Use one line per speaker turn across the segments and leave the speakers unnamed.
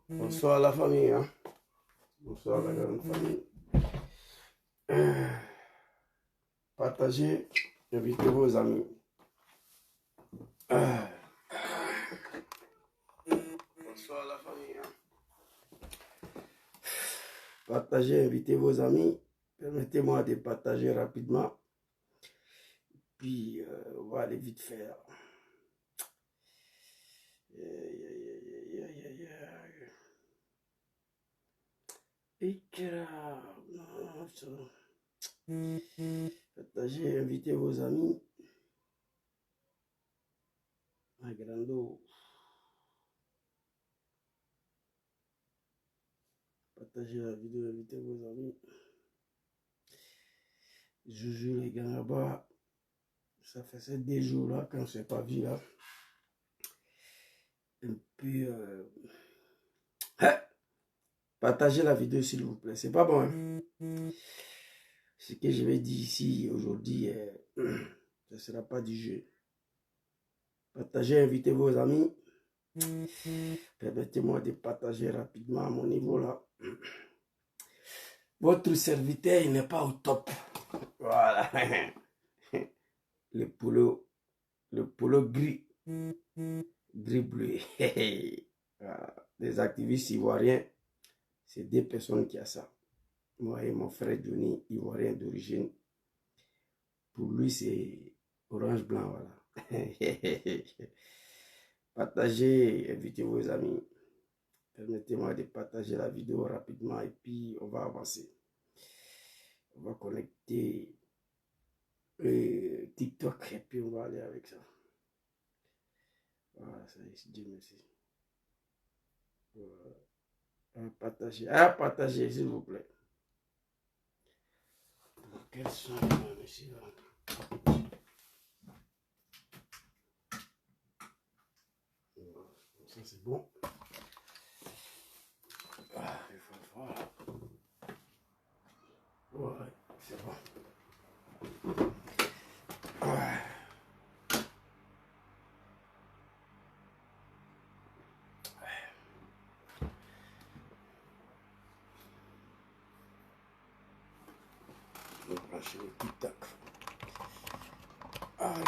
Bonsoir la famille, hein? Bonsoir la grande famille. Partagez, invitez vos amis. Bonsoir la famille, hein? Partagez, invitez vos amis. Permettez-moi de partager rapidement. Puis, on va aller vite faire. Partagez, invitez vos amis. Agrando. Partagez la vidéo, invitez vos amis. Joujou les gars là-bas. Ça fait ces 2 jours là quand je n'ai pas vu là. Un peu. Partagez la vidéo s'il vous plaît. C'est pas bon. Hein? Ce que je vais dire ici aujourd'hui, ce ne sera pas du jeu. Partagez, invitez vos amis. Permettez-moi de partager rapidement à mon niveau là. Votre serviteur, il n'est pas au top. Voilà. Le polo gris. Gris bleu. Voilà. Les activistes ivoiriens, c'est 2 personnes qui ont ça. Moi et mon frère Johnny, ivoirien d'origine. Pour lui, c'est orange blanc, voilà. Partagez, invitez vos amis. Permettez-moi de partager la vidéo rapidement et puis on va avancer. On va connecter TikTok et puis on va aller avec ça. Voilà, ça y est, Dieu merci. Voilà. Partagez, s'il vous plaît. Quels sont les ici là? Ça c'est bon. Il faut voir. Ouais, c'est bon. Ouais. Je vais brancher le TikTok.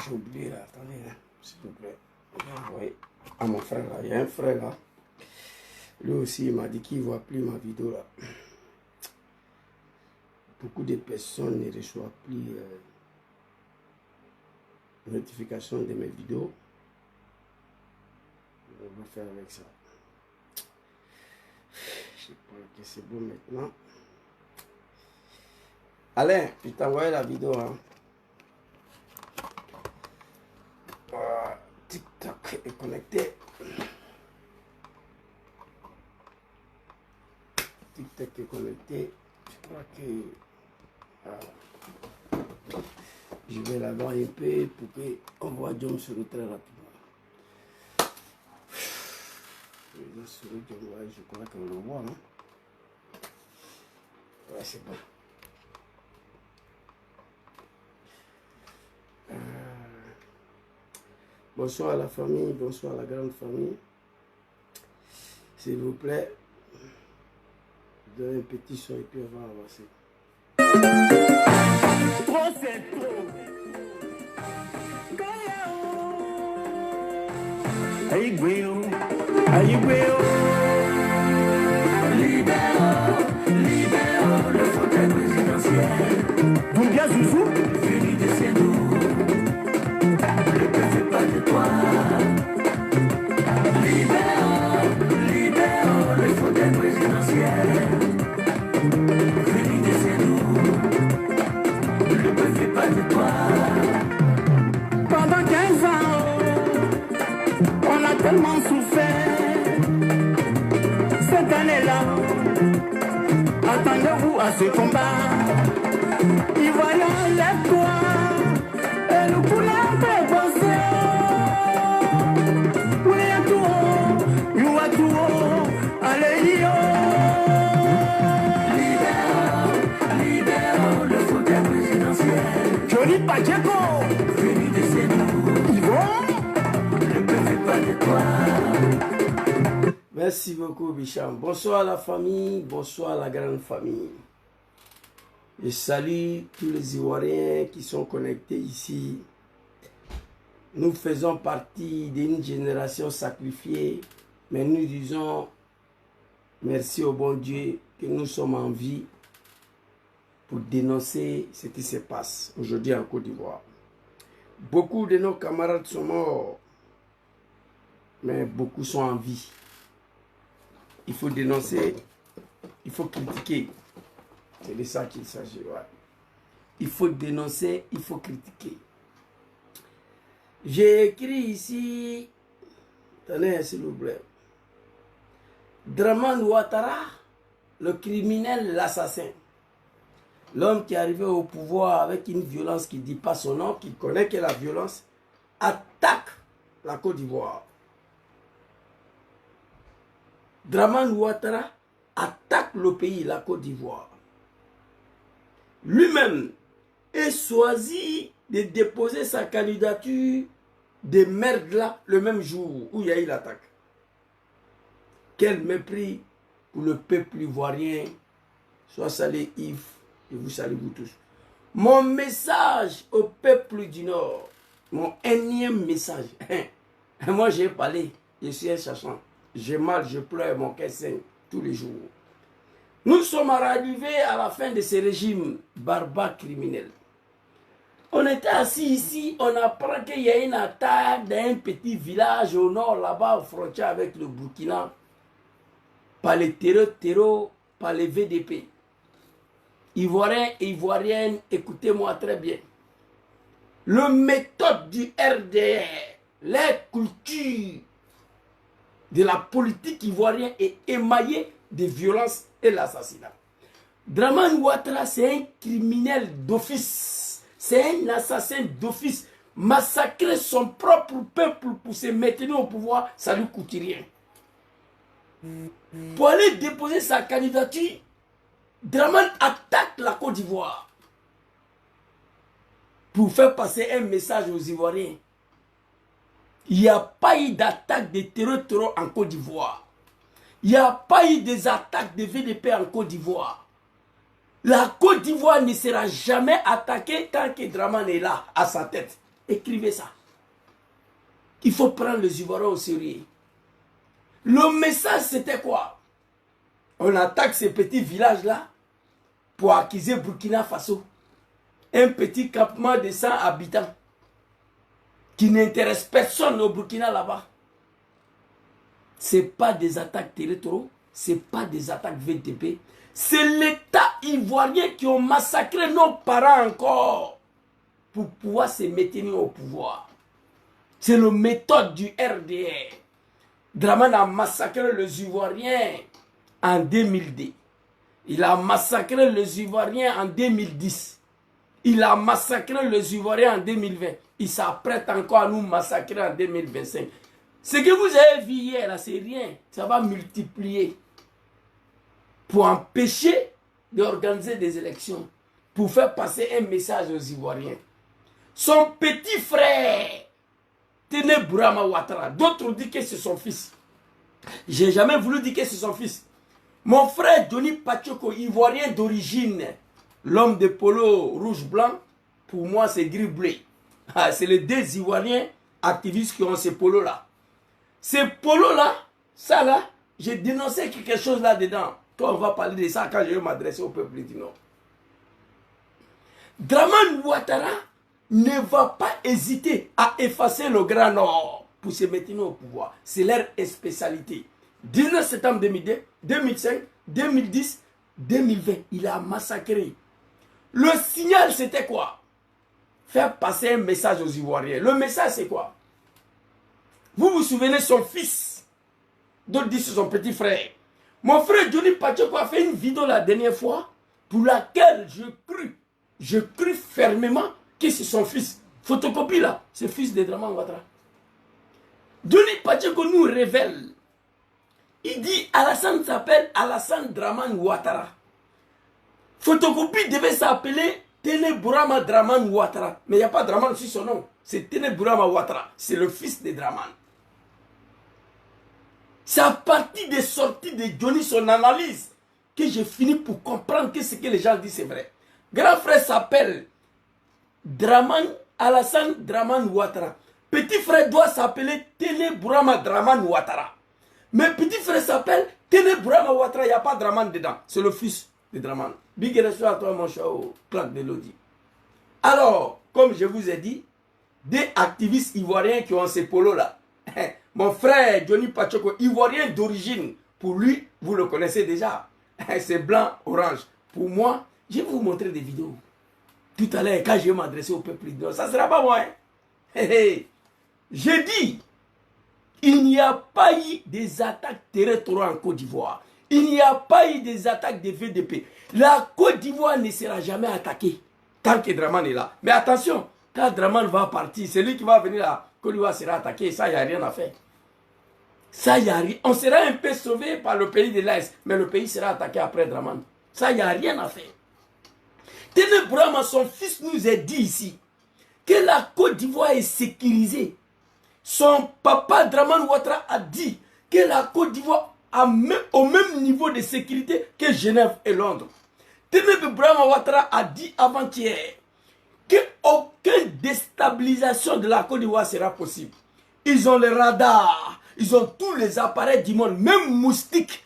J'ai oublié là, attendez, hein, s'il vous plaît. Je vais envoyer à mon frère là. Il y a un frère là. Lui aussi, il m'a dit qu'il ne voit plus ma vidéo là. Beaucoup de personnes ne reçoivent plus notification de mes vidéos. On va faire avec ça. Je crois que c'est bon maintenant. Alain, je t'ai envoyé la vidéo. Hein. TikTok est connecté. TikTok est connecté. Je crois que je vais l'avoir un peu pour qu'on voit John sur le très rapidement. Je crois qu'on le voit. Hein? Ouais, c'est bon. Bonsoir à la famille, bonsoir à la grande famille. S'il vous plaît, donnez un petit son et puis on va avancer.
Trop c'est trop. Aïe guéo, libérons le fauteuil présidentiel. Doumbia Zouzou, venu de chez nous. Le peuple fait pas de toi. Libérons le fauteuil présidentiel. Venu de chez nous. Le peuple fait pas de toi. Pendant 15 ans, on a tellement souffert. Cette année-là, attendez-vous à ce combat. Ivoiriens, Pacheco. Venu de Sénou. Yvon. Le peuple fait pas de toi.
Merci beaucoup, Bicham. Bonsoir la famille, bonsoir la grande famille. Je salue tous les Ivoiriens qui sont connectés ici. Nous faisons partie d'une génération sacrifiée, mais nous disons merci au bon Dieu que nous sommes en vie pour dénoncer ce qui se passe aujourd'hui en Côte d'Ivoire. Beaucoup de nos camarades sont morts, mais beaucoup sont en vie. Il faut dénoncer, il faut critiquer. C'est de ça qu'il s'agit. Ouais. Il faut dénoncer, il faut critiquer. J'ai écrit ici, tenez s'il vous plaît, Dramane Ouattara, le criminel, l'assassin. L'homme qui est arrivé au pouvoir avec une violence qui ne dit pas son nom, qui connaît que la violence, attaque la Côte d'Ivoire. Dramane Ouattara attaque le pays, la Côte d'Ivoire. Lui-même est choisi de déposer sa candidature de merde là le même jour où il y a eu l'attaque. Quel mépris pour le peuple ivoirien. Sois salé Yves, et vous salue vous tous. Mon message au peuple du Nord, mon énième message. Moi j'ai parlé, je suis un cherchant. J'ai mal, je pleure, mon cœur saigne tous les jours. Nous sommes arrivés à la fin de ce régime barbare criminel. On était assis ici, on apprend qu'il y a une attaque d'un petit village au nord, là-bas, aux frontières avec le Burkina, par les terreaux, par les VDP. Ivoiriens et Ivoiriennes, écoutez-moi très bien. Le méthode du RDR, la culture de la politique ivoirienne est émaillée de violence et l'assassinat. Dramane Ouattara, c'est un criminel d'office. C'est un assassin d'office. Massacrer son propre peuple pour se maintenir au pouvoir, ça ne lui coûte rien. Pour aller déposer sa candidature, Dramane attaque la Côte d'Ivoire pour faire passer un message aux Ivoiriens. Il n'y a pas eu d'attaque de terreur en Côte d'Ivoire. Il n'y a pas eu des attaques de VDP en Côte d'Ivoire. La Côte d'Ivoire ne sera jamais attaquée tant que Dramane est là, à sa tête. Écrivez ça. Il faut prendre les Ivoiriens au sérieux. Le message, c'était quoi? On attaque ces petits villages-là pour accuser Burkina Faso. Un petit campement de 100 habitants qui n'intéresse personne au Burkina là-bas. Ce n'est pas des attaques territoriales, ce n'est pas des attaques VTP. C'est l'État ivoirien qui a massacré nos parents encore pour pouvoir se maintenir au pouvoir. C'est la méthode du RDR. Dramane a massacré les Ivoiriens en 2002. Il a massacré les Ivoiriens en 2010. Il a massacré les Ivoiriens en 2020. Il s'apprête encore à nous massacrer en 2025. Ce que vous avez vu hier, là, c'est rien. Ça va multiplier. Pour empêcher d'organiser des élections. Pour faire passer un message aux Ivoiriens. Son petit frère, Téné Bourama Ouattara. D'autres disent que c'est son fils. J'ai jamais voulu dire que c'est son fils. Mon frère Johnny Pacheco, Ivoirien d'origine. L'homme de polo rouge-blanc, pour moi c'est gris-bleu. Ah, c'est les deux Ivoiriens activistes qui ont ces polos-là. Ces polos-là, ça là, j'ai dénoncé quelque chose là-dedans. Quand on va parler de ça, quand je vais m'adresser au peuple du Nord. Dramane Ouattara ne va pas hésiter à effacer le Grand Nord pour se maintenir au pouvoir. C'est leur spécialité. 19 septembre 2002, 2005, 2010, 2020, il a massacré. Le signal, c'était quoi? Faire passer un message aux Ivoiriens. Le message, c'est quoi? Vous vous souvenez, son fils, d'autres disent son petit frère. Mon frère Johnny Pacheco a fait une vidéo la dernière fois pour laquelle je crus fermement que c'est son fils. Photocopie là, c'est le fils de Dramane Ouattara. Johnny Pacheco nous révèle. Il dit Alassane s'appelle Alassane Dramane Ouattara. Photocopie devait s'appeler Ténébourama Dramane Ouattara. Mais il n'y a pas Dramane sur son nom. C'est Ténébourama Ouattara. C'est le fils de Dramane. C'est à partir des sorties de Johnny, son analyse, que j'ai fini pour comprendre que ce que les gens disent c'est vrai. Grand frère s'appelle Dramane Alassane Dramane Ouattara. Petit frère doit s'appeler Ténébourama Dramane Ouattara. Mais petit frère s'appelle Ténébourama Ouattara. Il n'y a pas Dramane dedans. C'est le fils de Dramane. Big respect à toi, mon cher, au claque de Lodi. Alors, comme je vous ai dit, des activistes ivoiriens qui ont ces polos-là. Mon frère Johnny Pachoko, ivoirien d'origine, pour lui, vous le connaissez déjà. C'est blanc, orange. Pour moi, je vais vous montrer des vidéos. Tout à l'heure, quand je vais m'adresser au peuple ivoirien, ça ne sera pas moi. J'ai dit, il n'y a pas eu des attaques territoriales en Côte d'Ivoire. Il n'y a pas eu des attaques de VDP. La Côte d'Ivoire ne sera jamais attaquée tant que Dramane est là. Mais attention, quand Dramane va partir, c'est lui qui va venir là. Côte d'Ivoire sera attaquée. Ça, il n'y a rien à faire. Ça, il y a rien. On sera un peu sauvé par le pays de l'Est, mais le pays sera attaqué après Dramane. Ça, il n'y a rien à faire. Ténébourama, son fils, nous a dit ici que la Côte d'Ivoire est sécurisée. Son papa Dramane Ouattara a dit que la Côte d'Ivoire au même niveau de sécurité que Genève et Londres. Ténébourama Ouattara a dit avant-hier qu'aucune déstabilisation de la Côte d'Ivoire sera possible. Ils ont les radars, ils ont tous les appareils du monde, même moustique.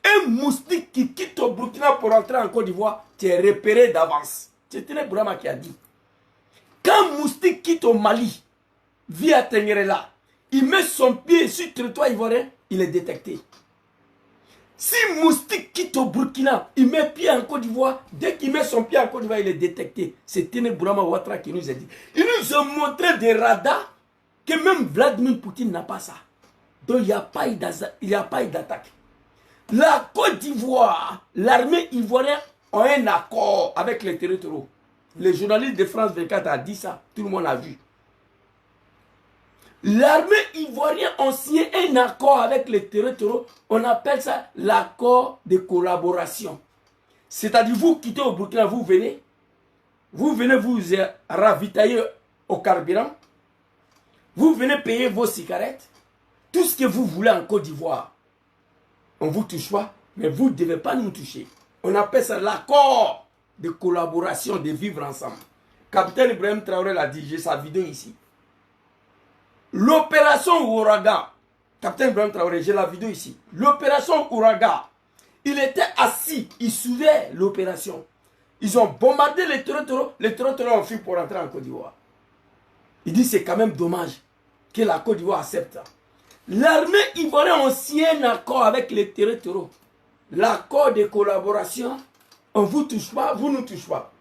Un moustique qui quitte au Burkina pour entrer en Côte d'Ivoire, tu es repéré d'avance. C'est Ténébourama qui a dit. Quand moustique quitte au Mali, via Tengerela, il met son pied sur le territoire ivoirien, il est détecté. Si moustique quitte au Burkina, il met pied en Côte d'Ivoire, dès qu'il met son pied en Côte d'Ivoire, il est détecté. C'est Ténébourama Ouattara qui nous a dit. Il nous a montré des radars que même Vladimir Poutine n'a pas ça. Donc il n'y a pas eu d'attaque. La Côte d'Ivoire, l'armée ivoirienne a un accord avec les territoriaux. Les journalistes de France 24 ont dit ça, tout le monde a vu. L'armée ivoirienne a signé un accord avec les territoriaux. On appelle ça l'accord de collaboration. C'est-à-dire, vous quittez au Burkina, vous venez vous ravitailler au carburant, vous venez payer vos cigarettes, tout ce que vous voulez en Côte d'Ivoire. On ne vous touche pas, mais vous ne devez pas nous toucher. On appelle ça l'accord de collaboration, de vivre ensemble. Capitaine Ibrahim Traoré l'a dit, j'ai sa vidéo ici. L'opération Ouragan, Capitaine Ibrahim Traoré, j'ai la vidéo ici. L'opération Ouragan, il était assis, il suivait l'opération. Ils ont bombardé les territoires ont fui pour rentrer en Côte d'Ivoire. Il dit c'est quand même dommage que la Côte d'Ivoire accepte ça. L'armée ivoirienne a signé un accord avec les territoires. L'accord de collaboration, on ne vous touche pas, vous ne nous touchez pas.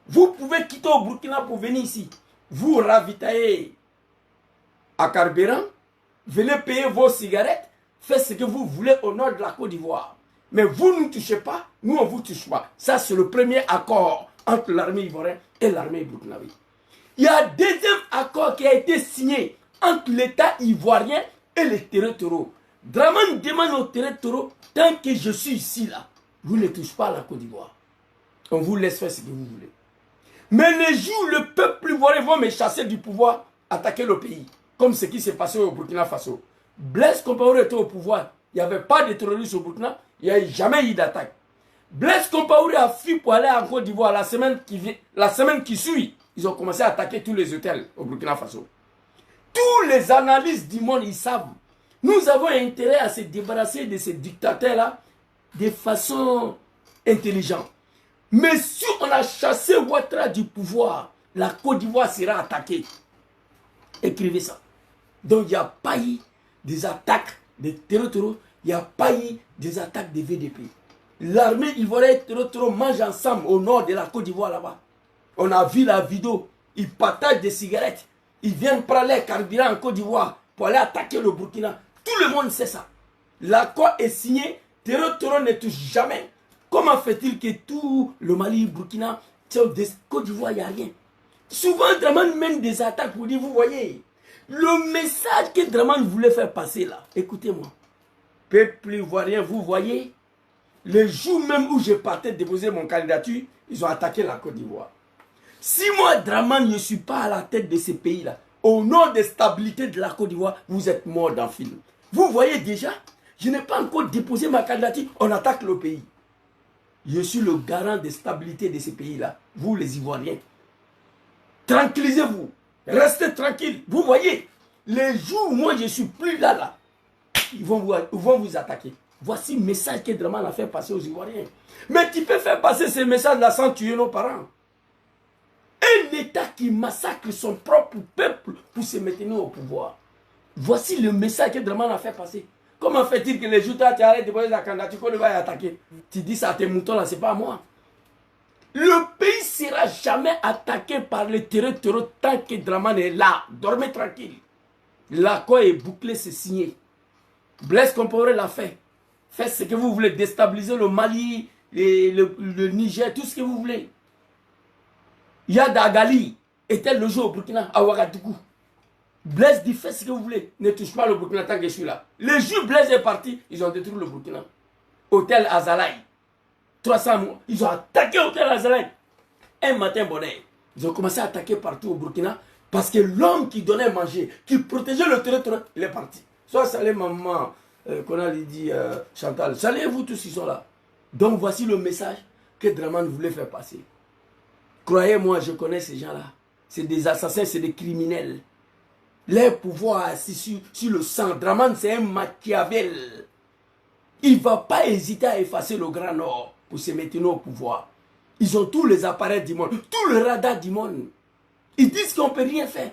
Vous pouvez quitter au Burkina pour venir ici. Vous ravitaillez à carburant, venez payer vos cigarettes, faites ce que vous voulez au nord de la Côte d'Ivoire. Mais vous ne nous touchez pas, nous on ne vous touche pas. Ça c'est le premier accord entre l'armée ivoirienne et l'armée burkinabé. Il y a un deuxième accord qui a été signé entre l'État ivoirien et les territoriaux. Dramane demande aux territoriaux, tant que je suis ici là, vous ne touchez pas à la Côte d'Ivoire. On vous laisse faire ce que vous voulez. Mais les jours où le peuple ivoirien va me chasser du pouvoir, attaquer le pays, comme ce qui s'est passé au Burkina Faso. Blaise Compaoré était au pouvoir, il n'y avait pas de terroristes au Burkina, il n'y a jamais eu d'attaque. Blaise Compaoré a fui pour aller en Côte d'Ivoire la semaine qui suit. Ils ont commencé à attaquer tous les hôtels au Burkina Faso. Tous les analystes du monde, ils savent. Nous avons intérêt à se débarrasser de ces dictateurs-là de façon intelligente. Mais si on a chassé Ouattara du pouvoir, la Côte d'Ivoire sera attaquée. Écrivez ça. Donc il n'y a pas eu des attaques des territoriaux, il n'y a pas eu des attaques des VDP. L'armée ivoirienne et les territoriaux mangent ensemble au nord de la Côte d'Ivoire là-bas. On a vu la vidéo, ils partagent des cigarettes, ils viennent prendre les carburants en Côte d'Ivoire pour aller attaquer le Burkina. Tout le monde sait ça. L'accord est signé, territoriaux ne touchent jamais. Comment fait-il que tout le Mali, Burkina, Côte d'Ivoire, il n'y a rien? Souvent, Dramane mène des attaques pour dire, vous voyez, le message que Dramane voulait faire passer là, écoutez-moi. Peuple ivoirien, vous voyez, le jour même où je partais déposer mon candidature, ils ont attaqué la Côte d'Ivoire. Si moi, Dramane, je ne suis pas à la tête de ce pays-là, au nom de stabilité de la Côte d'Ivoire, vous êtes mort dans le film. Vous voyez déjà, je n'ai pas encore déposé ma candidature, on attaque le pays. Je suis le garant de stabilité de ce pays-là, vous les Ivoiriens. Tranquillisez-vous, restez tranquille. Vous voyez, les jours où moi je ne suis plus là, ils vont vous attaquer. Voici le message que Dramane a fait passer aux Ivoiriens. Mais tu peux faire passer ces messages-là sans tuer nos parents. Un État qui massacre son propre peuple pour se maintenir au pouvoir. Voici le message que Dramane a fait passer. Comment fait-il que les jours où tu arrêtes de poser la candidature qu'on va y attaquer? Tu dis ça à tes moutons là, c'est pas à moi. Le pays ne sera jamais attaqué par les terreurs tant que Dramane est là. Dormez tranquille. L'accord est bouclé, c'est signé. Blaise Compaoré l'a fait. Faites ce que vous voulez, déstabiliser le Mali, le Niger, tout ce que vous voulez. Yad Agali était logé au Burkina, à Ouagadougou. Blaise dit faites ce que vous voulez, ne touche pas le Burkina tant que je suis là. Les jours Blaise est parti, ils ont détruit le Burkina. Hôtel Azalaï. 300 mois. Ils ont attaqué Hôtel Azalaï. Un matin bonheur. Ils ont commencé à attaquer partout au Burkina parce que l'homme qui donnait à manger, qui protégeait le territoire, il est parti. Soit salé maman, qu'on a dit Chantal, saluez-vous tous, ils sont là. Donc voici le message que Dramane voulait faire passer. Croyez-moi, je connais ces gens-là. C'est des assassins, c'est des criminels. Leur pouvoir assis sur le sang. Dramane, c'est un Machiavel. Il ne va pas hésiter à effacer le Grand Nord pour se maintenir au pouvoir. Ils ont tous les appareils du monde, tout le radar du monde. Ils disent qu'on ne peut rien faire.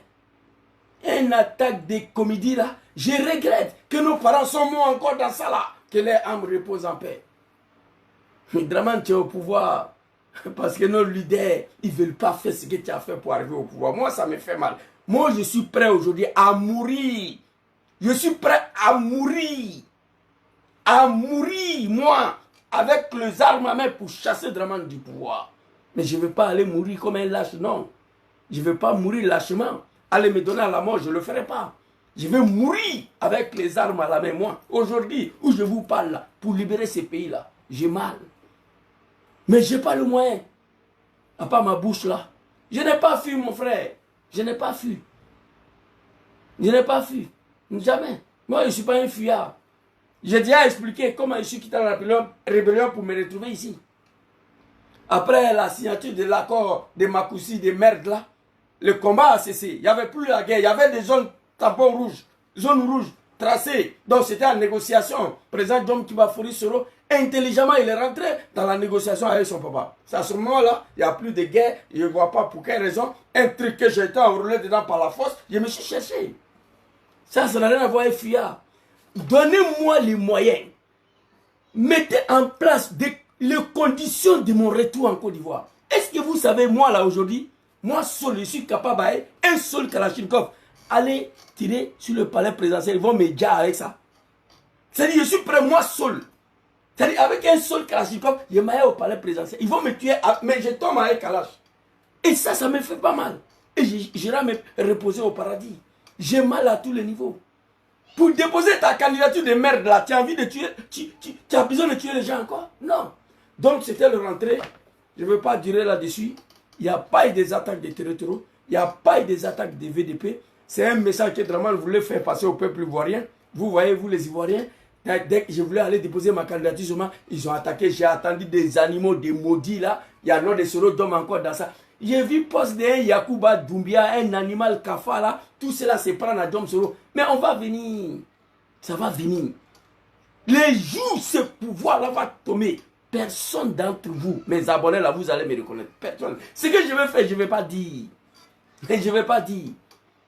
Une attaque des comédies là, je regrette que nos parents sont morts encore dans ça là. Que leur âme repose en paix. Mais Dramane, tu es au pouvoir. Parce que nos leaders, ils ne veulent pas faire ce que tu as fait pour arriver au pouvoir. Moi, ça me fait mal. Moi, je suis prêt aujourd'hui à mourir. Je suis prêt à mourir. À mourir, moi, avec les armes à main pour chasser Dramane du pouvoir. Mais je ne veux pas aller mourir comme un lâche, non. Je ne veux pas mourir lâchement. Aller me donner à la mort, je ne le ferai pas. Je veux mourir avec les armes à la main, moi. Aujourd'hui, où je vous parle là, pour libérer ces pays-là, j'ai mal. Mais je n'ai pas le moyen. À part ma bouche là. Je n'ai pas fui, mon frère. Je n'ai pas fui. Je n'ai pas fui. Jamais. Moi, je ne suis pas un fuyard. J'ai déjà expliqué comment je suis quitté la rébellion pour me retrouver ici. Après la signature de l'accord de Makoussi, de merde là, le combat a cessé. Il n'y avait plus la guerre. Il y avait des zones tampons rouges, zones rouges tracées. Donc c'était en négociation. Le président Dom Kiba Fori Soro, intelligemment, il est rentré dans la négociation avec son papa. C'est à ce moment-là, il n'y a plus de guerre. Je ne vois pas pour quelle raison. Un truc que j'ai été enroulé dedans par la force, je me suis cherché. Ça n'a rien à voir avec fuyard. Donnez-moi les moyens. Mettez en place les conditions de mon retour en Côte d'Ivoire. Est-ce que vous savez, moi là aujourd'hui, moi seul, je suis capable avec un seul Kalachnikov, aller tirer sur le palais présidentiel. Ils vont me dire avec ça. C'est-à-dire, je suis prêt, moi seul. C'est-à-dire, avec un seul Kalachnikov, je m'aille au palais présidentiel. Ils vont me tuer, mais je tombe avec Kalash. Et ça me fait pas mal. Et j'irai me reposer au paradis. J'ai mal à tous les niveaux. Pour déposer ta candidature de merde là, tu as envie de tuer, tu as besoin de tuer les gens encore? Non. Donc c'était le rentrée. Je ne veux pas durer là-dessus. Il n'y a pas eu des attaques des territoriaux. Il n'y a pas eu des attaques des VDP. C'est un message que Dramane voulait faire passer au peuple ivoirien. Vous voyez, vous les Ivoiriens, dès que je voulais aller déposer ma candidature, seulement, ils ont attaqué. J'ai attendu des animaux, des maudits là. Il y a un des soros d'hommes encore dans ça. J'ai vu poste d'un Yacouba Doumbia, un animal kafa là. Tout cela se prend à Dom Soro. Mais on va venir. Ça va venir. Les jours ce pouvoir là va tomber. Personne d'entre vous, mes abonnés là, vous allez me reconnaître. Personne. Ce que je vais faire, je ne vais pas dire. Je ne vais pas dire.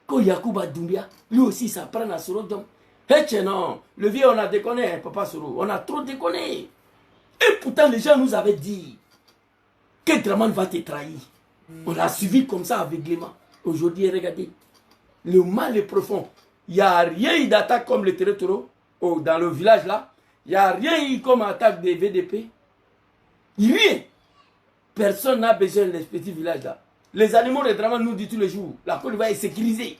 Quand Yacouba Doumbia, lui aussi, ça prend à Soro Dom. Eh non, le vieux, on a déconné, hein, Papa Soro. On a trop déconné. Et pourtant, les gens nous avaient dit que Dramane va te trahir. On l'a suivi comme ça aveuglément. Aujourd'hui, regardez, le mal est profond. Il n'y a rien eu d'attaque comme les territoriaux dans le village là. Il n'y a rien eu comme attaque des VDP. Rien. Personne n'a besoin de ce petit village là. Les animaux de Dramane nous disent tous les jours, la Côte d'Ivoire est sécurisée.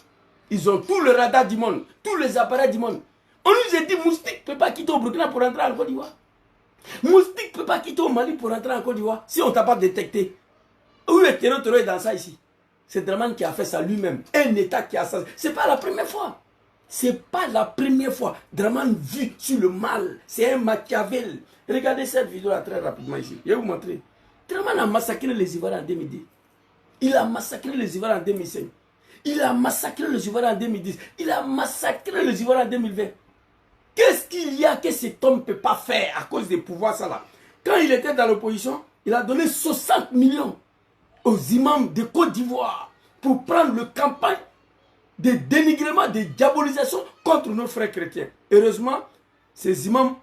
Ils ont tout le radar du monde, tous les appareils du monde. On nous a dit, Moustique ne peut pas quitter au Burkina pour rentrer en Côte d'Ivoire. Moustique ne peut pas quitter au Mali pour rentrer en Côte d'Ivoire si on ne t'a pas détecté. Où le terreau est dans ça ici? C'est Draman qui a fait ça lui-même. Un État qui a ça. Ce n'est pas la première fois. C'est pas la première fois. Draman vit sur le mal. C'est un Machiavel. Regardez cette vidéo-là très rapidement ici. Je vais vous montrer. Draman a massacré les Ivoiriens en 2010. Il a massacré les Ivoiriens en 2005. Il a massacré les Ivoiriens en 2010. Il a massacré les Ivoiriens en 2020. Qu'est-ce qu'il y a que cet homme ne peut pas faire à cause des pouvoirs, ça là? Quand il était dans l'opposition, il a donné 60 millions aux imams de Côte d'Ivoire pour prendre le campagne de dénigrement, de diabolisation contre nos frères chrétiens. Heureusement, ces imams,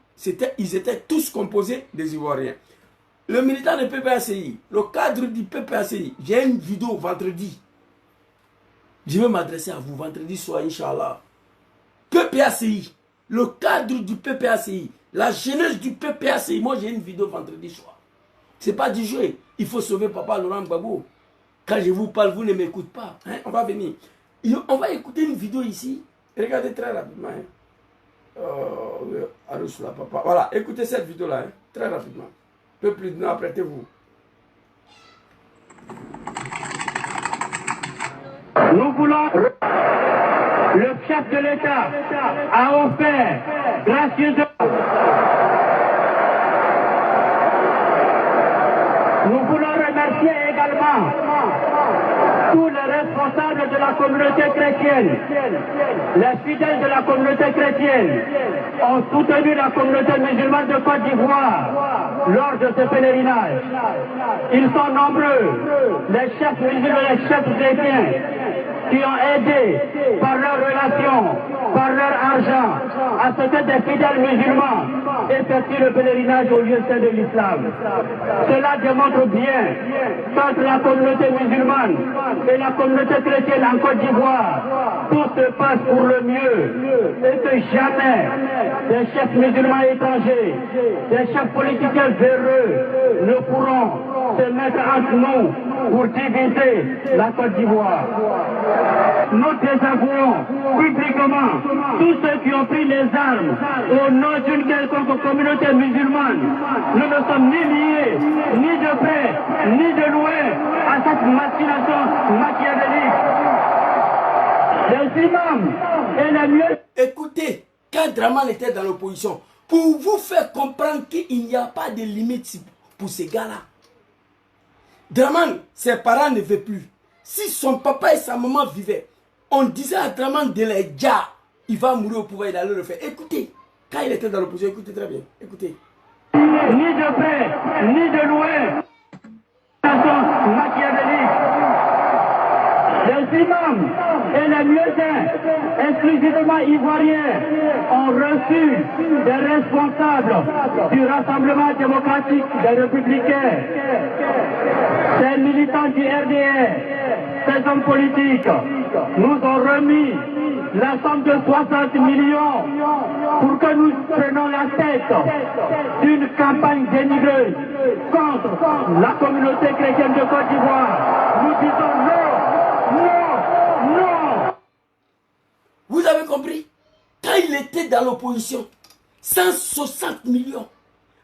ils étaient tous composés des Ivoiriens. Le militant du PPACI, le cadre du PPACI, j'ai une vidéo vendredi. Je vais m'adresser à vous vendredi soir, Inch'Allah. PPACI, le cadre du PPACI, la jeunesse du PPACI. Moi, j'ai une vidéo vendredi soir. Ce n'est pas du jeu. Il faut sauver Papa Laurent Gbagbo. Quand je vous parle, vous ne m'écoutez pas. Hein? On va venir. On va écouter une vidéo ici. Regardez très rapidement. Hein? Papa. Voilà, écoutez cette vidéo-là. Hein? Très rapidement. Un peu plus de temps, apprêtez-vous.
Nous voulons... Le chef de l'État a offert gracieusement... Nous voulons remercier également tous les responsables de la communauté chrétienne. Les fidèles de la communauté chrétienne ont soutenu la communauté musulmane de Côte d'Ivoire lors de ce pèlerinage. Ils sont nombreux, les chefs musulmans, les chefs chrétiens, qui ont aidé par leurs relations, par leur argent, à ce que des fidèles musulmans effectuent le pèlerinage au lieu saint de l'islam. Cela démontre bien qu'entre la communauté musulmane et la communauté chrétienne en Côte d'Ivoire, tout se passe pour le mieux et que jamais des chefs musulmans étrangers, des chefs politiciens véreux ne pourront se mettre entre nous pour diviser la Côte d'Ivoire. Nous désavouons publiquement tous ceux qui ont pris les armes au nom d'une quelconque communauté musulmane. Nous ne sommes ni liés, ni de près, ni de loin à cette machination machiavélique. Les imams et les mieux...
Écoutez, quand Draman était dans l'opposition, pour vous faire comprendre qu'il n'y a pas de limite pour ces gars-là. Draman, ses parents ne veulent plus. Si son papa et sa maman vivaient, on disait à Draman de les dire, il va mourir au pouvoir, il allait le faire. Écoutez, quand il était dans l'opposition, écoutez très bien, écoutez.
Ni de près, ni de loin, machiavélique. Les imams et les mieux-saints, exclusivement ivoiriens, ont reçu des responsables du Rassemblement démocratique des républicains, des militants du RDR, ces hommes politiques nous ont remis la somme de 60 millions pour que nous prenions la tête d'une campagne dénigreuse contre la communauté chrétienne de Côte d'Ivoire. Nous disons non, non, non.
Vous avez compris? Quand il était dans l'opposition, 160 millions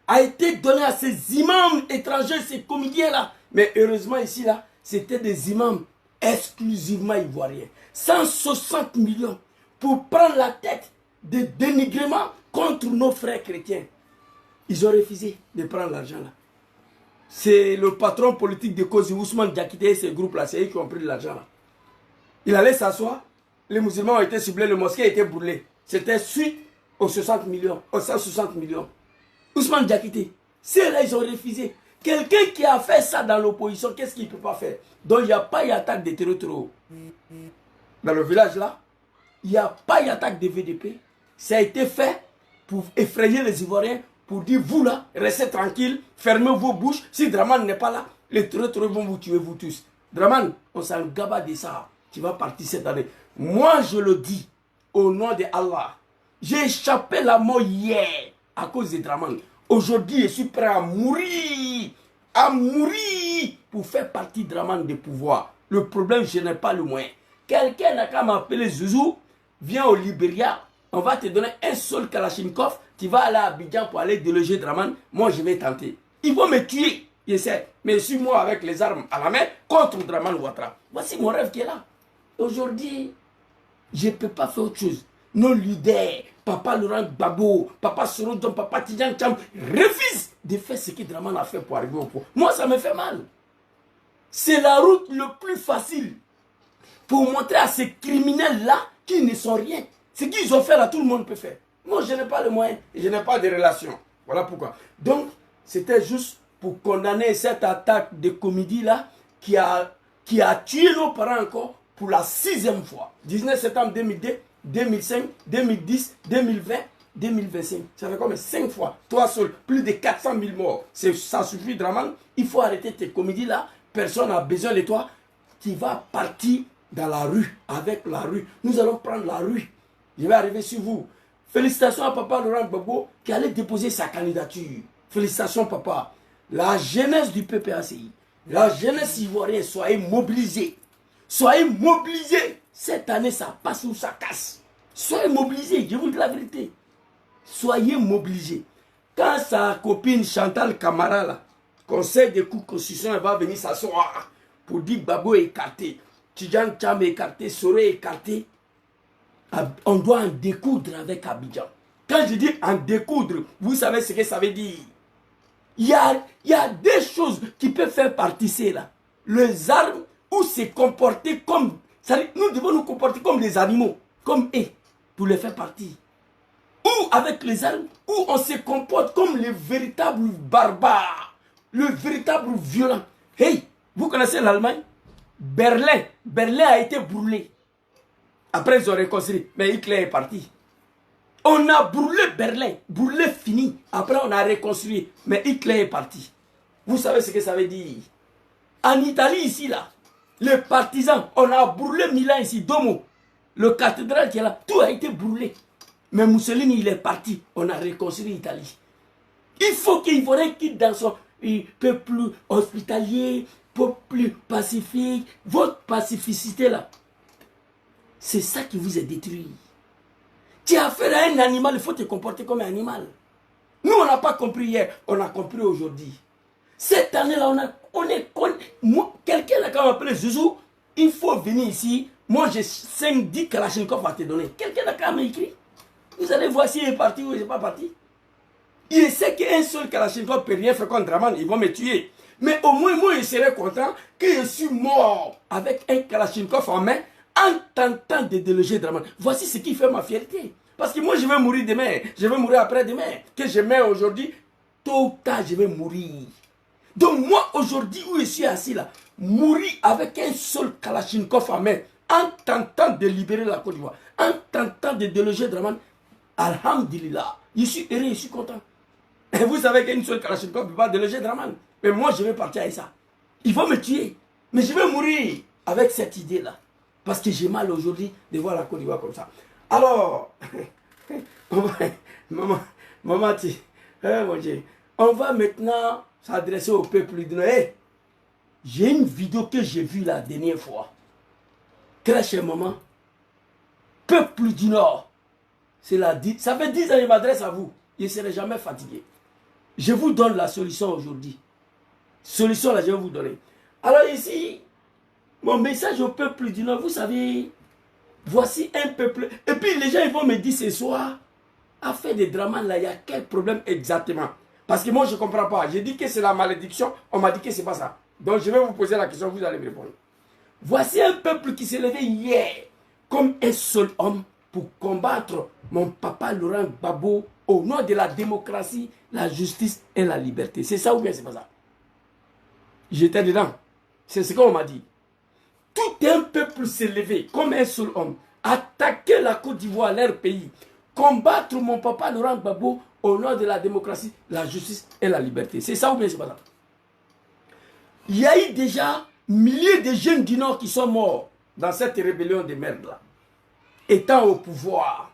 a été donné à ces imams étrangers, ces comédiens-là. Mais heureusement ici, là, c'était des imams exclusivement ivoiriens. 160 millions pour prendre la tête de dénigrement contre nos frères chrétiens. Ils ont refusé de prendre l'argent là. C'est le patron politique de Kosi, Ousmane Diakité et ce groupe-là, c'est eux qui ont pris de l'argent là. Il allait s'asseoir, les musulmans ont été ciblés, le mosquée a été brûlé. C'était suite aux 60 millions, aux 160 millions. Ousmane Diakité, ceux-là, ils ont refusé. Quelqu'un qui a fait ça dans l'opposition, qu'est-ce qu'il ne peut pas faire? Donc il n'y a pas eu d'attaque de terreau. Dans le village là, il n'y a pas eu d'attaque de VDP. Ça a été fait pour effrayer les Ivoiriens, pour dire vous là, restez tranquille, fermez vos bouches. Si Draman n'est pas là, les terreaux vont vous tuer vous tous. Draman, on s'en gaba de ça. Tu vas partir cette année. Moi je le dis, au nom de Allah, j'ai échappé la mort hier à cause de Draman. Aujourd'hui, je suis prêt à mourir pour faire partie de Draman de pouvoir. Le problème, je n'ai pas le moyen. Quelqu'un n'a qu'à m'appeler Zouzou, viens au Libéria, on va te donner un seul Kalachnikov, tu vas aller à Abidjan pour aller déloger Draman, moi je vais tenter. Ils vont me tuer. Je sais. Mais suis moi avec les armes à la main contre Draman Ouattara. Voici mon rêve qui est là. Aujourd'hui, je ne peux pas faire autre chose. Nos leaders, Papa Laurent Gbagbo, Papa Sorodjon, Papa Tidjan Cham, refusent de faire ce que Draman a fait pour arriver au pouvoir. Moi, ça me fait mal. C'est la route le plus facile pour montrer à ces criminels-là qu'ils ne sont rien. Ce qu'ils ont fait là, tout le monde peut faire. Moi, je n'ai pas le moyen, je n'ai pas de relation. Voilà pourquoi. Donc, c'était juste pour condamner cette attaque de comédie-là qui a tué nos parents encore pour la 6e fois. 19 septembre 2002, 2005, 2010, 2020, 2025. Ça fait comme 5 fois. Toi seul, plus de 400 000 morts. Ça suffit, Draman. Il faut arrêter tes comédies-là. Personne n'a besoin de toi. Tu vas partir dans la rue, avec la rue. Nous allons prendre la rue. Je vais arriver sur vous. Félicitations à Papa Laurent Gbagbo qui allait déposer sa candidature. Félicitations, papa. La jeunesse du PPACI, la jeunesse ivoirienne, soyez mobilisés. Soyez mobilisés. Cette année, ça passe ou ça casse. Soyez mobilisés, je vous dis la vérité. Soyez mobilisés. Quand sa copine Chantal Camara, là, conseil des coups de constitution, elle va venir s'asseoir pour dire Gbagbo est écarté, Tidjan Cham est écarté, Soré est écarté, on doit en découdre avec Abidjan. Quand je dis en découdre, vous savez ce que ça veut dire. Il y a des choses qui peuvent faire partie là. Les armes ou se comporter comme... Nous devons nous comporter comme les animaux, comme eux, pour les faire partie. Ou avec les armes, ou on se comporte comme les véritables barbares, le véritable violent. Hey, vous connaissez l'Allemagne? Berlin a été brûlé. Après, ils ont reconstruit, mais Hitler est parti. On a brûlé Berlin, brûlé fini. Après, on a reconstruit, mais Hitler est parti. Vous savez ce que ça veut dire? En Italie, ici, là, les partisans, on a brûlé Milan ici, Domo. Le cathédrale qui est là, tout a été brûlé. Mais Mussolini, il est parti. On a reconstruit l'Italie. Il faut qu'il quitte dans son peuple hospitalier, peuple pacifique. Votre pacificité, là, c'est ça qui vous est détruit. Tu as affaire à un animal, il faut te comporter comme un animal. Nous, on n'a pas compris hier, on a compris aujourd'hui. Cette année-là, quelqu'un a quand même appelé Zouzou, il faut venir ici. Moi, j'ai 5-10 Kalachnikov à te donner. Quelqu'un a quand même écrit. Vous allez voir s'il est parti ou il n'est pas parti. Il sait qu'un seul Kalachnikov ne peut rien faire contre Draman, ils vont me tuer. Mais au moins, moi, je serais content que je suis mort avec un Kalachnikov en main en tentant de déloger Draman. Voici ce qui fait ma fierté. Parce que moi, je vais mourir demain. Je vais mourir après-demain. Que je meurs aujourd'hui, tôt ou tard, je vais mourir. Donc moi, aujourd'hui, où je suis assis là, mourir avec un seul Kalachnikov en main, en tentant de libérer la Côte d'Ivoire, en tentant de déloger Draman, alhamdulillah, je suis heureux, je suis content. Et vous savez qu'une seule Kalachnikov ne peut pas déloger Draman. Mais moi, je vais partir avec ça. Il va me tuer. Mais je vais mourir avec cette idée-là. Parce que j'ai mal aujourd'hui de voir la Côte d'Ivoire comme ça. Alors, maman, mon Dieu, on va maintenant s'adresser au peuple du Nord. Hey, j'ai une vidéo que j'ai vue la dernière fois. Très chère maman, peuple du Nord, ça fait 10 ans que je m'adresse à vous. Je ne serai jamais fatigué. Je vous donne la solution aujourd'hui. Solution là, je vais vous donner. Alors ici, mon message au peuple du Nord, vous savez, voici un peuple. Et puis les gens ils vont me dire ce soir, affaire de Draman là, il y a quel problème exactement? Parce que moi je ne comprends pas. J'ai dit que c'est la malédiction, on m'a dit que ce n'est pas ça. Donc je vais vous poser la question, vous allez me répondre. Voici un peuple qui s'est levé hier comme un seul homme pour combattre mon papa Laurent Gbagbo au nom de la démocratie, la justice et la liberté. C'est ça ou bien c'est pas ça? J'étais dedans. C'est ce qu'on m'a dit. Tout un peuple s'est levé comme un seul homme, attaquer la Côte d'Ivoire, leur pays, combattre mon papa Laurent Gbagbo au nom de la démocratie, la justice et la liberté. C'est ça ou bien c'est pas ça? Il y a eu déjà milliers de jeunes du Nord qui sont morts dans cette rébellion de merde là. Étant au pouvoir,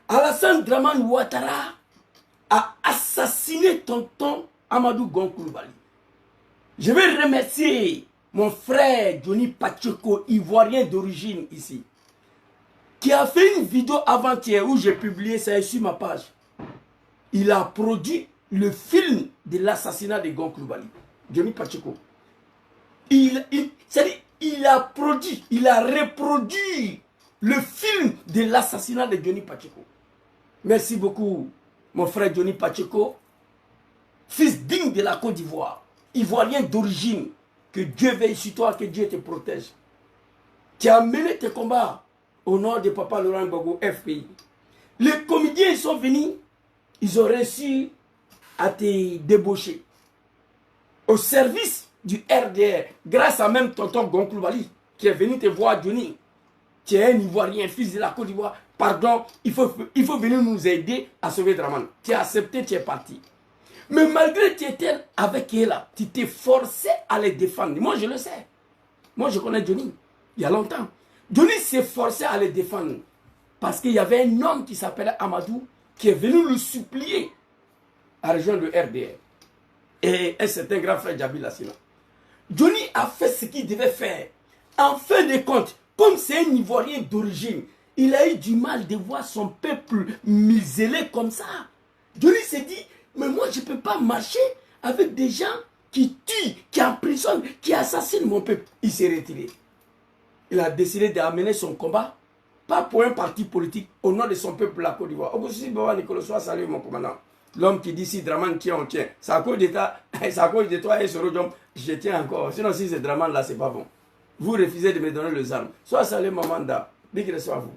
Alassane Draman Ouattara a assassiné tonton Amadou Gon Coulibaly. Je vais remercier mon frère Johnny Pacheco, ivoirien d'origine ici, qui a fait une vidéo avant-hier où j'ai publié ça sur ma page. Il a produit le film de l'assassinat de Gon Coulibaly. Johnny Pacheco. C'est-à-dire, il a produit, il a reproduit le film de l'assassinat de Johnny Pacheco. Merci beaucoup, mon frère Johnny Pacheco, fils digne de la Côte d'Ivoire, ivoirien d'origine. Que Dieu veille sur toi, que Dieu te protège. Tu as mené tes combats au nom de Papa Laurent Gbagbo, FPI. Les comédiens, ils sont venus, ils ont réussi à te débaucher. Au service du RDR, grâce à même tonton Gonkloubali, qui est venu te voir, Johnny. Tu es un Ivoirien, fils de la Côte d'Ivoire. Pardon, il faut venir nous aider à sauver Draman. Tu as accepté, tu es parti. Mais malgré que tu étais avec elle, tu t'es forcé à les défendre. Moi, je le sais. Moi, je connais Johnny. Il y a longtemps. Johnny s'est forcé à les défendre. Parce qu'il y avait un homme qui s'appelait Amadou, qui est venu le supplier à rejoindre le RDR. Et un certain grand frère Djabil Lassina. Johnny a fait ce qu'il devait faire. En fin de compte, comme c'est un Ivoirien d'origine, il a eu du mal de voir son peuple muselé comme ça. Johnny s'est dit, mais moi je ne peux pas marcher avec des gens qui tuent, qui emprisonnent, qui assassinent mon peuple. Il s'est retiré. Il a décidé d'amener son combat, pas pour un parti politique, au nom de son peuple, la Côte d'Ivoire. Nicolas, sois salué mon commandant. L'homme qui dit si Draman tient, on tient. C'est à cause de toi et Sorodium, je tiens encore. Sinon, si c'est Draman là, c'est pas bon. Vous refusez de me donner les armes. Sois salué, Mamanda. Big respect à vous.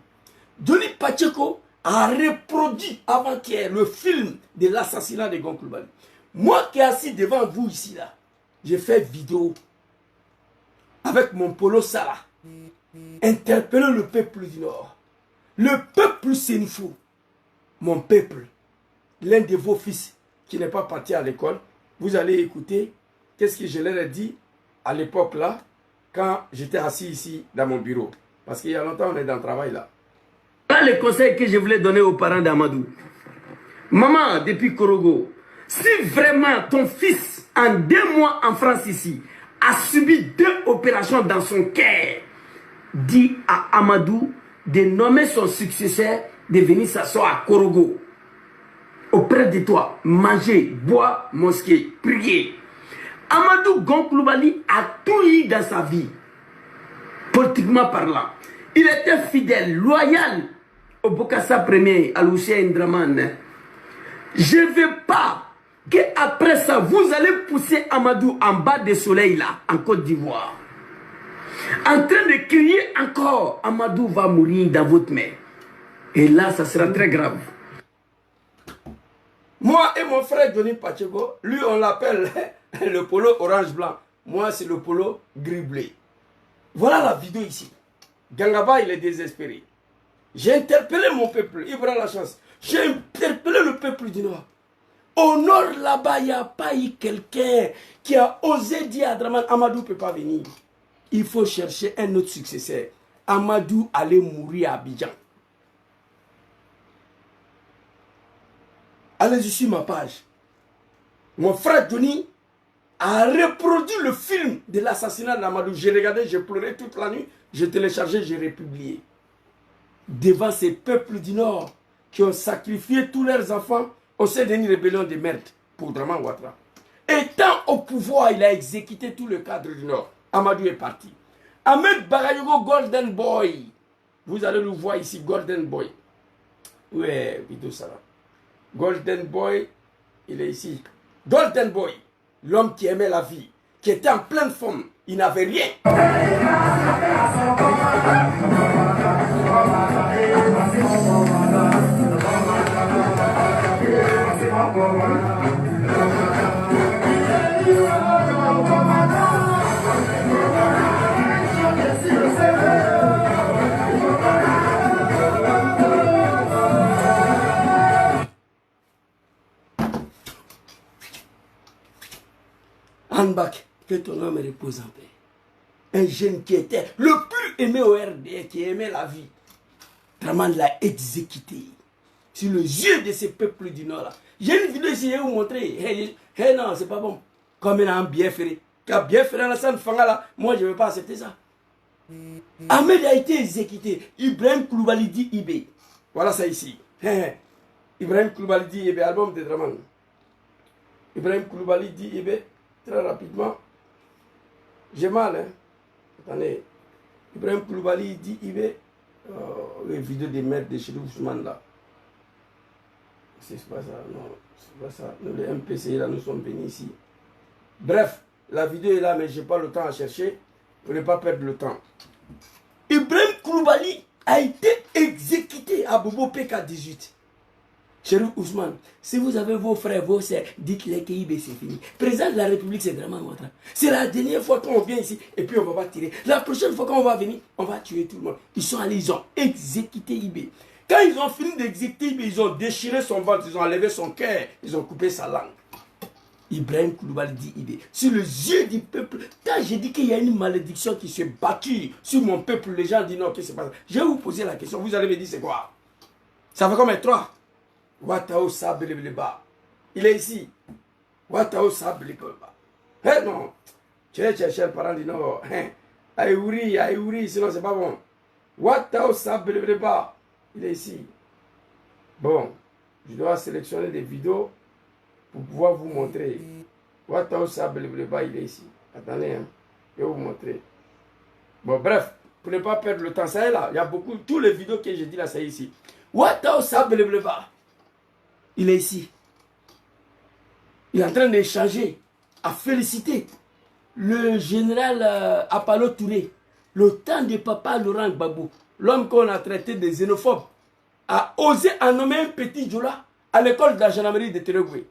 Johnny Pacheco a reproduit avant-hier le film de l'assassinat de Gonkloubali. Moi qui est assis devant vous ici, là, j'ai fait vidéo avec mon polo Salah, interpeller le peuple du Nord. Le peuple sénifou, mon peuple, l'un de vos fils qui n'est pas parti à l'école, vous allez écouter qu'est-ce que je leur ai dit à l'époque là, quand j'étais assis ici dans mon bureau. Parce qu'il y a longtemps, on est dans le travail là. Voilà le conseil que je voulais donner aux parents d'Amadou. Maman, depuis Korogo, si vraiment ton fils, en 2 mois en France ici, a subi 2 opérations dans son cœur, dis à Amadou de nommer son successeur, de venir s'asseoir à Korogo. Auprès de toi, manger, boire, mosquée, prier. Amadou Gonkloubali a tout eu dans sa vie, politiquement parlant. Il était fidèle, loyal au Bokassa Premier, à Lucien Draman. Je ne veux pas qu'après ça, vous allez pousser Amadou en bas du soleil là, en Côte d'Ivoire. En train de crier encore, Amadou va mourir dans votre main. Et là, ça sera très grave. Moi et mon frère Johnny Pacheco, lui on l'appelle le polo orange-blanc. Moi c'est le polo gris-blé. Voilà la vidéo ici. Gangaba il est désespéré. J'ai interpellé mon peuple, il prend la chance. J'ai interpellé le peuple du Nord. Au Nord là-bas, il n'y a pas eu quelqu'un qui a osé dire à Draman, Amadou ne peut pas venir. Il faut chercher un autre successeur. Amadou allait mourir à Abidjan. Allez-y sur ma page. Mon frère Johnny a reproduit le film de l'assassinat d'Amadou. J'ai regardé, j'ai pleuré toute la nuit. J'ai téléchargé, j'ai republié. Devant ces peuples du Nord qui ont sacrifié tous leurs enfants au sein d'une rébellion de merde pour Draman Ouattara. Étant au pouvoir, il a exécuté tout le cadre du Nord. Amadou est parti. Ahmed Bagayogo Golden Boy. Vous allez le voir ici, Golden Boy. Ouais, vidéo ça là. Golden Boy, il est ici. Golden Boy, l'homme qui aimait la vie, qui était en pleine forme, il n'avait rien. Hanbak, que ton homme repose en paix. Un jeune qui était le plus aimé au RDR, qui aimait la vie. Draman l'a exécuté sur les yeux de ces peuples du Nord. J'ai une vidéo ici, je vais vous montrer. Hey, non, c'est pas bon. Comme il a un bien ferré. Car bien ferré, moi je ne veux pas accepter ça. Ahmed a été exécuté. Ibrahim Koulibaly dit Ibé. Voilà ça ici. Ibrahim Koulibaly dit Ibé, album de Draman. Ibrahim Koulibaly dit Ibé. très rapidement. J'ai mal, hein. Attendez. Ibrahim Koulibaly dit IB. Les vidéos des maîtres de chez Ousmane là. C'est pas ça, non. C'est pas ça. Nous, les MPC, là, nous sommes venus ici. Bref, la vidéo est là, mais je n'ai pas le temps à chercher. Pour ne pas perdre le temps. Ibrahim Koulibaly a été exécuté à Bobo PK18. Chérif Ousmane, si vous avez vos frères, vos sœurs, dites-les que IB c'est fini. Président de la République, c'est vraiment Ouattara. C'est la dernière fois qu'on vient ici et puis on ne va pas tirer. La prochaine fois qu'on va venir, on va tuer tout le monde. Ils sont allés, ils ont exécuté IB. Quand ils ont fini d'exécuter IB, ils ont déchiré son ventre, ils ont enlevé son cœur, ils ont coupé sa langue. Ibrahim Koulibaly dit IB. Sur les yeux du peuple, quand j'ai dit qu'il y a une malédiction qui s'est battue sur mon peuple, les gens disent non, qu'est-ce qui se passe? Je vais vous poser la question, vous allez me dire c'est quoi? Ça fait combien? 3. Watao Sableba. Il est ici. Watao Sableba. Eh non. Tu es chercher le parent dit non. Aïouri, sinon c'est pas bon. Watao Sableba. Il est ici. Bon. Je dois sélectionner des vidéos pour pouvoir vous montrer. Watao Sableba, il est ici. Attendez, hein. Je vais vous montrer. Bon, bref. Pour ne pas perdre le temps, ça est là. Il y a beaucoup. Tous les vidéos que j'ai dit là, c'est ici. Watao Sableba. Il est ici. Il est en train d'échanger, à féliciter le général Apollo Touré, le temps de papa Laurent Gbagbo, l'homme qu'on a traité de xénophobe, a osé en nommer un petit Djoula à l'école de la gendarmerie de Teregoué.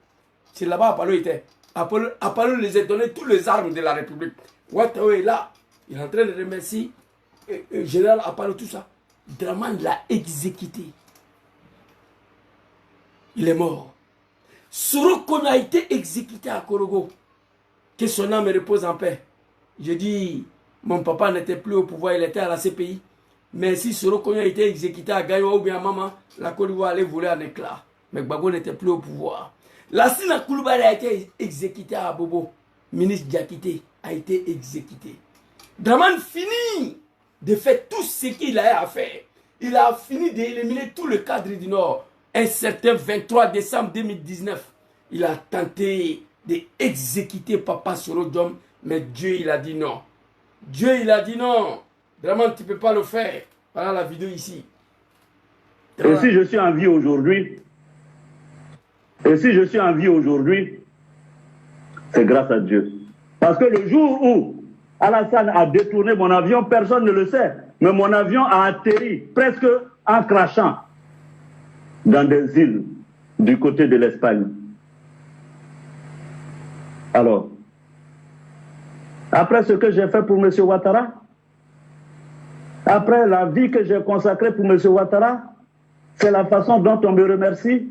C'est là-bas Apollo était. Apollo les a donné toutes les armes de la République. Ouattao est là. Il est en train de remercier le général Apollo, tout ça. Draman l'a exécuté. Il est mort. Sorokon a été exécuté à Korogo. Que son âme repose en paix. Je dis, mon papa n'était plus au pouvoir, il était à la CPI. Mais si Sorokon a été exécuté à Gaïwa ou bien à Maman, la Côte d'Ivoire allait voler en éclat. Mais Gbagbo n'était plus au pouvoir. Lassina Koulibaly a été exécuté à Bobo. Ministre Diakité a été exécuté. Draman finit de faire tout ce qu'il a à faire. Il a fini d'éliminer tout le cadre du Nord. Un certain 23 décembre 2019, il a tenté d'exécuter Papa Sorodjom, mais Dieu il a dit non. Dieu il a dit non. Vraiment tu ne peux pas le faire. Voilà la vidéo ici.
Et si je suis en vie aujourd'hui, c'est grâce à Dieu. Parce que le jour où Alassane a détourné mon avion, personne ne le sait, mais mon avion a atterri presque en crachant dans des îles du côté de l'Espagne. Alors, après ce que j'ai fait pour M. Ouattara, après la vie que j'ai consacrée pour M. Ouattara, c'est la façon dont on me remercie.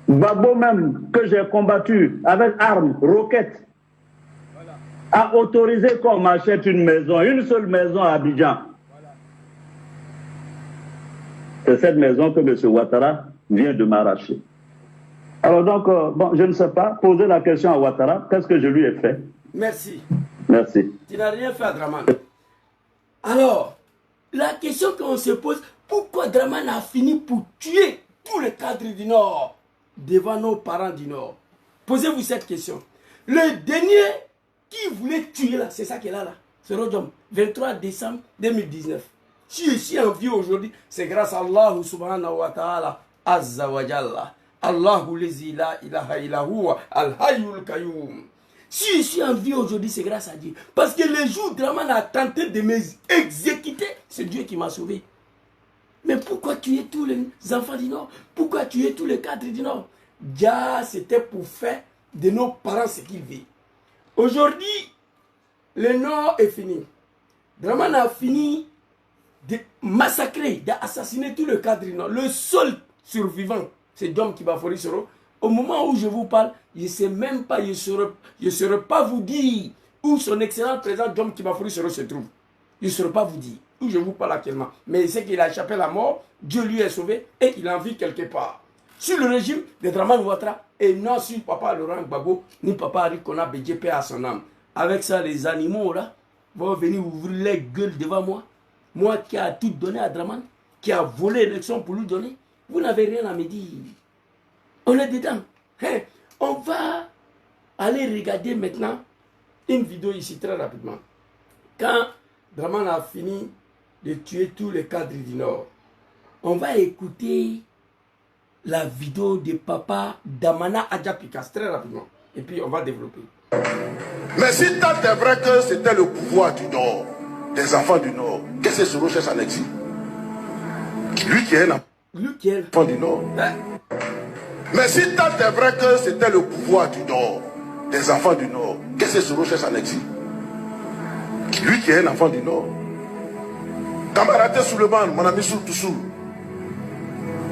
Gbagbo même, que j'ai combattu avec armes, roquettes, a autorisé qu'on m'achète une maison, une seule maison à Abidjan. C'est cette maison que M. Ouattara vient de m'arracher. Alors donc, bon, je ne sais pas, poser la question à Ouattara, qu'est-ce que je lui ai fait?
Merci.
Merci.
Tu n'as rien fait à Draman. Alors, la question qu'on se pose, pourquoi Draman a fini pour tuer tous les cadres du Nord devant nos parents du Nord? Posez-vous cette question. Le dernier qui voulait tuer là, c'est ça qui est là. C'est Rodjom, 23 décembre 2019. Si je suis en vie aujourd'hui, c'est grâce à Allah subhanahu wa ta'ala, azza wa jalla. Allahu lezi la ilaha illa huwa, al-hayyul qayyum. Si je suis en vie aujourd'hui, c'est grâce à Dieu. Parce que le jour où Draman a tenté de m'exécuter, c'est Dieu qui m'a sauvé. Mais pourquoi tuer tous les enfants du Nord? Pourquoi tuer tous les cadres du Nord? Déjà, c'était pour faire de nos parents ce qu'ils veulent. Aujourd'hui, le Nord est fini. Draman a fini de massacrer, d'assassiner tout le cadre du Nord. Le seul survivant, c'est Dom Kibafori Soro. Au moment où je vous parle, je ne sais même pas, je ne saurais pas vous dire où son excellent président Dom Kibafori Soro se trouve. Je ne saurais pas vous dire où je vous parle actuellement. Mais il sait qu'il a échappé à la mort, Dieu lui est sauvé et il en vit quelque part. Sur le régime de Draman Ouattara et non sur papa Laurent Gbagbo ni papa Arikona BJP à son âme. Avec ça, les animaux là vont venir ouvrir les gueules devant moi. Moi qui a tout donné à Draman, qui a volé l'élection pour lui donner. Vous n'avez rien à me dire. On est dedans. Hein? On va Allez regarder maintenant une vidéo ici très rapidement. Quand Dramane a fini de tuer tous les cadres du Nord, on va écouter la vidéo de papa Damana Adjapikas très rapidement. Et puis on va développer.
Mais si tant est vrai que c'était le pouvoir du Nord, des enfants du Nord, qu'est-ce que ce recherche en exil? Lui qui est un enfant du Nord. Mais si tant est vrai que c'était le pouvoir du Nord, des enfants du Nord, qu'est-ce que ce recherche en exil? Lui qui est un enfant du Nord. Camarade Souleymane, mon ami Toussou,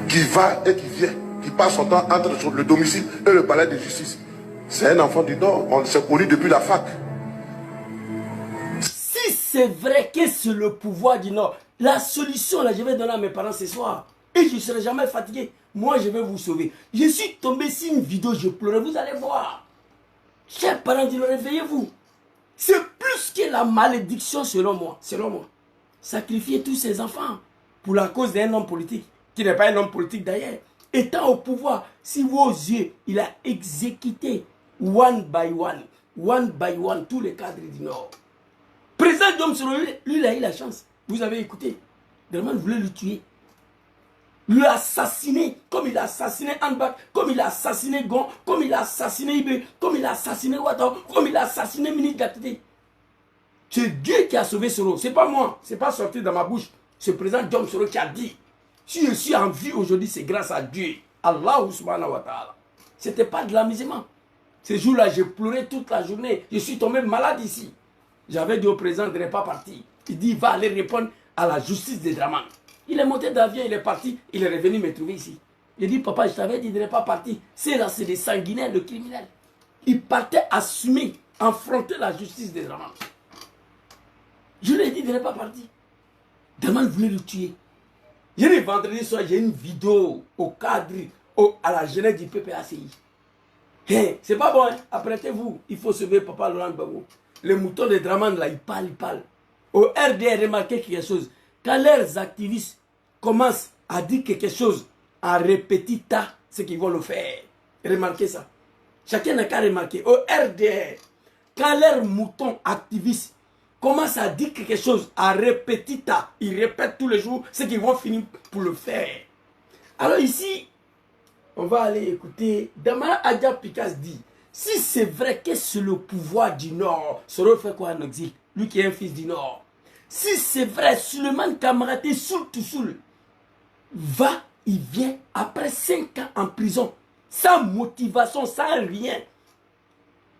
qui va et qui vient, qui passe son temps entre le domicile et le palais de justice. C'est un enfant du Nord, on s'est connu depuis la fac.
Si c'est vrai que c'est le pouvoir du Nord, la solution, là, je vais donner à mes parents ce soir. Et je ne serai jamais fatigué. Moi, je vais vous sauver. Je suis tombé sur une vidéo, je pleurais, vous allez voir. Chers parents, dis-le, réveillez-vous. C'est plus que la malédiction selon moi. Selon moi. Sacrifier tous ses enfants pour la cause d'un homme politique, qui n'est pas un homme politique d'ailleurs. Étant au pouvoir, si vos yeux, il a exécuté one by one, tous les cadres du Nord. Président Diom Soro, lui, il a eu la chance. Vous avez écouté. Dramane voulait le tuer. Lui assassiner, comme il a assassiné Anbak, comme il a assassiné Gon, comme il a assassiné Ibe, comme il a assassiné Ouattara, comme il a assassiné Mini Gatete. C'est Dieu qui a sauvé Soro. C'est pas moi. C'est pas sorti dans ma bouche. C'est le président Diom Soro qui a dit. Si je suis en vie aujourd'hui, c'est grâce à Dieu. Allah subhanahu wa ta'ala. C'était pas de l'amusement. Ce jour-là, j'ai pleuré toute la journée. Je suis tombé malade ici. J'avais dit au président de ne pas partir. Il dit, il va aller répondre à la justice de Dramane. Il est monté d'avion, il est parti. Il est revenu me trouver ici. Il dit, papa, je t'avais dit de ne pas partir. C'est là, c'est des sanguinaires, le criminel. Il partait assumer, affronter la justice de Dramane. Je lui ai dit de ne pas partir. Dramane voulait le tuer. J'ai dit vendredi soir, j'ai une vidéo au cadre, à la jeunesse du PPACI. Hey, c'est pas bon, hein? Apprêtez-vous. Il faut sauver papa Laurent Gbagbo. Les moutons de Dramane, là, ils parlent. Au RDR, remarquez quelque chose. Quand leurs activistes commencent à dire quelque chose en répétitant ce qu'ils vont le faire. Remarquez ça. Chacun n'a qu'à remarquer. Au RDR, quand leurs moutons activistes commencent à dire quelque chose en répétitant, ils répètent tous les jours ce qu'ils vont finir pour le faire. Alors ici, on va aller écouter. Damana Adjapikas dit, si c'est vrai que c'est le pouvoir du Nord, Soro fait quoi en exil? Lui qui est un fils du Nord. Si c'est vrai, Souleymane Kamaraté Toussoul va, il vient après 5 ans en prison, sans motivation, sans rien.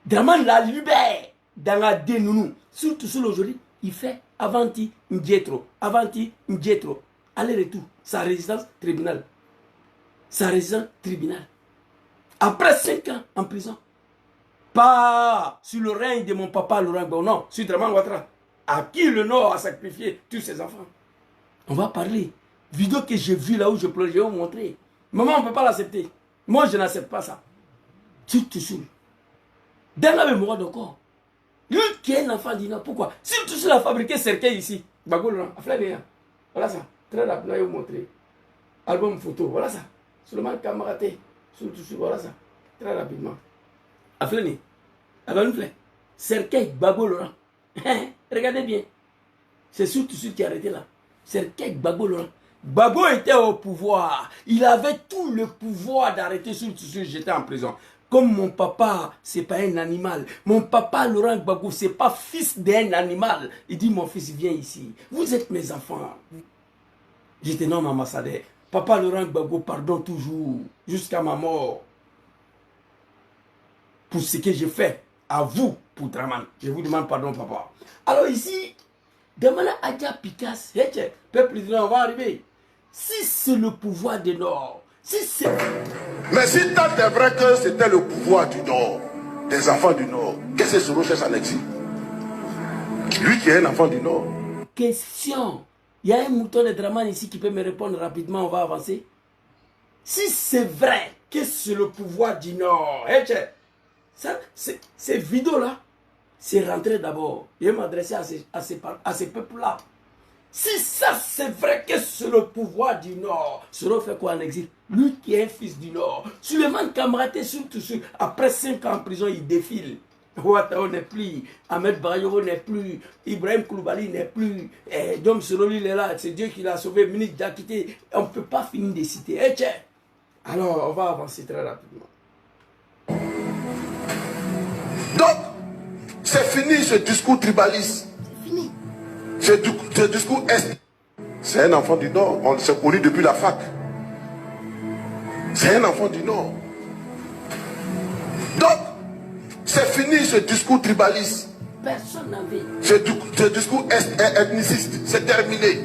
Dramane la libère dans la dénounou. Toussoul aujourd'hui, il fait Avanti Ndjetro, Avanti Ndjetro. Aller-retour, sa résidence tribunal. Sa résidence tribunal. Après 5 ans en prison. Pas sur le règne de mon papa Laurent Gbagbo, non, sur Dramane Ouattara. À qui le Nord a sacrifié tous ses enfants? On va parler. Vidéo que j'ai vue là où je pleurais, je vais vous montrer. Maman, on ne peut pas l'accepter. Moi, je n'accepte pas ça. Toussoul. Dans la mémoire de corps. Lui qui est un enfant d'Ina, pourquoi? Si Toussoul a fabriqué cercueil ici, Gbagbo Laurent, voilà ça. Très rapidement, je vais vous montrer. Album photo, voilà ça. Souleymane Kamaraté, Toussoul, voilà ça. Très rapidement. Aflani, cercueil Gbagbo Laurent. Regardez bien. C'est surtout celui qui a arrêté là. C'est Gbagbo Laurent. Gbagbo était au pouvoir. Il avait tout le pouvoir d'arrêter sur j'étais en prison. Comme mon papa, c'est pas un animal. Mon papa Laurent Gbagbo, c'est pas fils d'un animal. Il dit, mon fils, viens ici. Vous êtes mes enfants. J'étais non ambassadeur. Papa Laurent Gbagbo, pardon toujours. Jusqu'à ma mort. Pour ce que j'ai fait. À vous, pour Dramane. Je vous demande pardon, papa. Alors ici, Damana Adjapikas, peuple du Nord, on va arriver. Si c'est le pouvoir du Nord, si c'est...
Mais si tant est vrai que c'était le pouvoir du Nord, des enfants du Nord, qu'est-ce que ce recherche en exil? Lui qui est un enfant du Nord.
Question. Il y a un mouton de Dramane ici qui peut me répondre rapidement, on va avancer. Si c'est vrai que c'est le pouvoir du Nord, ces vidéos-là, c'est rentrer d'abord. Je vais m'adresser à ces peuples-là. Si ça c'est vrai que c'est le pouvoir du Nord, Soro fait quoi en exil? Lui qui est un fils du Nord. Suleiman Kamaraté, surtout, après 5 ans en prison, il défile. Ouattara n'est plus, Ahmed Bayogo n'est plus, Ibrahim Koulibaly n'est plus, Dom Soroli il est là, c'est Dieu qui l'a sauvé, Ministre Diakité, on ne peut pas finir de citer. Alors, on va avancer très rapidement.
Donc, c'est fini ce discours tribaliste.
C'est fini.
Ce discours est. C'est un enfant du Nord. On s'est connu depuis la fac. C'est un enfant du Nord. Donc, c'est fini ce discours tribaliste.
Personne n'avait.
Ce discours ethniciste. C'est terminé.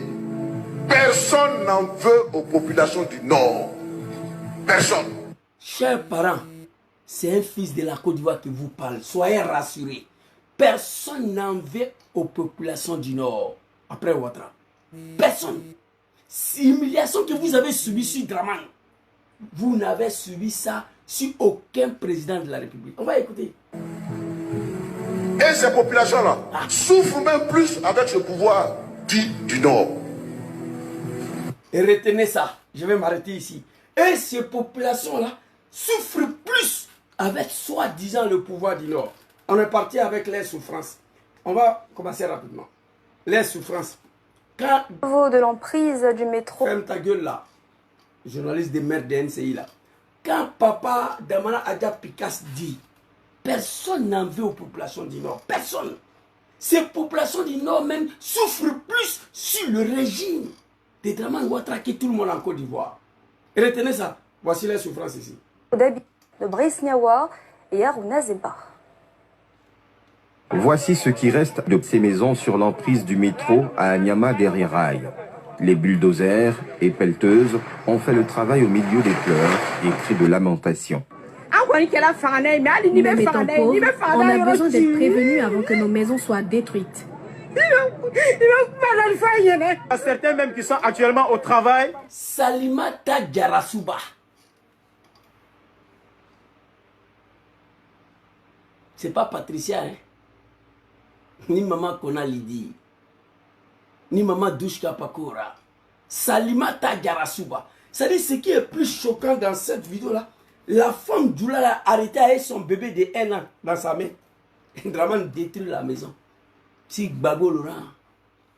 Personne n'en veut aux populations du Nord. Personne.
Chers parents, c'est un fils de la Côte d'Ivoire qui vous parle. Soyez rassurés. Personne n'en veut aux populations du Nord. Après Ouattara. Personne. C'est l'humiliation que vous avez subie sur Dramane. Vous n'avez subi ça sur aucun président de la République. On va écouter.
Et ces populations-là souffrent même plus avec ce pouvoir dit du Nord.
Et retenez ça. Je vais m'arrêter ici. Et ces populations-là souffrent plus avec soi-disant le pouvoir du Nord. On est parti avec les souffrances. On va commencer rapidement. Les souffrances. Quand...
De l'emprise du métro.
Ferme ta gueule là. Journaliste de merde de NCI là. Quand papa Damana Adja Pikas dit, personne n'en veut aux populations du Nord. Personne. Ces populations du Nord même souffrent plus sur le régime de Dramane Ouattara que tout le monde en Côte d'Ivoire. Et retenez ça. Voici les souffrances ici.
De Brice Niawa et Harouna Zemba.
Voici ce qui reste de ces maisons sur l'emprise du métro à Anyama derrière rail. Les bulldozers et pelleteuses ont fait le travail au milieu des pleurs et cris de lamentation.
Même étant pauvres, on a besoin d'être prévenus avant que nos maisons soient détruites.
Il y a certains même qui sont actuellement au travail.
Salimata Diarasuba. C'est pas Patricia, hein? Ni maman Kona Lidi, ni maman Douchka Pakora. Salimata Diarasuba. C'est-à-dire ce qui est plus choquant dans cette vidéo-là, la femme Djoula l'a arrêté avec son bébé de 1 an dans sa main. Dramane détruit la maison. Si Gbagbo Laurent,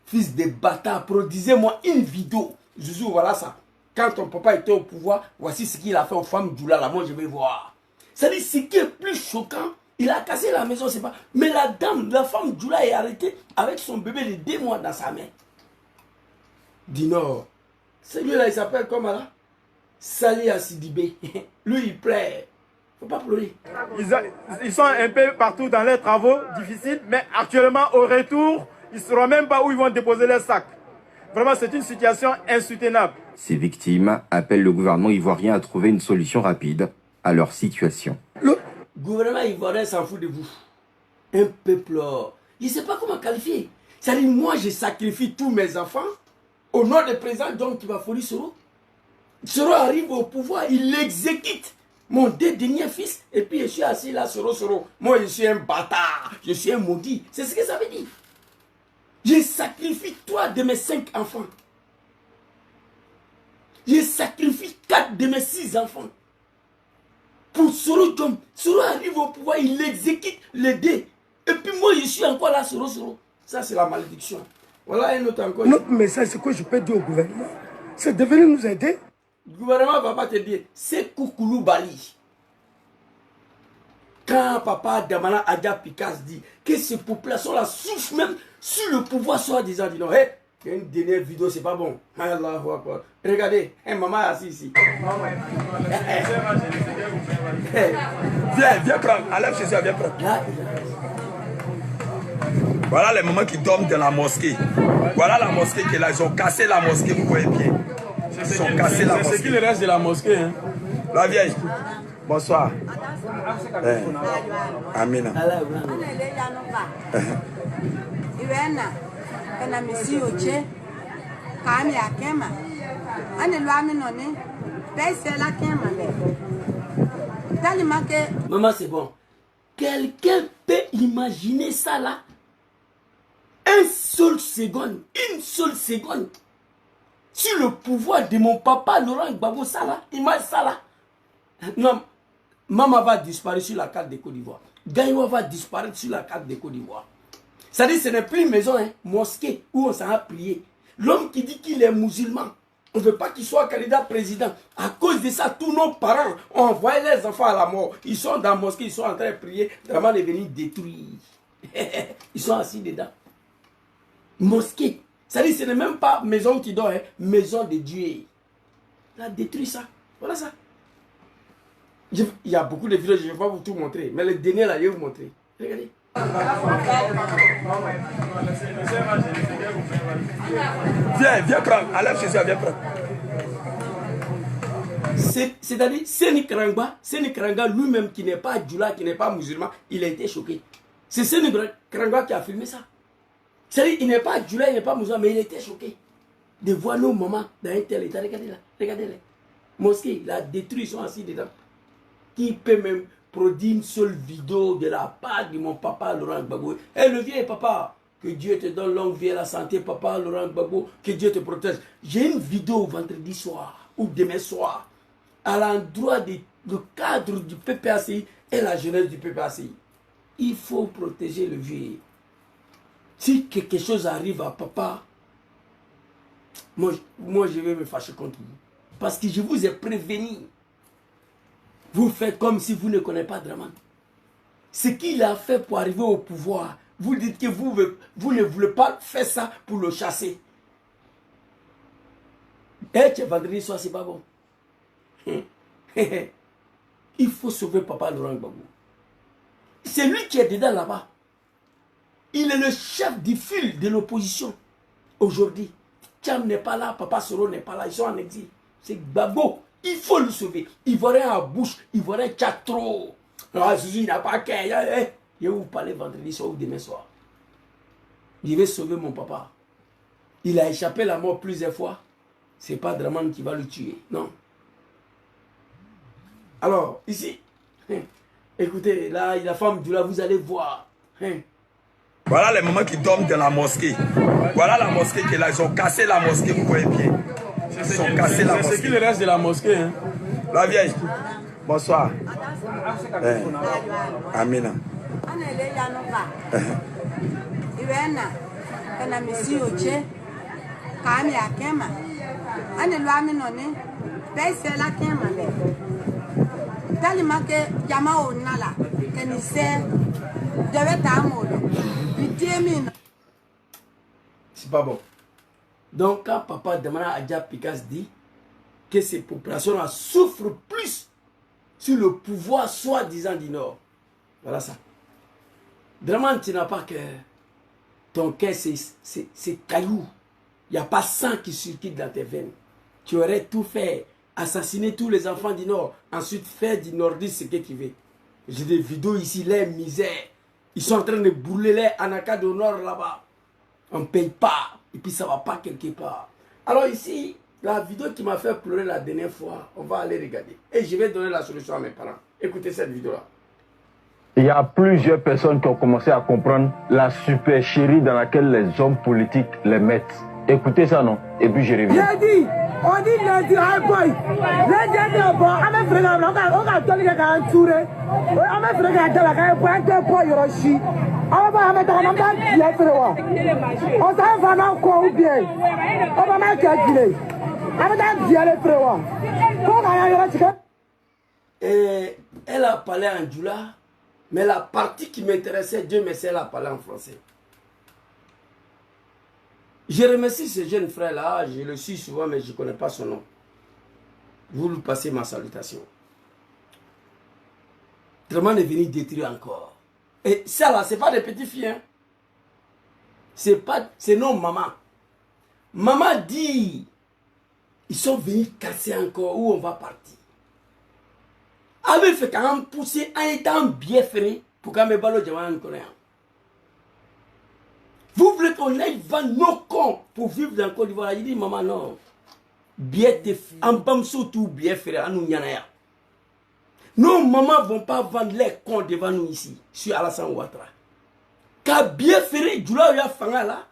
fils de bâtard, produisez-moi une vidéo. Zouzou, voilà ça. Quand ton papa était au pouvoir, voici ce qu'il a fait aux femmes Djoula là. Moi, je vais voir. C'est-à-dire ce qui est plus choquant, il a cassé la maison, c'est pas. Mais la dame, la femme Djoula est arrêtée avec son bébé de 2 mois dans sa main. Dinor. Celui-là, il s'appelle comment là? Sali Asidibé. Lui, il plaît. Faut pas pleurer.
Ils sont un peu partout dans leurs travaux difficiles, mais actuellement, au retour, ils ne sauront même pas où ils vont déposer leurs sacs. Vraiment, c'est une situation insoutenable.
Ces victimes appellent le gouvernement ivoirien à trouver une solution rapide à leur situation.
Le gouvernement ivoirien s'en fout de vous. Un peuple, il ne sait pas comment qualifier. C'est-à-dire, moi, je sacrifie tous mes enfants au nom du président John Kibafoli Soro. Soro arrive au pouvoir, il l'exécute. Mon 2 derniers fils, et puis je suis assis là, Soro. Moi, je suis un bâtard, je suis un maudit. C'est ce que ça veut dire. Je sacrifie 3 de mes 5 enfants. Je sacrifie 4 de mes 6 enfants. Pour Soro John. Soro arrive au pouvoir, il exécute les 2. Et puis moi, je suis encore là, Soro. Ça, c'est la malédiction. Voilà un autre encore.
Notre message, c'est que je peux dire au gouvernement, c'est de venir nous aider.
Le gouvernement ne va pas te dire, c'est Koukoulou Bali. Quand papa Damana Adja Pikas dit que ces populations-là souffrent même sur le pouvoir soi-disant, dit non, hey, il y a une dernière vidéo, c'est pas bon. Regardez, maman est assise ici.
Viens prendre, enlève chez toi, viens prendre. Voilà les mamans qui dorment dans la mosquée. Voilà la mosquée qui est là, ils ont cassé la mosquée, vous voyez bien. Ils ont cassé la mosquée.
C'est ce qu'il reste de la mosquée. Hein.
La vieille. Bonsoir. Amina.
Maman, c'est bon. Quelqu'un peut imaginer ça là? Un seul seconde, une seule seconde sur le pouvoir de mon papa Laurent Gbagbo Sala, Image Sala. Non, Mama va disparaître sur la carte de Côte d'Ivoire. Gaïwa va disparaître sur la carte de Côte d'Ivoire. Ça dit, ce n'est plus une maison, hein, mosquée, où on s'en a prié. L'homme qui dit qu'il est musulman, on ne veut pas qu'il soit candidat président. À cause de ça, tous nos parents ont envoyé les enfants à la mort. Ils sont dans la mosquée, ils sont en train de prier. Vraiment, est venu détruire. Ils sont assis dedans. Mosquée. Ça dit, ce n'est même pas maison qui dort, hein, maison de Dieu. Il a détruit ça. Voilà ça. Il y a beaucoup de vidéos, je ne vais pas vous tout montrer. Mais le dernier là, je vais vous montrer. Regardez.
Viens prendre. Enlève chez toi, viens prendre.
C'est-à-dire, Seni Kranga lui-même qui n'est pas djoula, qui n'est pas musulman, il a été choqué. C'est Seni Kranga qui a filmé ça. C'est-à-dire, il n'est pas djoula, il n'est pas musulman, mais il a été choqué de voir nos mamans dans un tel état. Regardez là, regardez-les. Mosquée, il a détruit, ils sont assis dedans. Qui peut même produire une seule vidéo de la part de mon papa Laurent Gbagbo? Eh, le vieil papa, que Dieu te donne longue vie et la santé, papa Laurent Gbagbo, que Dieu te protège. J'ai une vidéo vendredi soir ou demain soir à l'endroit du cadre du PPACI et la jeunesse du PPACI. Il faut protéger le vieux. Si quelque chose arrive à papa, moi je vais me fâcher contre vous. Parce que je vous ai prévenu. Vous faites comme si vous ne connaissez pas Dramane. Ce qu'il a fait pour arriver au pouvoir, vous dites que vous ne voulez pas faire ça pour le chasser. Et tu vendredi soir, c'est pas bon. Il faut sauver papa Laurent Gbagbo. C'est lui qui est dedans là-bas. Il est le chef du fil de l'opposition. Aujourd'hui, Tcham n'est pas là, papa Soro n'est pas là, ils sont en exil. C'est Gbagbo. Il faut le sauver. Ivoirien à bouche, Ivoirien tchat trop. Ah, Zuzu, il n'a pas qu'à. Je vais vous parler vendredi soir ou demain soir. Je vais sauver mon papa. Il a échappé la mort plusieurs fois. Ce n'est pas Dramane qui va le tuer. Non. Alors, ici, écoutez, là, la femme du là, vous allez voir.
Voilà les mamans qui dorment dans la mosquée. Voilà la mosquée qui est là. Ils ont cassé la mosquée, vous voyez bien. Ils ont cassé la mosquée.
C'est qui le reste de la mosquée, hein?
La vieille. Bonsoir. Amina.
C'est pas bon. Donc, quand papa Damana Adja Pikas dit que ces populations-là souffrent plus sur le pouvoir soi-disant du Nord, voilà ça. Dramane, tu n'as pas que ton cœur, c'est caillou. Il n'y a pas sang qui circule dans tes veines. Tu aurais tout fait, assassiner tous les enfants du Nord, ensuite faire du Nordiste ce que tu veux. J'ai des vidéos ici, les misères. Ils sont en train de brûler les anakas au Nord là-bas. On ne paye pas. Et puis ça ne va pas quelque part. Alors ici, la vidéo qui m'a fait pleurer la dernière fois, on va aller regarder. Et je vais donner la solution à mes parents. Écoutez cette vidéo-là.
Il y a plusieurs personnes qui ont commencé à comprendre la supercherie dans laquelle les hommes politiques les mettent. Écoutez ça, non? Et puis je reviens.
J'ai dit, on dit lundi, un boy. Lundi, un boy. On m'a fait un tour. On m'a fait un boy, Hiroshi. On s'en va encore ou bien. On va mettre calculer. On va bien les prévoir.
Elle a parlé en djoula, mais la partie qui m'intéressait, Dieu merci, elle a parlé en français. Je remercie ce jeune frère-là, je le suis souvent, mais je ne connais pas son nom. Vous lui passez ma salutation. Dramane est venu détruire encore. Et ça là, ce n'est pas des petits filles. Hein. C'est nos mamans. Maman dit, ils sont venus casser encore où on va partir. Avec fait quand même pousser en étant bien fait pour qu'on me balle de coréen. Vous voulez qu'on aille vendre nos cons pour vivre dans le Côte d'Ivoire? Il dit, maman, non. Bien en bam surtout bien fait à nous yanaya. Nos mamans ne vont pas vendre les cons devant nous ici, sur Alassane Ouattara. Car bien fait, Djoula ya fanga là.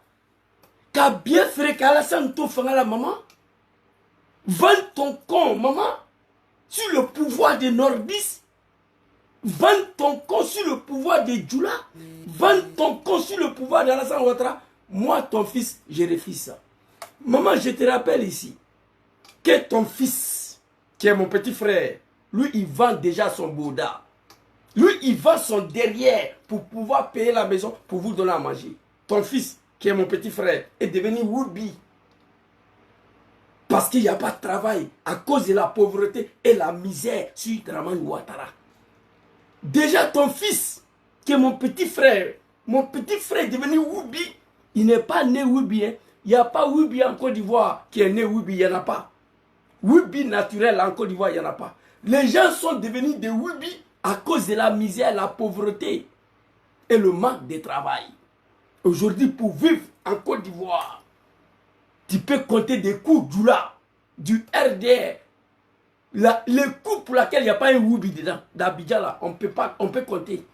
Qu'a bien fait qu'Alassane Tofanga la maman. Vends ton con, maman, sur le pouvoir des nordistes. Vends ton con sur le pouvoir des Djoula. Vends ton con sur le pouvoir d'Alassane Ouattara. Moi, ton fils, je refuse ça. Maman, je te rappelle ici que ton fils, qui est mon petit frère, lui, il vend déjà son bouddha. Lui, il vend son derrière pour pouvoir payer la maison, pour vous donner à manger. Ton fils, qui est mon petit frère, est devenu Woubi. Parce qu'il n'y a pas de travail à cause de la pauvreté et la misère sur Dramane Ouattara. Déjà ton fils, qui est mon petit frère est devenu Woubi. Il n'est pas né Woubi. Hein. Il n'y a pas Woubi en Côte d'Ivoire qui est né Woubi, il n'y en a pas. Woubi naturel en Côte d'Ivoire, il n'y en a pas. Les gens sont devenus des Woubi à cause de la misère, la pauvreté et le manque de travail. Aujourd'hui, pour vivre en Côte d'Ivoire, tu peux compter des coups Djoula, du RDR. Les coups pour lesquels il n'y a pas un Woubi dedans, d'Abidjan là, on peut compter.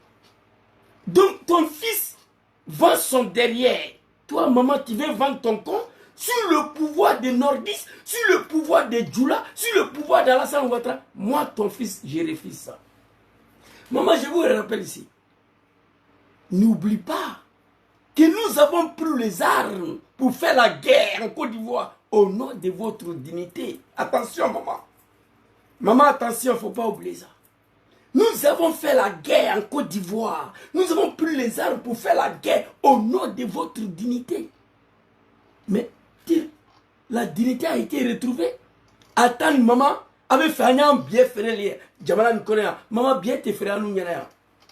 Donc ton fils vend son derrière. Toi, maman, tu veux vendre ton con sur le pouvoir des nordistes, sur le pouvoir des Djoula, sur le pouvoir d'Alassane Ouattara. Moi, ton fils, je refuse ça. Maman, je vous rappelle ici. N'oublie pas que nous avons pris les armes pour faire la guerre en Côte d'Ivoire au nom de votre dignité. Attention, maman. Maman, attention, il ne faut pas oublier ça. Nous avons fait la guerre en Côte d'Ivoire. Nous avons pris les armes pour faire la guerre au nom de votre dignité. Mais la dignité a été retrouvée. Attends, maman, avec Fanyam bien fait Jamala Nikorea. Maman bien te fait nous.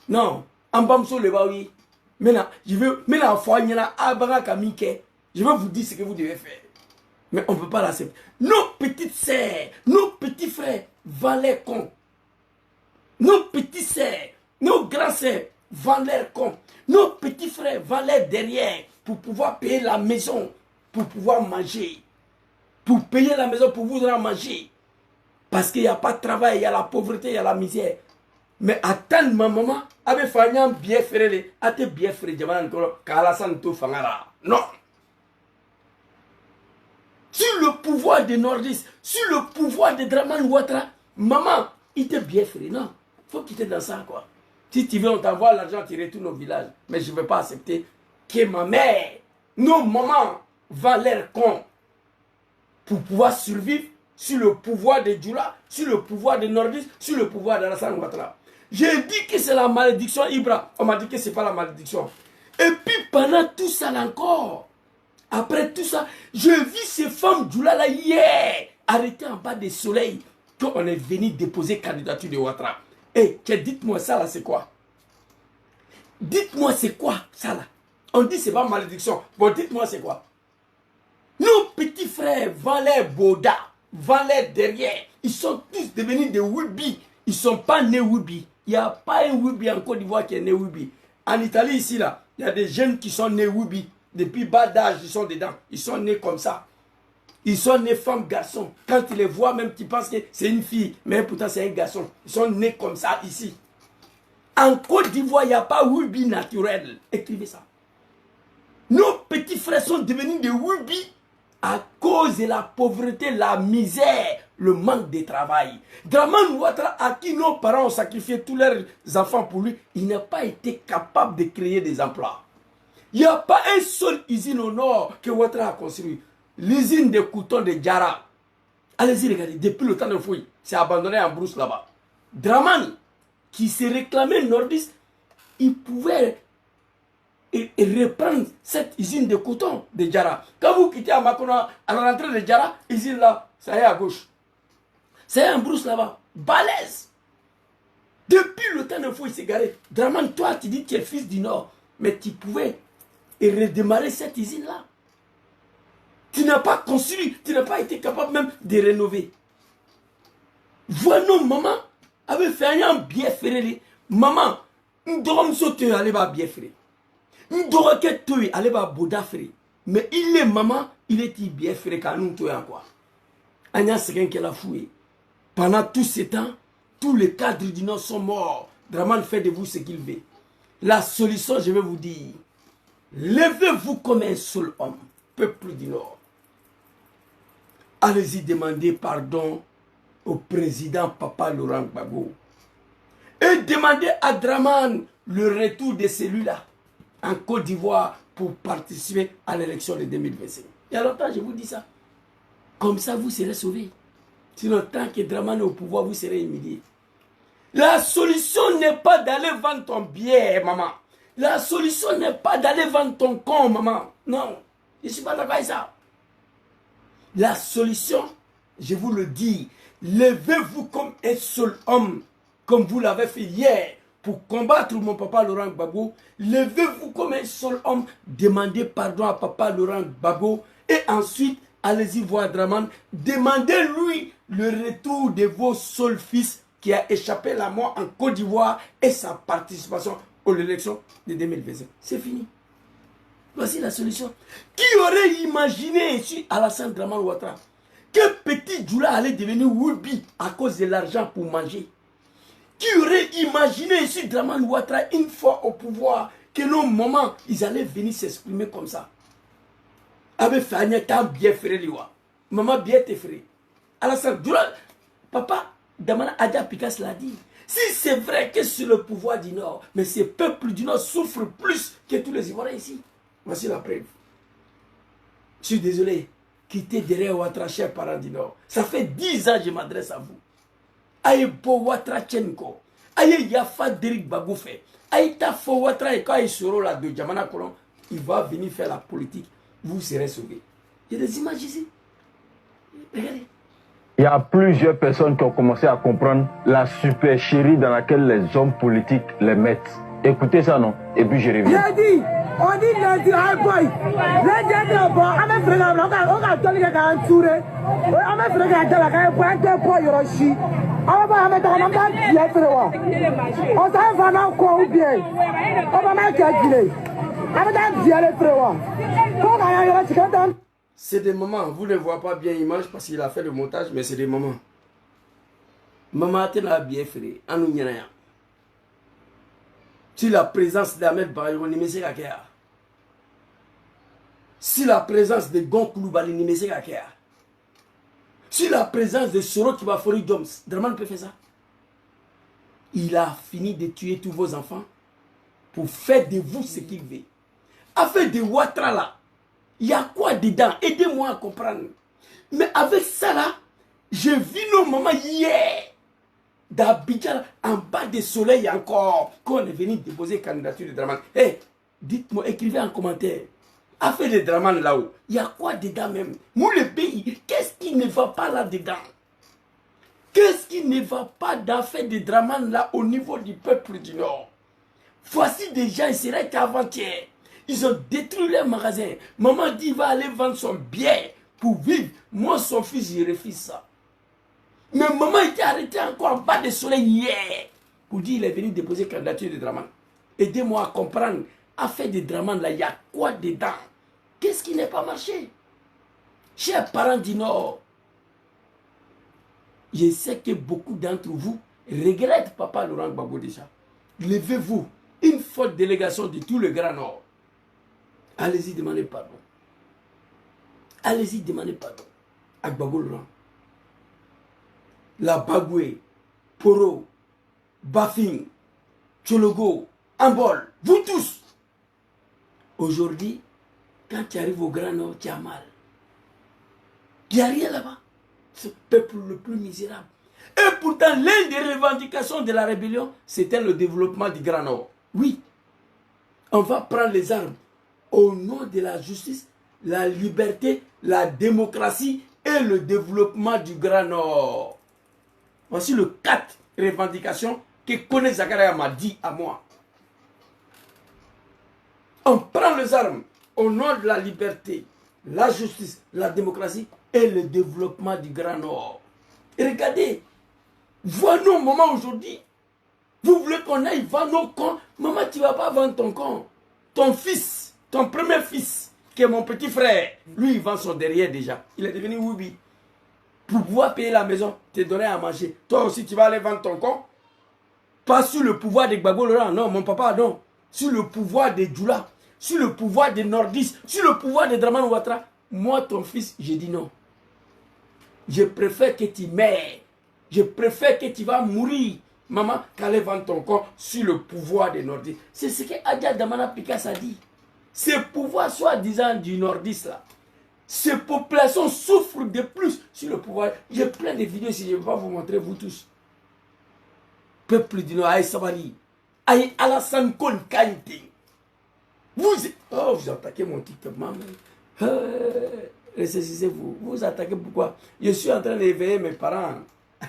Non, en bamso le baoui. Maintenant, je veux, maintenant, je vais vous dire ce que vous devez faire. Mais on ne peut pas l'accepter. Nos petites sœurs, nos petits frères vendent les cons. Nos petits sœurs, nos grands sœurs vendent leurs cons. Nos petits frères vendent leurs derrière pour pouvoir payer la maison, pour pouvoir manger. Pour payer la maison, pour vous donner à manger. Parce qu'il n'y a pas de travail, il y a la pauvreté, il y a la misère. Mais attends, ma maman, avec Fanyam bien ferré, a te bien ferré, Kalassane Tofanga. Non. Sur le pouvoir des nordistes, sur le pouvoir de Dramane Ouattara, maman, il te bien ferré. Non. Faut quitter dans ça, quoi. Si tu veux, on t'envoie l'argent, tu retournes au village. Mais je ne vais pas accepter que ma mère, nos mamans, va l'air con pour pouvoir survivre sur le pouvoir de Djoula, sur le pouvoir des nordistes, sur le pouvoir d'Alassane Ouattara. J'ai dit que c'est la malédiction, Ibra. On m'a dit que ce n'est pas la malédiction. Et puis pendant tout ça encore, après tout ça, je vis ces femmes Djoula là hier, arrêtées en bas du soleil, qu'on est venu déposer candidature de Ouattara. Et dites-moi ça là, c'est quoi? Dites-moi c'est quoi ça là? On dit c'est pas malédiction. Bon, dites-moi c'est quoi? Nos petits frères vendent les Boda, vendent les derrière. Ils sont tous devenus des Woubi. Ils ne sont pas nés Woubi. Il n'y a pas un Woubi en Côte d'Ivoire qui est né Woubi. En Italie, ici, là, il y a des jeunes qui sont nés Woubi. Depuis bas d'âge, ils sont dedans. Ils sont nés comme ça. Ils sont nés femmes, garçons. Quand tu les vois, même tu penses que c'est une fille. Mais pourtant, c'est un garçon. Ils sont nés comme ça, ici. En Côte d'Ivoire, il n'y a pas Woubi naturel. Écrivez ça. Nos petits frères sont devenus des Woubi à cause de la pauvreté, la misère, le manque de travail. Dramane Ouattara, à qui nos parents ont sacrifié tous leurs enfants pour lui, il n'a pas été capable de créer des emplois. Il n'y a pas une seule usine au nord que Ouattara a construit. L'usine de coutons de Djara. Allez-y, regardez, depuis le temps de fouille, c'est abandonné en brousse là-bas. Dramane, qui se réclamait nordiste, il pouvait reprendre cette usine de coton de Djara. Quand vous quittez à Makona, à la rentrée de Djara, usine là, ça y est à gauche. C'est un brousse là-bas. Balèze. Depuis le temps de fouille, il s'est garé. Dramane, toi, tu dis que tu es fils du Nord, mais tu pouvais redémarrer cette usine-là. Tu n'as pas construit, tu n'as pas été capable même de rénover. Voilà nos mamans avaient fait un bien ferré. Maman, nous devons sauter, aller bien ferré. Nous devons que aller boda ferré. Mais il est maman, il est bien ferré quand nous tuons quoi. Anya c'est quelqu'un qui l'a fouillé. Pendant tout ce temps, tous les cadres du Nord sont morts. Dramane fait de vous ce qu'il veut. La solution, je vais vous dire, levez-vous comme un seul homme. peuple du Nord. Allez-y demander pardon au président Papa Laurent Gbagbo. Et demandez à Draman le retour de celui-là en Côte d'Ivoire pour participer à l'élection de 2025. Il y a longtemps, je vous dis ça. Comme ça, vous serez sauvés. Sinon, tant que Draman est au pouvoir, vous serez humiliés. La solution n'est pas d'aller vendre ton billet, maman. La solution n'est pas d'aller vendre ton con, maman. Non, je ne suis pas d'accord avec ça. La solution, je vous le dis, levez-vous comme un seul homme, comme vous l'avez fait hier, pour combattre mon papa Laurent Gbagbo. Levez-vous comme un seul homme, demandez pardon à papa Laurent Gbagbo, et ensuite, allez-y voir Draman, demandez-lui le retour de vos seuls fils qui a échappé à la mort en Côte d'Ivoire et sa participation à l'élection de 2025. C'est fini. Voici la solution. Qui aurait imaginé ici Alassane Dramane Ouattara que petit Djoula allait devenir Wubi à cause de l'argent pour manger? Qui aurait imaginé ici Dramane Ouattara une fois au pouvoir que nos mamans ils allaient venir s'exprimer comme ça? Avec Fania, t'as bien fait liwa. Maman bien te frère. Alassane Djoula, papa Damana Adja Pikas l'a dit. Si c'est vrai que c'est le pouvoir du Nord, mais ces peuples du Nord souffrent plus que tous les Ivoiriens ici. Voici la preuve. Je suis désolé. Quittez derrière Ouattara, chers parents du Nord. Ça fait 10 ans que je m'adresse à vous. Aïe Bo Ouattara Tchenko. Aïe Yafa Derek Bagoufé. Aïe Tafo Ouattara et quand il sera là de Djamana Kolon, il va venir faire la politique. Vous serez sauvés. Il y a des images ici. Regardez.
Il y a plusieurs personnes qui ont commencé à comprendre la supercherie dans laquelle les hommes politiques les mettent. Écoutez ça, non? Et puis je reviens.
J'ai dit, on dit lundi, high boy. Les gens de bon, on m'a fait on a donné un tour. On m'a fait un point Yoroshi. On va mettre un peu on s'en va dans quoi ou bien. On va mettre un gilet. On va mettre
c'est des moments, vous ne voyez pas bien l'image parce qu'il a fait le montage, mais c'est des moments. Maman a bien fait, si la présence d'Ahmed Bayoun, si la présence de Gon Koulibaly, si la présence de Soro Kibafori Doms, Draman peut faire ça. Il a fini de tuer tous vos enfants pour faire de vous ce qu'il veut. Avec de Ouattara là, il y a quoi dedans? Aidez-moi à comprendre. Mais avec ça là, j'ai vu nos mamans hier. D'Abidjan, en bas du soleil encore, quand on est venu déposer candidature de Draman. Hey, dites-moi, écrivez en commentaire. Affaire de Draman là-haut, il y a quoi dedans même? Nous le pays, qu'est-ce qui ne va pas là-dedans? Qu'est-ce qui ne va pas d'affaire de Draman là au niveau du peuple du Nord? Voici des gens, il serait qu'avant-hier. Ils ont détruit les magasins. Maman dit qu'il va aller vendre son bien pour vivre. Moi, son fils, il refuse ça. Mais maman était arrêtée encore en bas du soleil hier. Pour dire qu'il est venu déposer candidature de Draman. Aidez-moi à comprendre. Affaire de Draman, là, il y a quoi dedans? Qu'est-ce qui n'a pas marché? Chers parents du Nord, je sais que beaucoup d'entre vous regrettent Papa Laurent Gbagbo déjà. Levez-vous. Une forte délégation de tout le Grand Nord. Allez-y demander pardon. Allez-y demander pardon à Gbagbo Laurent. La Bagoué, Poro, Bafing, Tchologo, Ambol, vous tous. Aujourd'hui, quand tu arrives au Grand Nord, tu as mal. Il n'y a rien là-bas. Ce peuple le plus misérable. Et pourtant, l'une des revendications de la rébellion, c'était le développement du Grand Nord. Oui, on va prendre les armes au nom de la justice, la liberté, la démocratie et le développement du Grand Nord. Voici les 4 revendications que Kone Zakaria m'a dit à moi. On prend les armes au nom de la liberté, la justice, la démocratie et le développement du Grand Nord. Et regardez, voyez nos mamans aujourd'hui. Vous voulez qu'on aille vendre nos cons? Maman, tu ne vas pas vendre ton con. Ton fils, ton premier fils, qui est mon petit frère, lui, il vend son derrière déjà. Il est devenu Wubi. Pour pouvoir payer la maison, te donner à manger. Toi aussi, tu vas aller vendre ton con? Pas sur le pouvoir de Gbagbo Laurent, non, mon papa, non. Sur le pouvoir de Djoula. sur le pouvoir des nordistes, sur le pouvoir de Dramane Ouattara. Moi, ton fils, j'ai dit non. Je préfère que tu meurs. Je préfère que tu vas mourir, maman, qu'aller vendre ton corps sur le pouvoir des nordistes. C'est ce que Adja Damana Pikas a dit. Ces pouvoirs soi-disant du nordiste là, ces populations souffrent de plus sur le pouvoir. J'ai plein de vidéos ici, je ne vais pas vous montrer, vous tous. Peuple du Nord, Aïe Sabari, Aïe Alassane Kon Kaïti. Vous attaquez mon TikTok, maman. Ressaisissez-vous. Vous attaquez pourquoi? Je suis en train d'éveiller mes parents.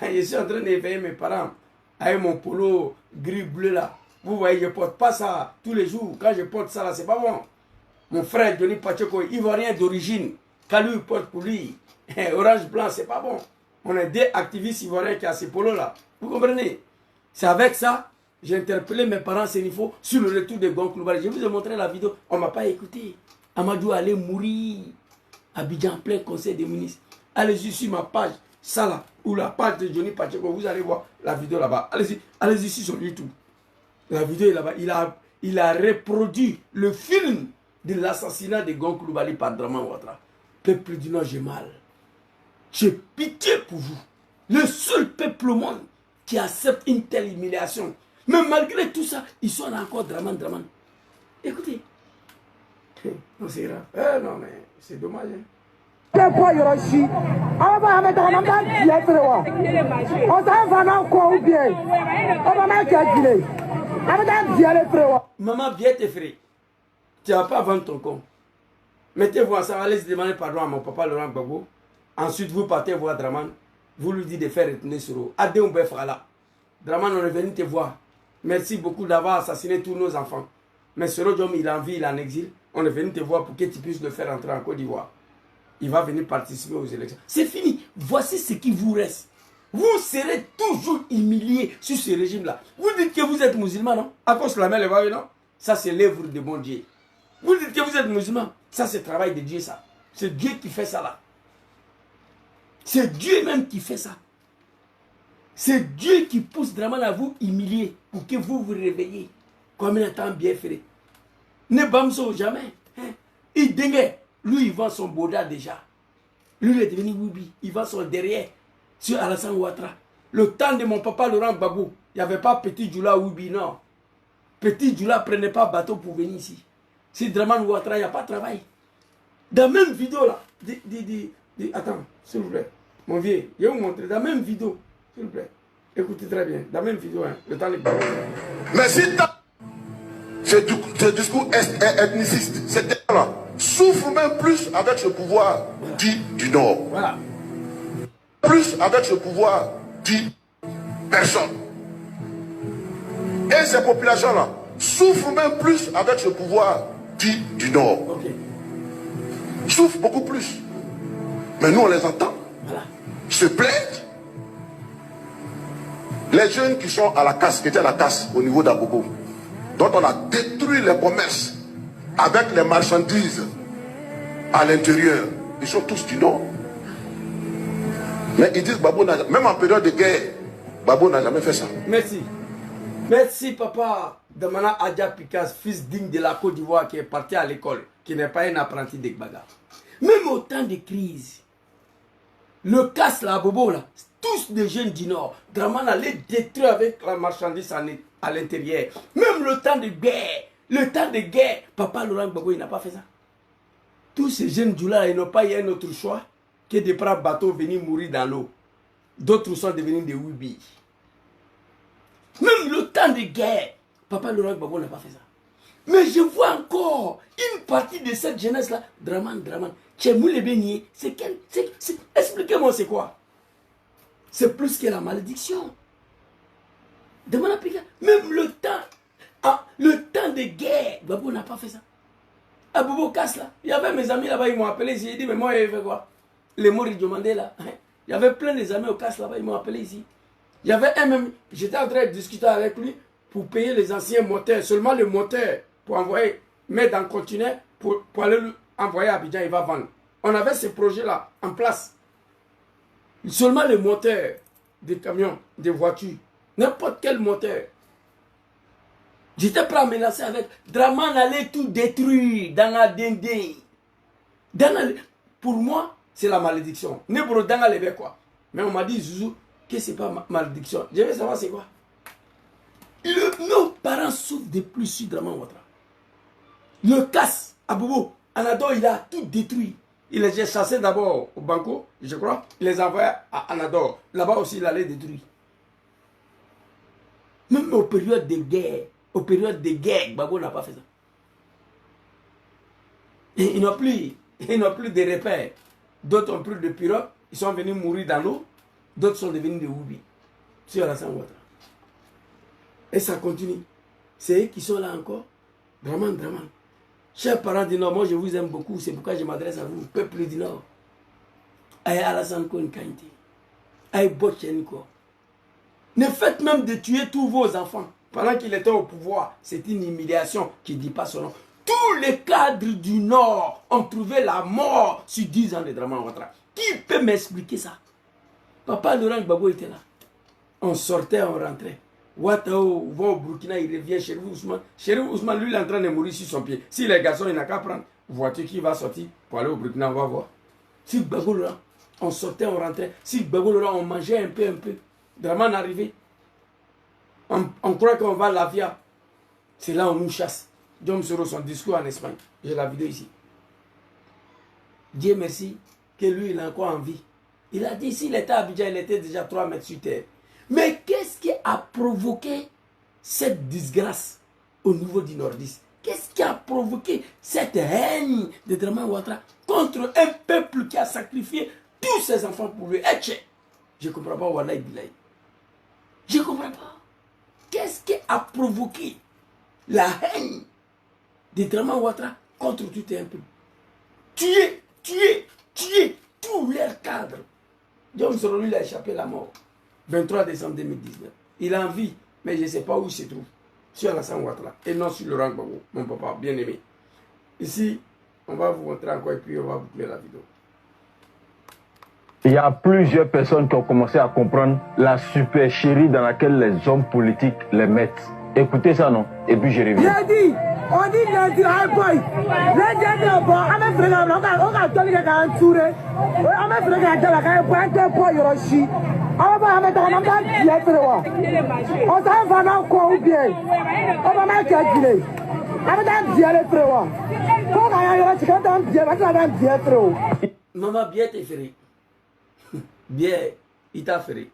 Je suis en train d'éveiller mes parents. Avec mon polo gris-bleu là. Vous voyez, je ne porte pas ça tous les jours. Quand je porte ça là, c'est pas bon. Mon frère Johnny Pacheco, ivoirien d'origine. Quand lui porte pour lui, orange blanc, c'est pas bon. On est des activistes ivoiriens qui ont ces polos là. Vous comprenez? C'est avec ça, j'ai interpellé mes parents Sénifo sur le retour de Gon Coulibaly. Je vous ai montré la vidéo, on ne m'a pas écouté. Amadou allait mourir. Abidjan, plein conseil des ministres. Allez-y sur ma page, ça là, ou la page de Johnny Pacheco, vous allez voir la vidéo là-bas. Allez-y sur YouTube. La vidéo est là-bas. Il a reproduit le film de l'assassinat de Gon Coulibaly par Dramane Ouattara. Peuple du Nord, j'ai mal. J'ai pitié pour vous. Le seul peuple au monde qui accepte une telle humiliation. Mais malgré tout ça, ils sont là encore Dramane. Écoutez. Non, c'est grave. Non, mais c'est dommage. Maman, bien tes frères. Tu ne vas pas vendre ton compte. Mettez-vous ensemble, allez demander pardon à mon papa Laurent Gbagbo. Ensuite, vous partez voir Dramane. Vous lui dites de faire retourner sur eux. Adé Oubefrala. Dramane, on est venu te voir. Merci beaucoup d'avoir assassiné tous nos enfants. Mais ce Rodjom, il est en vie, il est en exil. On est venu te voir pour que tu puisses le faire entrer en Côte d'Ivoire. Il va venir participer aux élections. C'est fini. Voici ce qui vous reste. Vous serez toujours humiliés sur ce régime-là. Vous dites que vous êtes musulman, non? À cause de la mer, non? Ça, c'est l'œuvre de bon Dieu. Vous dites que vous êtes musulman. Ça, c'est le travail de Dieu, ça. C'est Dieu qui fait ça, là. C'est Dieu même qui fait ça. C'est Dieu qui pousse Dramane à vous humilier pour que vous vous réveillez comme un temps bien fait. Ne bamso jamais. Il dingue. Lui, il vend son boda déjà. Lui, il est devenu Woubi. Il vend son derrière sur Alassane Ouattara. Le temps de mon papa Laurent Gbagbo, il n'y avait pas Petit Djoula Woubi, non. Petit Djoula ne prenait pas bateau pour venir ici. Si Dramane Ouattara, il n'y a pas de travail. Dans la même vidéo là, attends, s'il vous plaît. Mon vieux, je vais vous montrer. Dans la même vidéo, s'il vous plaît. Écoutez très bien. Dans la même vidéo, hein, le temps de...
Mais si ce discours ethniciste, ces gens-là souffrent même plus avec ce pouvoir dit du Nord.
Voilà.
Plus avec ce pouvoir dit personne. Et ces populations-là souffrent même plus avec ce pouvoir dit du Nord.
Okay.
Souffrent beaucoup plus. Mais nous, on les entend.
Voilà.
Se plaignent. Les jeunes qui sont à la casse, qui étaient à la casse au niveau d'Agogo, dont on a détruit les commerces avec les marchandises à l'intérieur, ils sont tous du Nord. Mais ils disent Babo n'a, même en période de guerre, Babo n'a jamais fait ça.
Merci. Merci papa Damana Adja Pikas, fils digne de la Côte d'Ivoire qui est parti à l'école, qui n'est pas un apprenti d'Ekbaga. Même au temps de crise, le casse là, Bobo là, tous des jeunes du Nord, Dramane allait détruire avec la marchandise à l'intérieur. Même le temps de guerre, papa Laurent Gbagbo, il n'a pas fait ça. Tous ces jeunes du là, ils n'ont pas eu un autre choix que de prendre un bateau, venir mourir dans l'eau. D'autres sont devenus des Woubi. Même le temps de guerre, papa Laurent Gbagbo n'a pas fait ça. Mais je vois encore une partie de cette jeunesse-là, Dramane. Tchemoule Bénier, expliquez-moi c'est quoi? C'est plus que la malédiction. Demande à Pika. Même le temps de guerre, Gbagbo n'a pas fait ça. À Bobo Kass là, il y avait mes amis là-bas, ils m'ont appelé ici, ils disent mais moi il fait quoi? Les morts ils demandaient là. Il y avait plein des amis au Kass là-bas, ils m'ont appelé ici. Il y avait un même, j'étais en train de discuter avec lui pour payer les anciens moteurs, seulement le moteur pour envoyer, mettre dans le conteneur pour aller envoyer à Abidjan, il va vendre. On avait ce projet-là en place. Seulement le moteur des camions, des voitures, n'importe quel moteur. J'étais prêt à menacer avec. Draman allait tout détruire dans la dindé. Pour moi, c'est la malédiction. Nebro Danga lebe quoi. Mais on m'a dit, Zouzou, que c'est pas malédiction. Je veux savoir c'est quoi. Nos parents souffrent de plus sur Draman Ouattara. Le casse à Bobo. Anador, il a tout détruit. Il les a chassés d'abord au Banco, je crois. Il les a envoyés à Anador. Là-bas aussi, il allait détruire. Même aux périodes de guerre, Gbagbo n'a pas fait ça. Et ils n'ont plus de repères. D'autres ont pris de pirogues, ils sont venus mourir dans l'eau. D'autres sont devenus des Woubi. Sur Alassane Ouattara. Et ça continue. C'est eux qui sont là encore. Draman. Chers parents du Nord, moi je vous aime beaucoup. C'est pourquoi je m'adresse à vous, peuple du Nord. Aïe Alassane Konkante. Aïe Botchenko. Ne faites même de tuer tous vos enfants. Pendant qu'il était au pouvoir, c'est une humiliation qui ne dit pas son nom. Tous les cadres du Nord ont trouvé la mort sur 10 ans de Draman Ouattara. Qui peut m'expliquer ça? Papa Laurent Gbagbo était là. On sortait, on rentrait. Ouattao va au Burkina, il revient. Chérif Ousmane. Chérif Ousmane, lui, il est en train de mourir sur son pied. Si les garçons, il n'a qu'à prendre voiture qui va sortir pour aller au Burkina, on va voir. Si Gbagbo Laurent, on sortait, on rentrait. Si Gbagbo Laurent, on mangeait un peu. Draman arrivé. On croit qu'on va à la via. C'est là où on nous chasse. Diom Soro, son discours en Espagne. J'ai la vidéo ici. Dieu merci que lui, il a encore envie. Il a dit, s'il était à Abidjan, il était déjà 3 mètres sur terre. Mais qu'est-ce qui a provoqué cette disgrâce au niveau du Nordiste? Qu'est-ce qui a provoqué cette haine de Draman Ouattara contre un peuple qui a sacrifié tous ses enfants pour lui? Je ne comprends pas, Wallahi Bilahi. Je ne comprends pas. Qu'est-ce qui a provoqué la haine de Draman Ouattara contre tout un peuple? Tuer tous leurs cadres. Diom Soro, lui, il a échappé la mort. 23 décembre 2019. Il a envie, mais je ne sais pas où il se trouve. Sur Alassane Ouattara et non sur Laurent Gbagbo, mon papa bien aimé. Ici, on va vous montrer encore et puis on va boucler la vidéo.
Il y a plusieurs personnes qui ont commencé à comprendre la supercherie dans laquelle les hommes politiques les mettent. Écoutez ça, non? Et puis je reviens.
On dit lundi, high boy. Lundi, on a fait
maman, bien t'es ferré. Bien, il t'a ferré.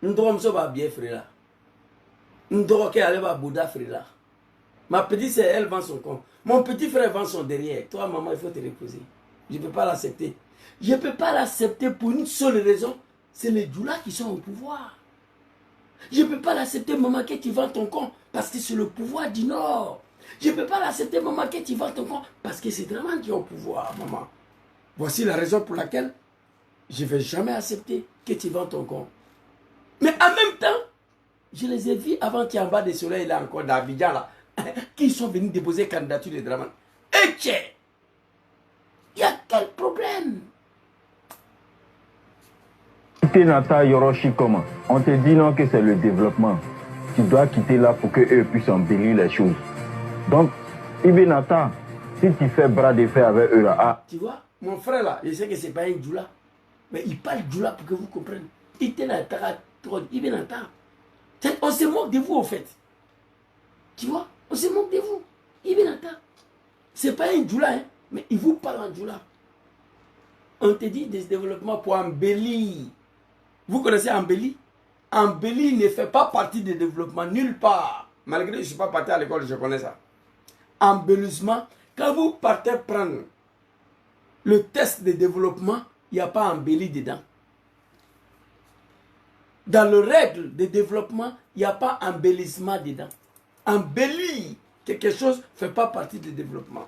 Nous devons se bien ferré là. Nous devons aller à Bouddha ferré là. Ma petite sœur, elle vend son compte. Mon petit frère vend son derrière. Toi, maman, il faut te reposer. Je ne peux pas l'accepter. Je ne peux pas l'accepter pour une seule raison. C'est les Djoula qui sont au pouvoir. Je ne peux pas l'accepter, maman, que tu vends ton compte parce que c'est le pouvoir du Nord. Je ne peux pas l'accepter, maman, que tu vends ton compte parce que c'est Draman qui est au pouvoir, maman. Voici la raison pour laquelle je ne vais jamais accepter que tu vends ton compte. Mais en même temps, je les ai vus avant qu'il y ait en bas des soleils, là encore, d'Abidjan, là, qui sont venus déposer candidature de Draman. Et il y a quel problème?
Quitter Nata Yoroshi comment? On te dit non que c'est le développement. Tu dois quitter là pour qu'eux puissent embellir les choses. Donc, Nata, si tu fais bras de fer avec eux là...
Tu vois, mon frère là, je sais que c'est pas un Djoula. Mais il parle Djoula pour que vous compreniez. On se moque de vous au fait. Tu vois, on se moque de vous. C'est pas un Djoula, hein, mais il vous parle en Djoula. On te dit des développements pour embellir. Vous connaissez embellir? Embellir ne fait pas partie des développements nulle part. Malgré que je ne suis pas parti à l'école, je connais ça. Embellissement, quand vous partez prendre le test de développement, il n'y a pas embelli dedans. Dans le règle de développement, il n'y a pas embellissement dedans. Embellir quelque chose ne fait pas partie du développement.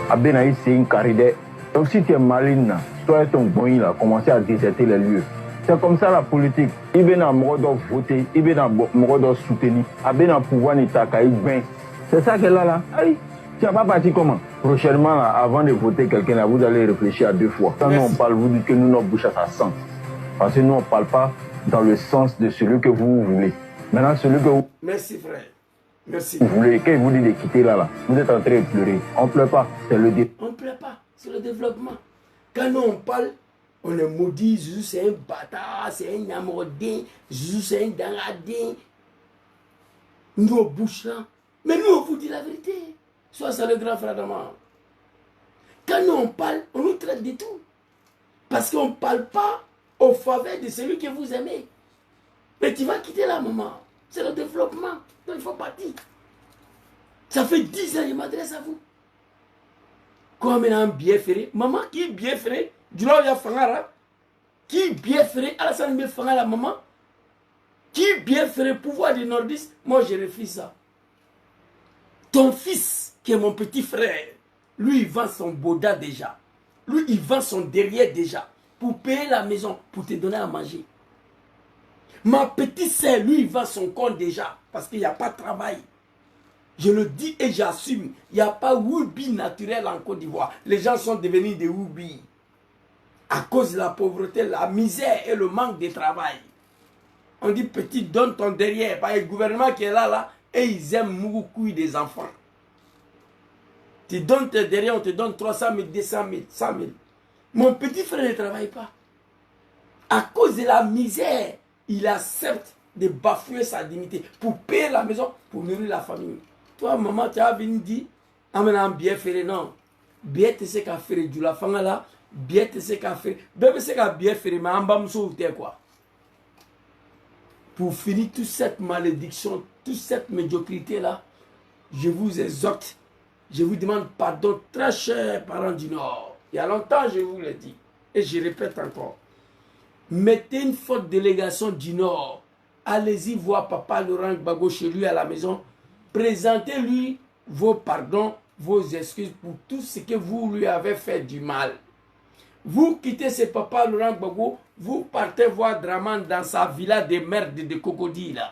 Abenaï, c'est une carrière. Donc si tu es maline, toi et ton bon, il a commencé à déserter les lieux. C'est comme ça la politique. Il vient à doit voter, il vient à doit soutenir. Abena pouvoir n'étaquer bien. C'est ça qu'elle a là. Aïe, tu n'as pas parti comment? Prochainement, là, avant de voter quelqu'un, là, vous allez réfléchir à 2 fois. Quand nous on parle, vous dites que nous, notre bouche ça sent. Parce que nous, on ne parle pas dans le sens de celui que vous voulez. Maintenant, celui que vous...
Merci frère. Merci.
Vous voulez, quand il vous dit de quitter là, vous êtes en train de pleurer. On ne pleure pas, c'est le développement.
On ne pleure pas, c'est le développement. Quand nous on parle, on est maudit, Jésus c'est un bâtard, c'est un amourdin, Jésus c'est un dangadin. Nous on bouche là. Mais nous on vous dit la vérité. Soit c'est le grand frère d'Amar. Quand nous on parle, on nous traite de tout. Parce qu'on ne parle pas au faveur de celui que vous aimez. Mais tu vas quitter la maman. C'est le développement. Donc il faut partir. Ça fait 10 ans que je m'adresse à vous. Comme un bien ferré. Maman qui est bien ferré. Du là où il y a Fangara. Qui est bien ferré. Alassane me Fangara maman. Qui est bien ferré. Pouvoir des nordistes. Moi je refuse ça. Ton fils qui est mon petit frère. Lui il vend son boda déjà. Lui il vend son derrière déjà. Pour payer la maison. Pour te donner à manger. Ma petite sœur, lui, il vend son compte déjà. Parce qu'il n'y a pas de travail. Je le dis et j'assume. Il n'y a pas Woubi naturel en Côte d'Ivoire. Les gens sont devenus des Woubi. À cause de la pauvreté, la misère et le manque de travail. On dit, petit, donne ton derrière. Par le gouvernement qui est là, et ils aiment beaucoup des enfants. Tu donnes tes derrière, on te donne 300 000, 200 000, 100 000. Mon petit frère ne travaille pas. À cause de la misère, il accepte de bafouer sa dignité pour payer la maison, pour nourrir la famille. Toi, maman, tu as venu dire, amena bien faire, non. Bien te se ka faire du la fanga là, bien te se ka faire. Bébé se ka bien faire, mais en bas, m'sou quoi. Pour finir toute cette malédiction, toute cette médiocrité là, je vous exhorte, je vous demande pardon très cher, parents du Nord. Il y a longtemps, je vous l'ai dit, et je répète encore. Mettez une forte délégation du Nord. Allez-y voir Papa Laurent Gbagbo chez lui à la maison. Présentez-lui vos pardons, vos excuses pour tout ce que vous lui avez fait du mal. Vous quittez ce Papa Laurent Gbagbo, vous partez voir Draman dans sa villa de merde de crocodile.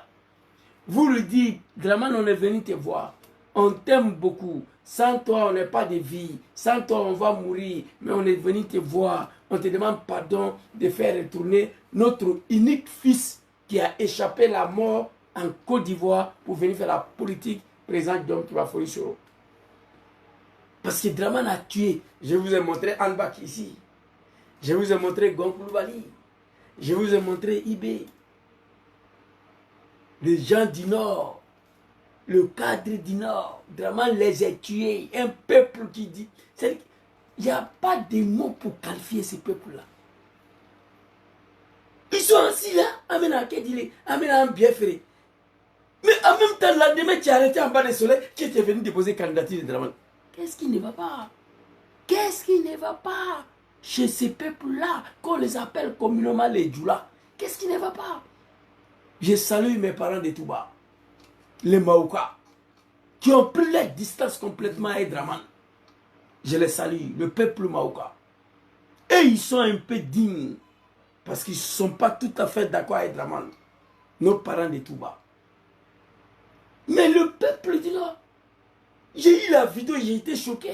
Vous lui dites, Draman, on est venu te voir. On t'aime beaucoup. Sans toi, on n'est pas de vie. Sans toi, on va mourir. Mais on est venu te voir. On te demande pardon de faire retourner notre unique fils qui a échappé la mort en Côte d'Ivoire pour venir faire la politique présente d'homme qui va folie sur eux. Parce que Draman a tué. Je vous ai montré Anbak ici. Je vous ai montré Gonkouloubali. Je vous ai montré Ibé. Les gens du Nord. Le cadre du Nord, Draman les a tués. Un peuple qui dit... Il n'y a pas de mots pour qualifier ce peuple-là. Ils sont assis là, amène à Kédile, amène à bien faire. Mais en même temps, là, demain, tu as arrêté en bas du soleil, tu es venu déposer candidature de Draman. Qu'est-ce qui ne va pas? Qu'est-ce qui ne va pas chez ces peuples-là, qu'on les appelle communément les Djoula? Qu'est-ce qui ne va pas? Je salue mes parents de Touba. Les Maouka, qui ont pris leur distance complètement à Draman. Je les salue, le peuple Maouka. Et ils sont un peu dignes, parce qu'ils ne sont pas tout à fait d'accord avec Draman, nos parents de Touba. Mais le peuple dit là, j'ai eu la vidéo, j'ai été choqué.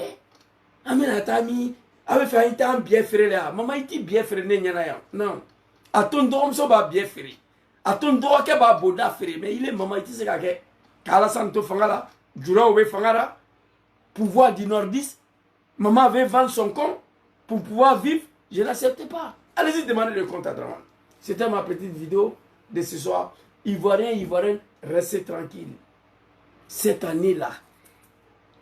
Amen Atami, avait fait un temps bien ferré là. Maman, il dit bien ferré, non. À ton droit, on va bien ferré. À ton droit, il va boda ferré. Mais il est maman, il dit c'est quoi? Kala Santo Fangala, Djoula Oué Fangala, pouvoir du nordiste, maman avait vendu son compte pour pouvoir vivre, je n'acceptais pas. Allez-y demander le compte à Draman. C'était ma petite vidéo de ce soir. Ivoiriens, restez tranquilles. Cette année-là,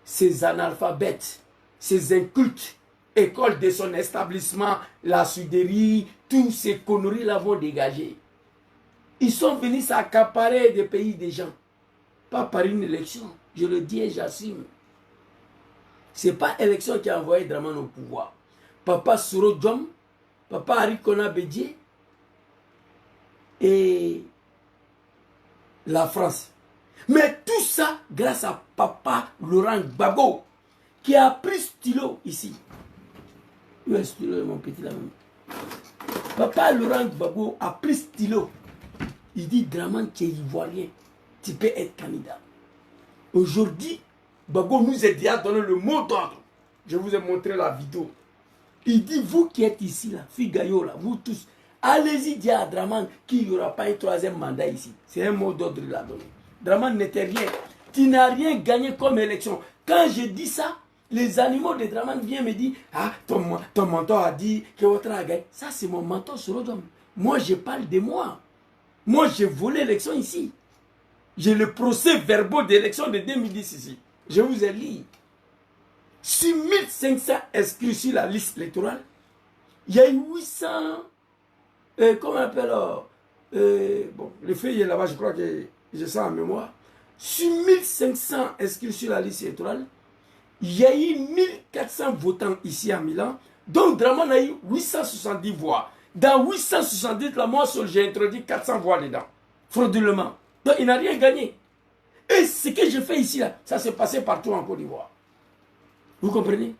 ces analphabètes, ces incultes, écoles de son établissement, la suderie, tous ces conneries-là vont dégager. Ils sont venus s'accaparer des pays des gens. Pas par une élection. Je le dis et j'assume. Ce n'est pas l'élection qui a envoyé Draman au pouvoir. Papa Soro Djom, Papa Arikona Bédié et la France. Mais tout ça grâce à Papa Laurent Gbagbo qui a pris stylo ici. Où est stylo, mon petit là même? Papa Laurent Gbagbo a pris stylo. Il dit, Draman, tu es ivoirien. Tu peux être candidat. Aujourd'hui, Gbagbo nous a déjà donné le mot d'ordre. Je vous ai montré la vidéo. Il dit, vous qui êtes ici, là, Figayo, là, vous tous, allez-y dire à Draman qu'il n'y aura pas un troisième mandat ici. C'est un mot d'ordre qu'il a donné. Draman n'était rien. Tu n'as rien gagné comme élection. Quand je dis ça, les animaux de Draman viennent me dire, ah, ton mentor a dit que votre a gagné. Ça, c'est mon mentor sur l'autre. Moi, je parle de moi. Moi, j'ai volé l'élection ici. J'ai le procès verbal d'élection de 2010 ici. Je vous ai lu. Sur 1500 inscrits sur la liste électorale, il y a eu 800, comment on appelle, bon, le feuille est là-bas, je crois que j'ai ça en mémoire. Sur 1500 inscrits sur la liste électorale, il y a eu 1400 votants ici à Milan, donc Draman a eu 870 voix. Dans 870, là, moi seul, j'ai introduit 400 voix dedans, frauduleusement. Donc il n'a rien gagné. Et ce que je fais ici, là, ça s'est passé partout en Côte d'Ivoire. Vous comprenez?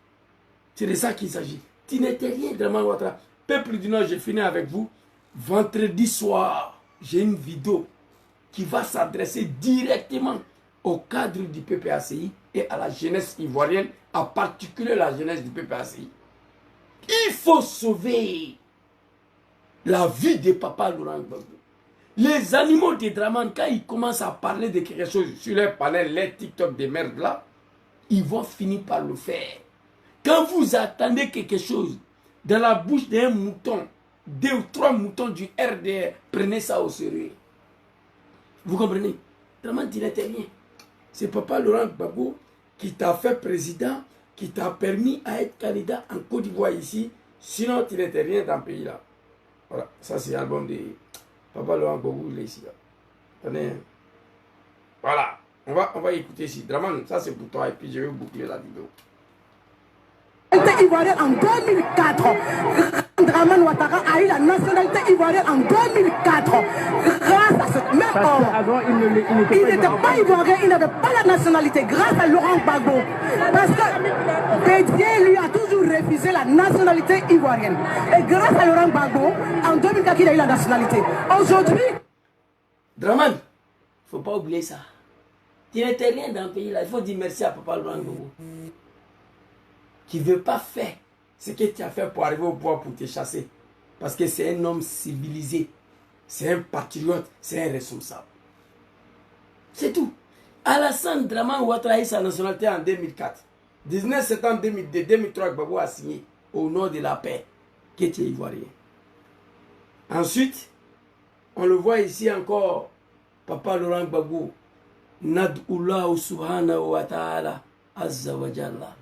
C'est de ça qu'il s'agit. Tu n'étais rien, Draman Ouattara. Peuple du Nord, je finis avec vous. Vendredi soir, j'ai une vidéo qui va s'adresser directement au cadre du PPACI et à la jeunesse ivoirienne, en particulier la jeunesse du PPACI. Il faut sauver la vie de Papa Laurent Gbagbo. Les animaux de Draman, quand ils commencent à parler de quelque chose sur les panels, les TikTok de merde là, ils vont finir par le faire. Quand vous attendez quelque chose dans la bouche d'un mouton, 2 ou 3 moutons du RDR, prenez ça au sérieux. Vous comprenez? Draman, tu n'étais rien. C'est Papa Laurent Gbagbo qui t'a fait président, qui t'a permis à être candidat en Côte d'Ivoire ici. Sinon, tu n'étais rien dans le pays là. Voilà, ça c'est l'album de Papa Laurent Gbagbo, il est ici là. Attendez. Voilà, on va écouter ici. Draman, ça c'est pour toi et puis je vais boucler la vidéo.
Ivoirienne en 2004. Draman Ouattara a eu la nationalité ivoirienne en 2004. Grâce à ce même homme. Il n'était pas ivoirien, il n'avait pas la nationalité. Grâce à Laurent Gbagbo. Parce que Bédier lui a toujours refusé la nationalité ivoirienne. Et grâce à Laurent Gbagbo, en 2004, il a eu la nationalité. Aujourd'hui.
Draman, il ne faut pas oublier ça. Tu n'étais rien dans le pays là. Il faut dire merci à Papa Laurent Gbagbo. Qui ne veut pas faire ce que tu as fait pour arriver au pouvoir pour te chasser. Parce que c'est un homme civilisé. C'est un patriote. C'est un responsable. C'est tout. Alassane Draman Ouattara a eu sa nationalité en 2004. 19 septembre 2002, 2003, Gbagbo a signé au nom de la paix que tu es ivoirien. Ensuite, on le voit ici encore, Papa Laurent Gbagbo, Nad'ullahu subhanahu wa ta'ala, azza wa jalla.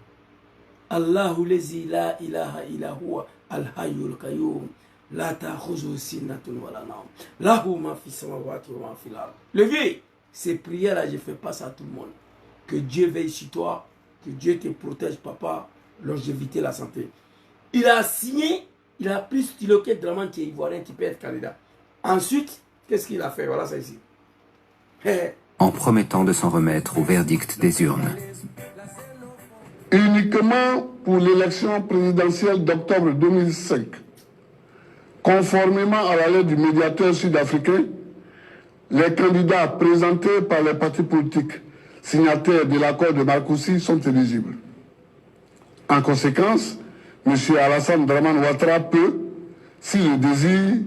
Allahu lezi la ilaha illa huwa al-hayyul qayyum la ta'khuzuhu sinatun wa la nawm lahu ma fi samawati wa ma fi al-ard. Le vieux, ces prières là, je fais passer à tout le monde. Que Dieu veille sur toi, que Dieu te protège, papa, longévité, la santé. Il a signé, il a pris stylo que Draman qui est ivoirien, qui peut être candidat. Ensuite, qu'est-ce qu'il a fait? Voilà ça ici.
En promettant de s'en remettre au verdict des urnes.
Uniquement pour l'élection présidentielle d'octobre 2005, conformément à la lettre du médiateur sud-africain, les candidats présentés par les partis politiques signataires de l'accord de Marcoussis sont éligibles. En conséquence, M. Alassane Draman Ouattara peut, s'il le désire,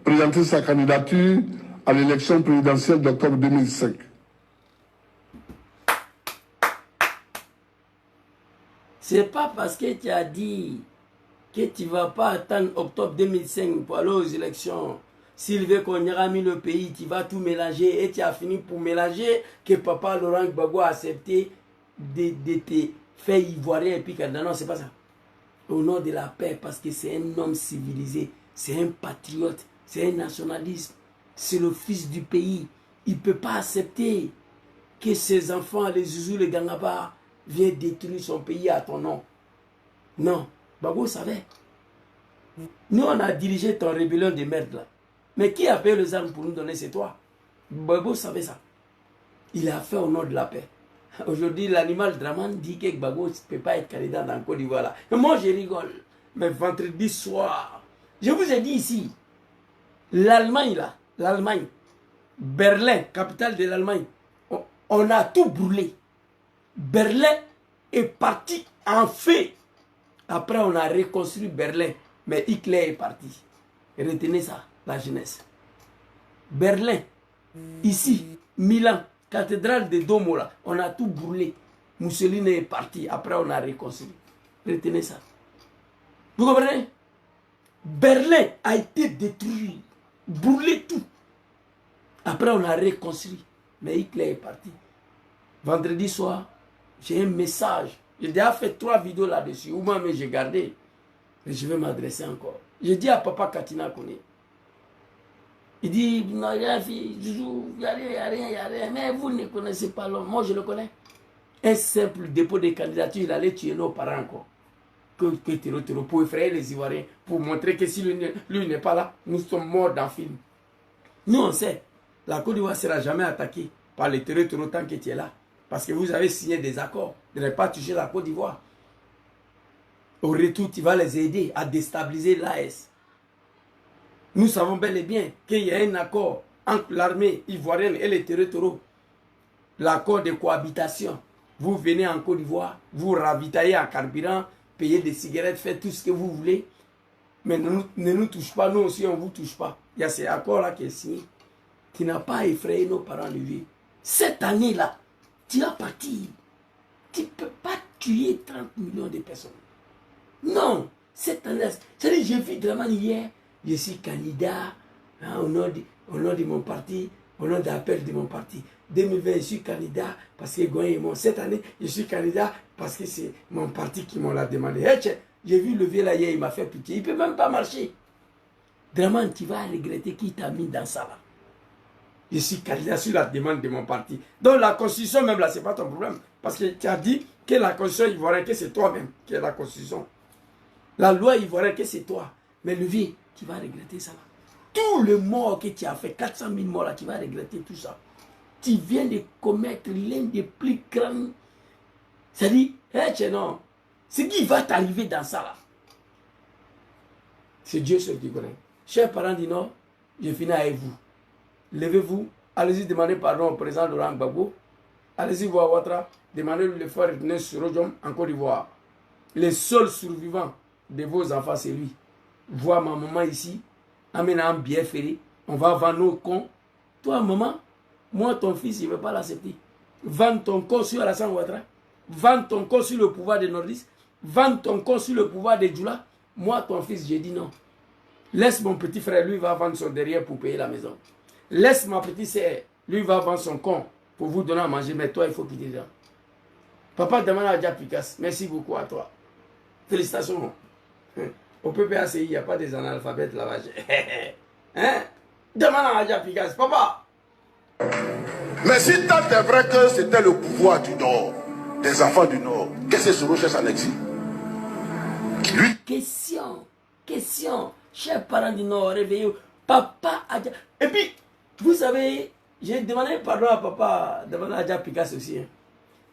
présenter sa candidature à l'élection présidentielle d'octobre 2005.
C'est pas parce que tu as dit que tu ne vas pas attendre octobre 2005 pour aller aux élections. S'il veut qu'on ira mis le pays, tu vas tout mélanger et tu as fini pour mélanger que Papa Laurent Gbagbo a accepté de te faire ivoirien et puis candidat. Non, c'est pas ça. Au nom de la paix, parce que c'est un homme civilisé, c'est un patriote, c'est un nationaliste, c'est le fils du pays. Il ne peut pas accepter que ses enfants, les Zouzous, les Gangaba, viennent détruire son pays à ton nom. Non, Gbagbo savait. Nous, on a dirigé ton rébellion de merde là. Mais qui a payé les armes pour nous donner? C'est toi. Gbagbo savait ça. Il a fait au nom de la paix. Aujourd'hui, l'animal Draman dit que Gbagbo ne peut pas être candidat dans le Côte d'Ivoire là. Et moi, je rigole. Mais vendredi soir, je vous ai dit ici, l'Allemagne là, l'Allemagne, Berlin, capitale de l'Allemagne, on a tout brûlé. Berlin est parti en feu. Après, on a reconstruit Berlin. Mais Hitler est parti. Retenez ça, la jeunesse. Berlin, ici, Milan, cathédrale de Domo, là, on a tout brûlé. Mussolini est parti, après on a reconstruit. Retenez ça. Vous comprenez? Berlin a été détruit, brûlé tout. Après on a reconstruit. Mais Hitler est parti. Vendredi soir, j'ai un message. J'ai déjà fait 3 vidéos là-dessus. Ou moi, mais j'ai gardé. Mais je vais m'adresser encore. J'ai dit à papa Katina Kone. Il dit, non, il n'y a rien. Mais vous ne connaissez pas l'homme. Moi, je le connais. Un simple dépôt de candidature, il allait tuer nos parents encore. Que pour effrayer les Ivoiriens. Pour montrer que si lui n'est pas là, nous sommes morts dans le film. Nous, on sait. La Côte d'Ivoire ne sera jamais attaquée par les terroristes tant que tu es là. Parce que vous avez signé des accords de ne pas toucher la Côte d'Ivoire. Au retour, tu vas les aider à déstabiliser l'AS. Nous savons bel et bien qu'il y a un accord entre l'armée ivoirienne et les terroristes. L'accord de cohabitation. Vous venez en Côte d'Ivoire, vous ravitaillez en carburant, payez des cigarettes, faites tout ce que vous voulez. Mais ne nous touche pas, nous aussi on ne vous touche pas. Il y a cet accord-là qui est signé, qui n'a pas effrayé nos parents de vie. Cette année-là, tu vas partir. Tu ne peux pas tuer 30 millions de personnes. Non, cette année, c'est-à-dire j'ai vu Dramane hier, je suis candidat au nom de mon parti, au nom d'appel de mon parti. 2020, je suis candidat parce que Goyen est mort. Cette année, je suis candidat parce que c'est mon parti qui m'en l'a demandé. Hey, j'ai vu le vieux là hier, il m'a fait pitié. Il ne peut même pas marcher. Dramane, tu vas regretter qui t'a mis dans ça là. Je suis candidat sur la demande de mon parti. Donc la constitution même là, ce n'est pas ton problème. Parce que tu as dit que la constitution ivoirienne, que c'est toi-même qui est la constitution. La loi ivoirienne, que c'est toi. Mais le vieux, tu vas regretter ça là. Tout le mort que tu as fait, 400 000 morts là, tu vas regretter tout ça. Tu viens de commettre l'un des plus grands. C'est-à-dire, non, ce qui va t'arriver dans ça là, c'est Dieu seul qui connaît. Chers parents du Nord, je finis avec vous. Levez-vous, allez-y demander pardon au président Laurent Gbagbo. Allez-y voir Ouattara, demandez-lui de faire retourner sur Rojom en Côte d'Ivoire. Le seul survivant de vos enfants, c'est lui. Vois ma maman ici, amène un bien ferré, on va vendre nos cons. Toi, maman, moi, ton fils, il ne veut pas l'accepter. Vends ton corps sur Alassane Ouattara, vends ton corps sur le pouvoir des nordistes, vends ton corps sur le pouvoir des Djoula. Moi, ton fils, j'ai dit non. Laisse mon petit frère, lui, va vendre son derrière pour payer la maison. Laisse ma petite sœur, lui, va vendre son con pour vous donner à manger, mais toi, il faut quitter dedans. Papa demande à Adja Picasse, merci beaucoup à toi. Félicitations. Au PPACI, il n'y a pas des analphabètes là-bas. Hein? Demande à Adja Picasse, papa.
Mais si tant est vrai que c'était le pouvoir du Nord, des enfants du Nord, qu'est-ce que ce recherche en exil?
Question. Chers parents du Nord, réveillez-vous. Papa Adja. Et puis, vous savez, j'ai demandé pardon à papa Damana Adja Picasse aussi. Hein.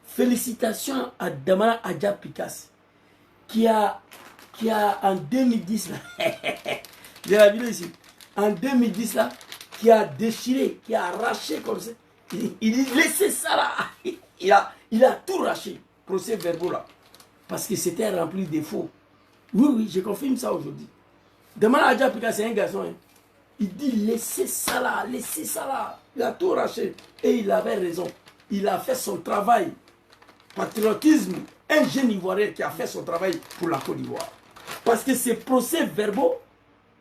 Félicitations à Damana Adja Picasse qui a en 2010 là, j'ai la vidéo ici, en 2010 là, qui a déchiré, qui a arraché comme ça. Il laissait ça là. Il a tout arraché, procès verbaux là. Parce que c'était rempli de faux. Oui, je confirme ça aujourd'hui. Damana Adja Picasse, c'est un garçon. Hein. Il dit laissez ça là. Il a tout arraché. Et il avait raison. Il a fait son travail. Patriotisme. Un jeune Ivoirien qui a fait son travail pour la Côte d'Ivoire. Parce que ces procès verbaux,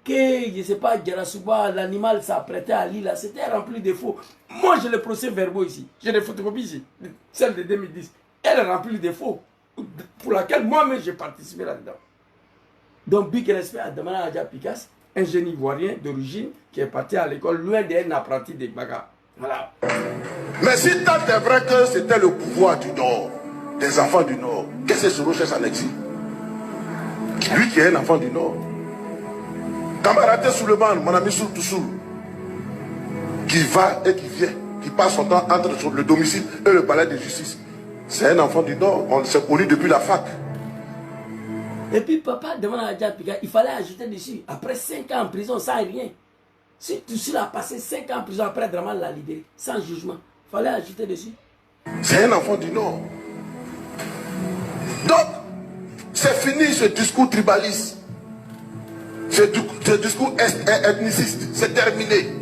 que je ne sais pas, Djarasouba, l'animal s'apprêtait à lire là, c'était rempli de faux. Moi j'ai les procès verbaux ici. J'ai des photocopies ici. Celle de 2010. Elle est remplie de faux. Pour laquelle moi-même j'ai participé là-dedans. Donc, big respect à Damana Adja Picasse, un jeune Ivoirien d'origine qui est parti à l'école loin d'un apprenti de Baga. Voilà.
Mais si tant est vrai que c'était le pouvoir du Nord, des enfants du Nord, qu'est-ce que ce recherche en exil? Lui qui est un enfant du Nord. Kamaraté Souleymane, mon ami Toussou, qui va et qui vient, qui passe son temps entre le domicile et le palais de justice. C'est un enfant du Nord, on s'est connu depuis la fac.
Et puis papa demande à Adja Picasse, il fallait ajouter dessus. Après 5 ans en prison, ça n'est rien. Si Toussou a passé 5 ans en prison, après Dramane l'a libéré, sans jugement, il fallait ajouter dessus.
C'est un enfant du Nord. Donc, c'est fini ce discours tribaliste. Ce discours ethniciste, c'est terminé.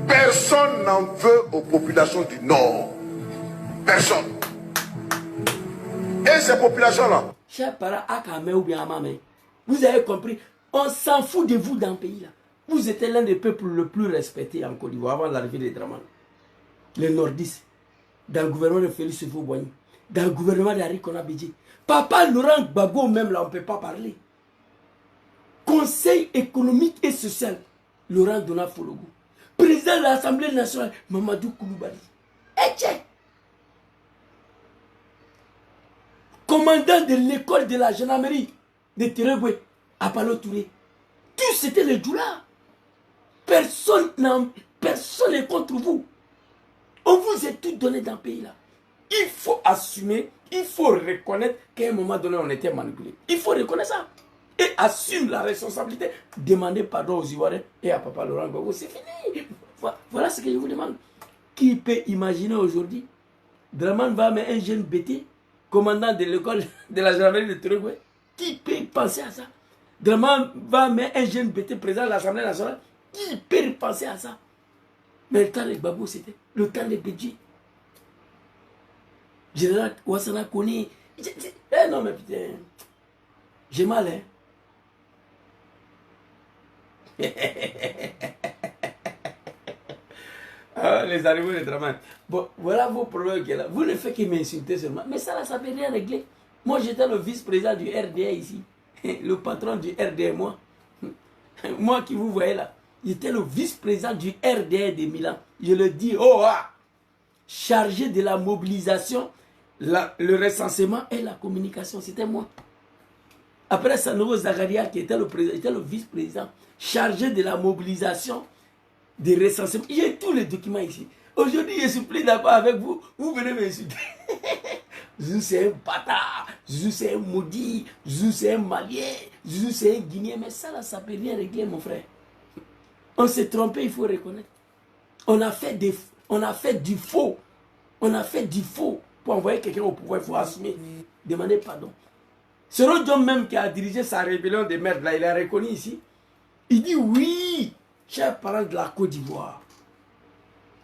Personne n'en veut aux populations du Nord. Personne. Et ces populations-là.
Chers parents, Akame ou bien Amame, vous avez compris, on s'en fout de vous dans le pays là. Vous étiez l'un des peuples le plus respectés en Côte d'Ivoire avant l'arrivée des Dramane. Les nordistes, dans le gouvernement de Félix Houphouët-Boigny, dans le gouvernement d'Henri Konan Bédié. Papa Laurent Gbagbo même là, on ne peut pas parler. Conseil économique et social, Laurent Dona Fologo. Président de l'Assemblée nationale, Mamadou Koulibaly. Etche. Commandant de l'école de la gendarmerie de Tereboué, à Palo Touré. Tous c'était les Djoula. Personne n'est contre vous. On vous a tout donné dans le pays là. Il faut assumer, il faut reconnaître qu'à un moment donné on était manipulé. Il faut reconnaître ça. Et assume la responsabilité. Demandez pardon aux Ivoiriens et à Papa Laurent Gbagbo. C'est fini. Voilà ce que je vous demande. Qui peut imaginer aujourd'hui Dramane va mettre un jeune bêté, commandant de l'école de la gendarmerie de Tereboué. Qui peut penser à ça? Dramane va mettre un jeune bêté président de l'Assemblée nationale. Qui peut penser à ça? Mais le temps de Gbagbo, c'était le temps de Bédié. Général Ouassana Koni. Non mais putain. J'ai mal, hein. Ah, les arrivés de Dramane. Bon, voilà vos problèmes qui est là. Vous ne faites que m'insulter seulement. Mais ça, là, ça ne peut rien régler. Moi, j'étais le vice-président du RDA ici. Le patron du RDA, moi. Moi qui vous voyez là. J'étais le vice-président du RDA de Milan. Je le dis, oh ah, chargé de la mobilisation, le recensement et la communication. C'était moi. Après Sanogo Zagaria, qui était le vice-président, chargé de la mobilisation, des recensements. J'ai tous les documents ici. Aujourd'hui, je suis plus d'accord avec vous. Vous venez m'insulter. Zouzou, c'est un bâtard. Zouzou, c'est un maudit. Zouzou, c'est un malien. Zouzou, c'est un guinéen. Mais ça, là, ça ne peut rien régler, mon frère. On s'est trompé, il faut reconnaître. On a fait du faux. On a fait du faux. Pour envoyer quelqu'un au pouvoir, il faut assumer. Demander pardon. C'est Rodjon même qui a dirigé sa rébellion de merde, là, il a reconnu ici. Il dit oui, chers parents de la Côte d'Ivoire,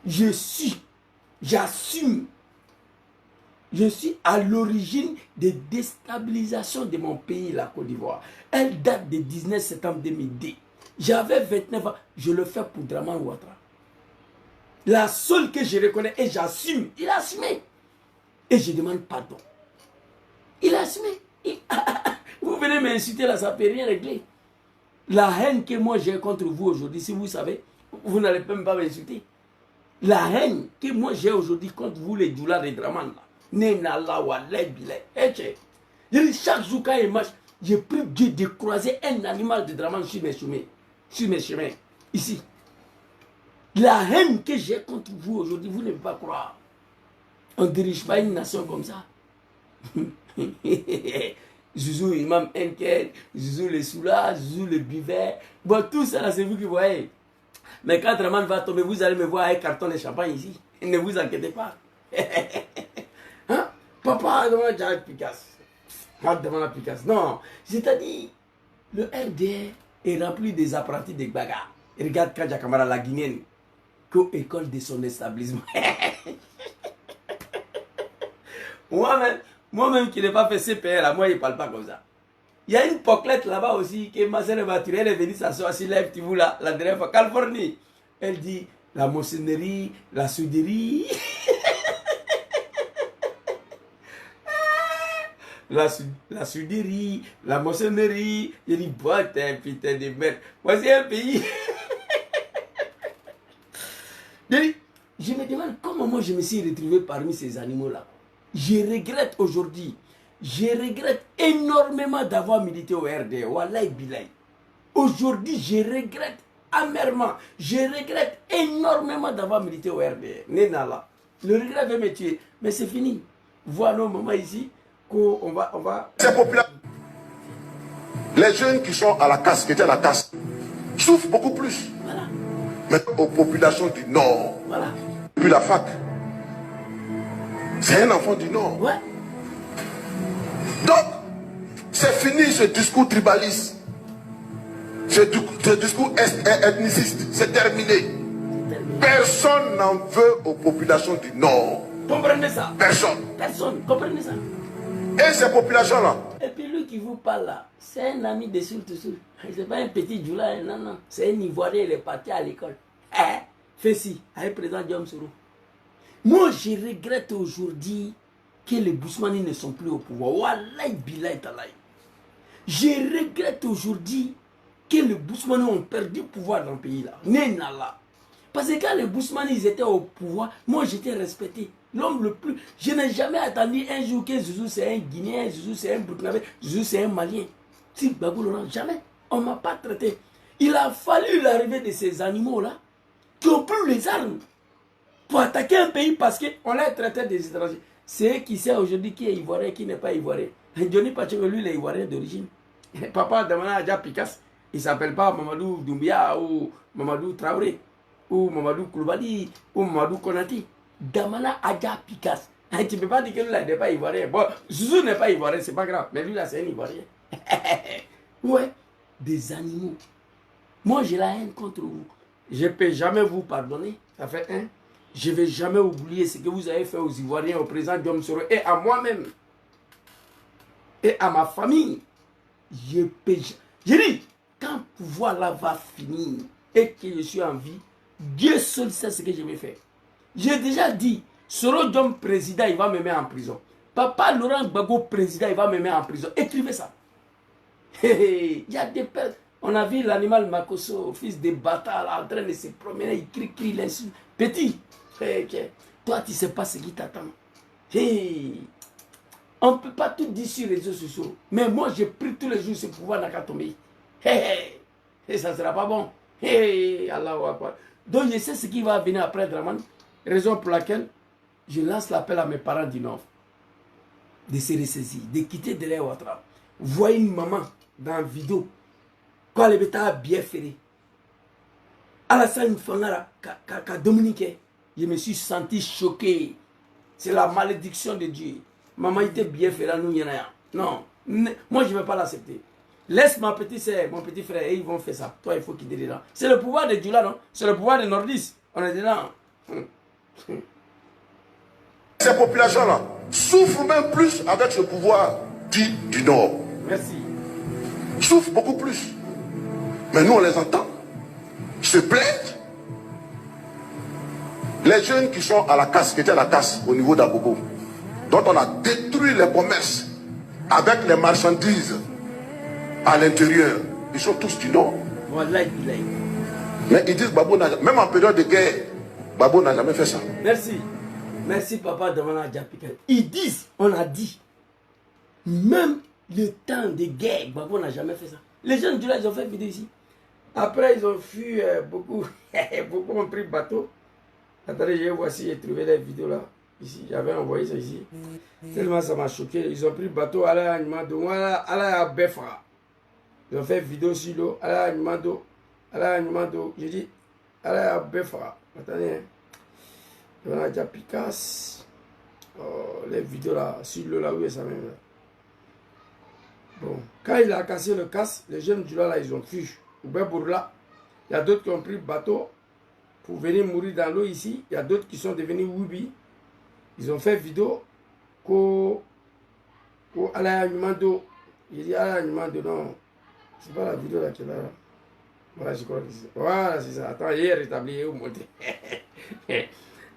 j'assume, je suis à l'origine des déstabilisations de mon pays, la Côte d'Ivoire. Elle date du 19 septembre 2002. J'avais 29 ans, je le fais pour Dramane Ouattara. La seule que je reconnais et j'assume, il a assumé. Et je demande pardon. Il a assumé. Vous venez m'insulter là, ça ne peut rien régler. La haine que moi j'ai contre vous aujourd'hui, si vous savez, vous n'allez même pas m'insulter. La haine que moi j'ai aujourd'hui contre vous, les doulas de Dramane, chaque jour quand il marche, j'ai pris Dieu de croiser un animal de Dramane sur mes chemins, ici. La haine que j'ai contre vous aujourd'hui, vous ne pouvez pas croire. On ne dirige pas une nation comme ça. Zouzou, Imam Enkel, Zouzou le Soula, Zouzou le Bivet. Bon, tout ça, c'est vous qui voyez. Mais quand Dramane va tomber, vous allez me voir avec carton de champagne ici. Ne vous inquiétez pas. Hein? Papa, demande Jared Picasso. Demande la Picasso. Non, c'est-à-dire, le RDA est rempli des apprentis de Gbaga. Regarde Kadja Kamara, la Guinéenne, qu'école de son établissement. Moi-même qui n'ai pas fait CPR, là, moi, il ne parle pas comme ça. Il y a une poclette là-bas aussi, que ma sœur Maturelle, elle est venue s'asseoir sur l'FTV là, la dernière fois, Californie. Elle dit, la maçonnerie, la souderie. la souderie, la maçonnerie. Je dis, bah, t'es un putain de merde. Voici un pays. Je me demande comment moi je me suis retrouvé parmi ces animaux-là. Je regrette aujourd'hui, je regrette énormément d'avoir milité au RDA. Wallahi billahi. Aujourd'hui, je regrette amèrement, je regrette énormément d'avoir milité au RDA. Nénala. Le regret va me tuer, mais c'est fini. Voilà nos mamans ici, qu'on va...
C'est populaire. Les jeunes qui sont à la casse, qui étaient à la casse, souffrent beaucoup plus.
Voilà.
Mais aux populations du Nord,
voilà.
Puis la fac, c'est un enfant du Nord.
Ouais.
Donc, c'est fini ce discours tribaliste, ce discours ethniciste, c'est terminé. Personne n'en veut aux populations du Nord.
Comprenez ça?
Personne.
Personne, comprenez ça?
Et ces populations-là?
Et puis lui qui vous parle là, c'est un ami de Soul-to-Soul. C'est pas un petit Djoula, non, non. C'est un Ivoirien, il est parti à l'école. Fait si, avec le président Diom Soro. Moi, je regrette aujourd'hui que les Bousmani ne sont plus au pouvoir. Wallahi billahi talaï. Je regrette aujourd'hui que les Bousmani ont perdu le pouvoir dans le pays là. Nénala. Parce que quand les Bousmani ils étaient au pouvoir, moi j'étais respecté. L'homme le plus... Je n'ai jamais attendu un jour que Zouzou c'est un Guinéen, Zouzou c'est un Burkinabé, Zouzou c'est un Malien. Si Babou Laurent, jamais. On ne m'a pas traité. Il a fallu l'arrivée de ces animaux-là qui ont pris les armes pour attaquer un pays parce qu'on les traitait des étrangers. C'est qui sait aujourd'hui qui est ivoirien, qui n'est pas ivoirien. Johnny Pacheco, lui, il est ivoirien d'origine. Papa Damana Adja Pikas, il ne s'appelle pas Mamadou Doumbia ou Mamadou Traoré ou Mamadou Koulibaly ou Mamadou Konati. Damana Adja Pikas. Tu ne peux pas dire que lui, là, n'est pas ivoirien. Bon, Zouzou n'est pas ivoirien, c'est pas grave. Mais lui, là, c'est un ivoirien. Ouais, des animaux. Moi, j'ai la haine contre vous. Je ne peux jamais vous pardonner. Ça fait un. Je ne vais jamais oublier ce que vous avez fait aux Ivoiriens, au président Diom Soro et à moi-même. Et à ma famille. Je dis, quand le pouvoir là va finir et que je suis en vie, Dieu seul sait ce que je vais faire. J'ai déjà dit, Soro Diom président, il va me mettre en prison. Papa Laurent Gbagbo président, il va me mettre en prison. Écrivez ça. Il y a des personnes. On a vu l'animal Makoso, fils de bâtard, là, en train de se promener, il crie l'insulte. Petit, toi, tu ne sais pas ce qui t'attend. On ne peut pas tout dire sur les réseaux sociaux. Mais moi, je prie tous les jours ce pouvoir n'a qu'à tomber. Et ça ne sera pas bon. Allahu Akbar. Donc, je sais ce qui va venir après Draman. Raison pour laquelle je lance l'appel à mes parents du Nord de se ressaisir, de quitter derrière Ouattara. Voyez une maman dans la vidéo. Quand le bétail a bien ferré. Alassane Fangara, qu'a Dominique, je me suis senti choqué. C'est la malédiction de Dieu. Maman était bien ferrée, nous, non, moi je ne vais pas l'accepter. Laisse ma petite soeur, mon petit frère, et ils vont faire ça. Toi, il faut quitter dedans. C'est le pouvoir de Dieu là, non? C'est le pouvoir des nordistes. On est dedans.
Ces populations-là souffrent même plus avec ce pouvoir dit du Nord.
Merci.
Souffrent beaucoup plus. Mais nous, on les entend se plaindre. Les jeunes qui sont à la casse, qui étaient à la casse au niveau d'Abobo, dont on a détruit les commerces avec les marchandises à l'intérieur, ils sont tous du Nord. Mais ils disent Babo n'a jamais, même en période de guerre, Babo n'a jamais fait ça.
Merci. Merci papa Damana Djapika. Ils disent, on a dit, même le temps de guerre, Babo n'a jamais fait ça. Les jeunes du là, ils ont fait vidéo ici. Après, ils ont fui beaucoup. Beaucoup ont pris bateau. Attendez, je vois si j'ai trouvé les vidéos là. Ici, j'avais envoyé ça ici. Tellement ça m'a choqué. Ils ont pris bateau à la Animado, à la Befra. Ils ont fait vidéo sur l'eau, à la Animado, à la Animado. J'ai dit, à la Befra. Attendez, hein. On a déjà Picasso. Oh, les vidéos là, sur l'eau là, où est ça même là. Bon, quand il a cassé le casse, les jeunes du là, ils ont fui. Là, il y a d'autres qui ont pris le bateau pour venir mourir dans l'eau ici. Il y a d'autres qui sont devenus Wubi. Ils ont fait vidéo qu'au Alaïmando. Il dit Alaïmando, non. C'est pas la vidéo là qui est là. Voilà, je crois que c'est ça. Voilà, c'est ça. Attends, il est rétabli, il est monté.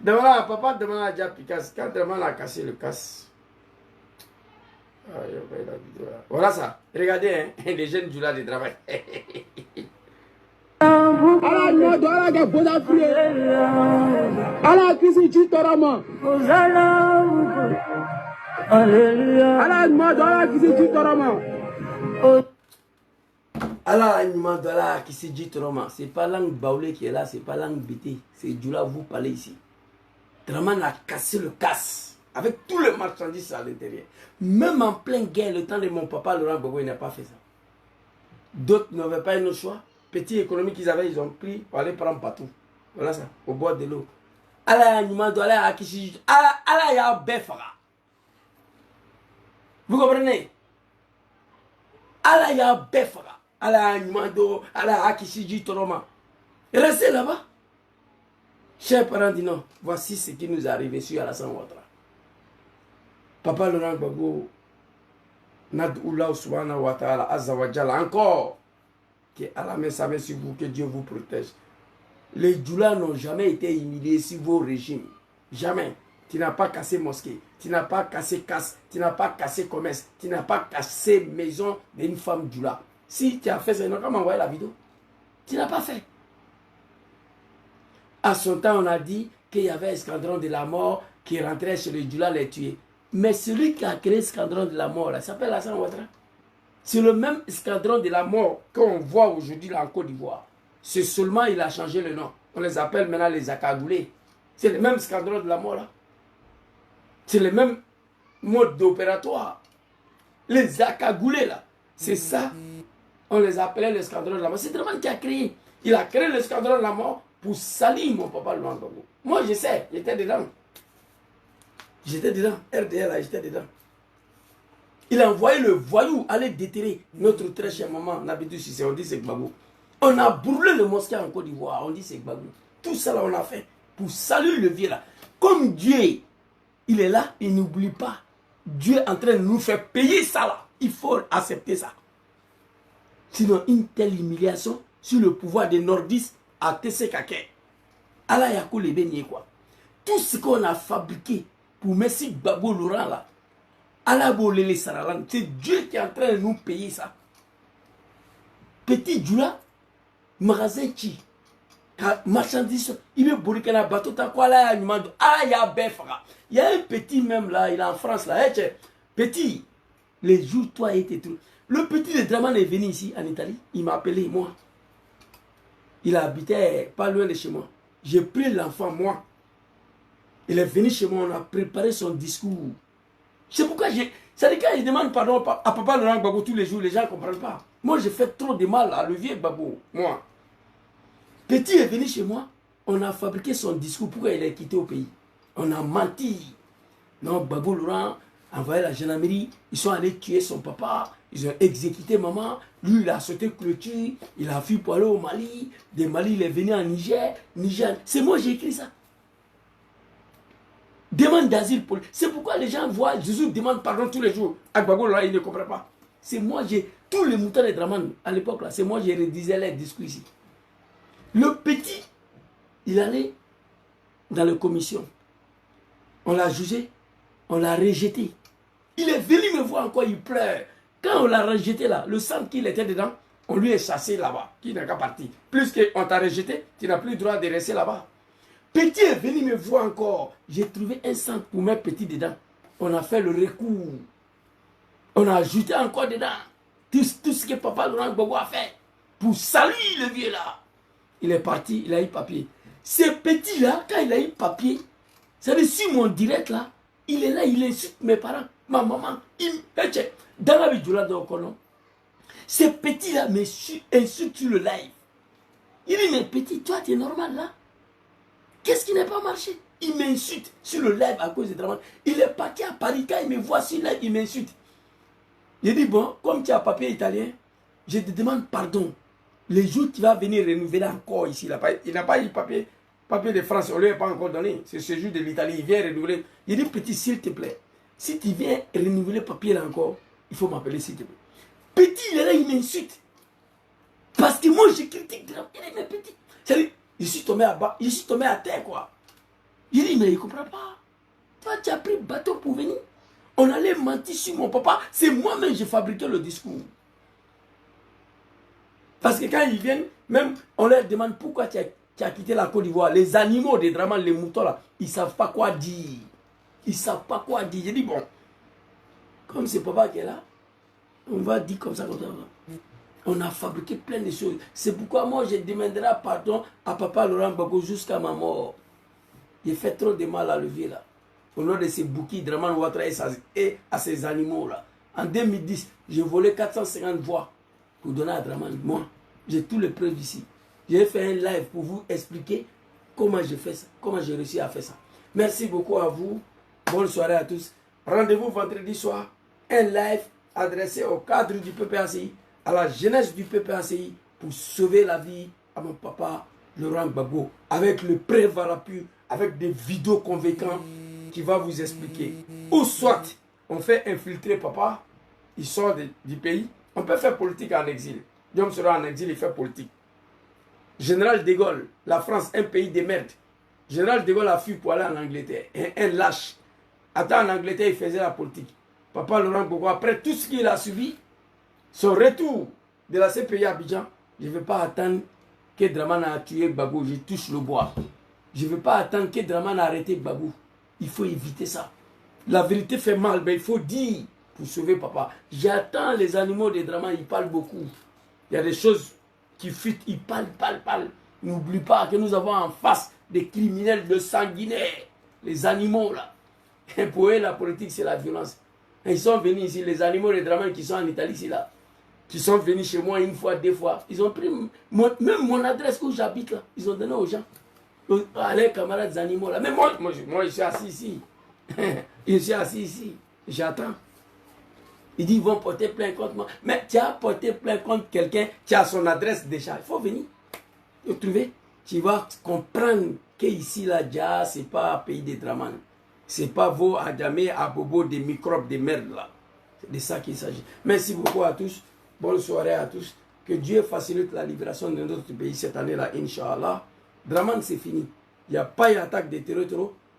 Donc voilà, papa demande à Dia Picasso. Quand Draman a cassé le casse. Ah, il y a la vidéo là. Voilà ça. Regardez, hein, les jeunes du là de travail. C'est pas langue baoulé qui est là, c'est pas langue bité. C'est du là vous parlez ici. Draman a cassé le casse. Avec tous les marchandises à l'intérieur. Même en pleine guerre, le temps de mon papa, Laurent Gbagbo, il n'a pas fait ça. D'autres n'avaient pas eu nos choix. Petit économie qu'ils avaient, ils ont pris pour aller prendre partout. Voilà ça, au bord de l'eau. Ala Animado, ala Akishiji, ala ya Befara. Vous comprenez? Ala ya Befara, ala Animado, ala Akishiji Toroma. Restez là-bas. Chers parents dit non, voici ce qui nous est arrivé sur Alassane Ouattara. Papa Laurent Gbagbo, Nad'Oullah Subhanahu wa ta'ala, Azza wa Jalla, encore, que Allah met sa main sur vous, que Dieu vous protège. Les Djoula n'ont jamais été humiliés sur vos régimes. Jamais. Tu n'as pas cassé mosquée, tu n'as pas cassé casse, tu n'as pas cassé commerce, tu n'as pas cassé maison d'une femme Djoula. Si tu as fait ça, ils n'ont qu'à m'envoyer la vidéo. Tu n'as pas fait. À son temps, on a dit qu'il y avait un escadron de la mort qui rentrait chez les Djoula les tuer. Mais celui qui a créé l'escadron de la mort, là, s'appelle Alassane Ouattara. C'est le même escadron de la mort qu'on voit aujourd'hui là en Côte d'Ivoire. C'est seulement il a changé le nom. On les appelle maintenant les Akagoulés. C'est le même escadron de la mort là. C'est le même mode d'opératoire. Les Akagoulés là. C'est ça. On les appelait l'escadron de la mort. C'est Dramane qui a créé. Il a créé l'escadron de la mort pour salir mon papa Laurent Gbagbo. Moi je sais, j'étais dedans. J'étais dedans. RDL là, j'étais dedans. Il a envoyé le voyou aller déterrer notre très chère maman Nabidou Cissé. On dit c'est Gbagbo. On a brûlé le mosquée en Côte d'Ivoire. On dit c'est Gbagbo. Tout ça là on a fait pour saluer le vieux là. Comme Dieu, il est là, il n'oublie pas. Dieu est en train de nous faire payer ça là. Il faut accepter ça. Sinon une telle humiliation sur le pouvoir des nordistes à Tessékake. Allah Yakou les béniers quoi. Tout ce qu'on a fabriqué pour Messi Gbagbo Laurent là. Allah Bolele Saralan. C'est Dieu qui est en train de nous payer ça. Petit Djoula, magasin qui marchandise, il est bourricana bateau, t'as quoi là, il m'a dit, ah, il y a Befra. Il y a un petit même là, il est en France là, petit, les jours, toi, était tout. Le petit de Dramane est venu ici, en Italie, il m'a appelé, moi. Il habitait pas loin de chez moi. J'ai pris l'enfant, moi. Il est venu chez moi, on a préparé son discours. C'est pourquoi c'est-à-dire quand je demande pardon à papa Laurent Gbagbo tous les jours, les gens ne comprennent pas. Moi, je fais trop de mal à le vieux Gbagbo, moi. Petit est venu chez moi, on a fabriqué son discours, pourquoi il est quitté au pays. On a menti. Non, Gbagbo Laurent a envoyé la gendarmerie, ils sont allés tuer son papa, ils ont exécuté maman, lui il a sauté clôture, il a fui pour aller au Mali, de Mali il est venu en Niger, c'est moi j'ai écrit ça. Demande d'asile politique. C'est pourquoi les gens voient Jésus demande pardon tous les jours. À Gbagbo là, il ne comprend pas. C'est moi, j'ai tous les moutons de Dramane à l'époque là. C'est moi, j'ai rédigé les discours ici. Le petit, il allait dans la commission. On l'a jugé, on l'a rejeté. Il est venu me voir encore, il pleure. Quand on l'a rejeté là, le sang qu'il était dedans, on lui est chassé là-bas. Qui n'a qu'à partir. Plus qu'on t'a rejeté, tu n'as plus le droit de rester là-bas. Petit est venu me voir encore. J'ai trouvé un sang pour mettre petit dedans. On a fait le recours. On a ajouté encore dedans. Tout ce que papa Laurent Gbagbo a fait. Pour saluer le vieux là. Il est parti, il a eu papier. Ce petit là, quand il a eu papier, ça veut dire sur mon direct là, il est là, il insulte mes parents, ma maman. Dans la vidéo là, ce petit là m'insulte sur le live. Il dit, mais petit, toi tu es normal là. Qu'est-ce qui n'a pas marché? Il m'insulte sur le live à cause de Dramane. Il est parti à Paris, quand il me voit sur le live, il m'insulte. J'ai dit, bon, comme tu as papier italien, je te demande pardon. Les jours tu vas venir renouveler encore ici, il n'a pas eu papier de France, on ne lui a pas encore donné. C'est ce jour de l'Italie, il vient renouveler. J'ai dit, petit, s'il te plaît, si tu viens renouveler papier là encore, il faut m'appeler s'il te plaît. Petit, il est là, il m'insulte. Parce que moi, je critique Dramane. Il dit, mais petit, c'est-à-dire, je suis tombé à bas, je suis tombé à terre quoi. Il dit, mais il ne comprend pas. Toi, tu as pris bateau pour venir. On allait mentir sur mon papa. C'est moi-même qui j'ai fabriqué le discours. Parce que quand ils viennent, même on leur demande pourquoi tu as quitté la Côte d'Ivoire. Les animaux des Dramane, les moutons là, ils ne savent pas quoi dire. Ils ne savent pas quoi dire. J'ai dit, bon, comme c'est papa qui est là, on va dire comme ça, comme ça. On a fabriqué plein de choses. C'est pourquoi moi je demanderai pardon à papa Laurent Gbagbo jusqu'à ma mort. Il fait trop de mal à le vieux là. Au nom de ces bouquets, Dramane Ouattara et à ces animaux là. En 2010, j'ai volé 450 voix pour donner à Dramane. Moi, j'ai tous les preuves ici. J'ai fait un live pour vous expliquer comment j'ai fait ça, comment j'ai réussi à faire ça. Merci beaucoup à vous. Bonne soirée à tous. Rendez-vous vendredi soir. Un live adressé au cadre du PPACI, à la jeunesse du PPACI, pour sauver la vie à mon papa Laurent Gbagbo, avec le pré-Varapu, avec des vidéos convaincants qui va vous expliquer. Ou soit, on fait infiltrer papa, il sort du pays. On peut faire politique en exil. Diom sera en exil, il fait politique. Général de Gaulle, la France, un pays de merde. Général de Gaulle a fui pour aller en Angleterre. Un lâche. Attends, en Angleterre, il faisait la politique. Papa Laurent Gbagbo, après tout ce qu'il a subi, son retour de la CPI à Abidjan, je ne vais pas attendre que Dramane a tué Gbagbo, je touche le bois. Je ne veux pas attendre que Dramane a arrêté Gbagbo. Il faut éviter ça. La vérité fait mal, mais il faut dire pour sauver papa. J'attends les animaux de Dramane, ils parlent beaucoup. Il y a des choses qui fuitent, ils parlent. N'oublie pas que nous avons en face des criminels, de sanguinaires, les animaux là. Et pour eux, la politique, c'est la violence. Et ils sont venus ici, les animaux de Dramane qui sont en Italie, c'est là. Qui sont venus chez moi une fois, deux fois. Ils ont pris même mon adresse où j'habite là. Ils ont donné aux gens. Allez, camarades animaux là. Mais moi je suis assis ici. Je suis assis ici. J'attends. Ils disent, ils vont porter plainte contre moi. Mais tu as porté plainte contre quelqu'un qui a son adresse déjà. Il faut venir. Tu trouves? Tu vas comprendre qu'ici, là, déjà, ce n'est pas un pays de Dramane. Ce n'est pas vos Adjamé, Abobo, des microbes, des merdes là. C'est de ça qu'il s'agit. Merci beaucoup à tous. Bonne soirée à tous. Que Dieu facilite la libération de notre pays cette année-là, Inch'Allah. Dramane, c'est fini. Il n'y a pas eu d'attaque de terroristes.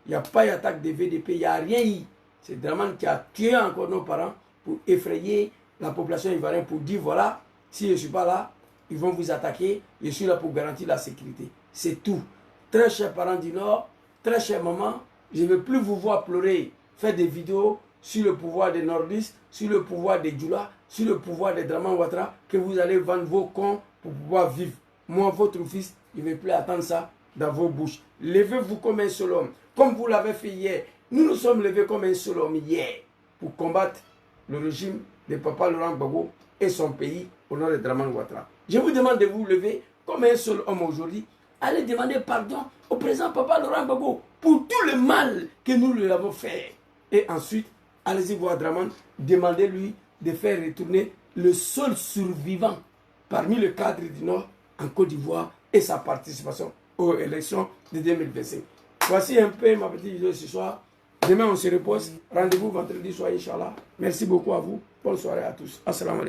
Il n'y a pas eu d'attaque de VDP. Il n'y a rien eu. C'est Dramane qui a tué encore nos parents pour effrayer la population ivoirienne, pour dire voilà, si je ne suis pas là, ils vont vous attaquer, je suis là pour garantir la sécurité. C'est tout. Très chers parents du Nord, très chère maman, je ne veux plus vous voir pleurer, faire des vidéos sur le pouvoir des Nordistes, sur le pouvoir des Djoula, sur le pouvoir des Dramane Ouattara, que vous allez vendre vos cons pour pouvoir vivre. Moi, votre fils, je ne vais plus attendre ça dans vos bouches. Levez-vous comme un seul homme, comme vous l'avez fait hier. Nous nous sommes levés comme un seul homme hier pour combattre le régime de Papa Laurent Gbagbo et son pays au nom de Dramane Ouattara. Je vous demande de vous lever comme un seul homme aujourd'hui. Allez demander pardon au président Papa Laurent Gbagbo pour tout le mal que nous lui avons fait. Et ensuite, allez-y voir Dramane, demandez-lui de faire retourner le seul survivant parmi le cadre du Nord en Côte d'Ivoire et sa participation aux élections de 2025. Voici un peu ma petite vidéo ce soir. Demain, on se repose. Rendez-vous vendredi soir, Inch'Allah. Merci beaucoup à vous. Bonne soirée à tous. Assalamu alaikum.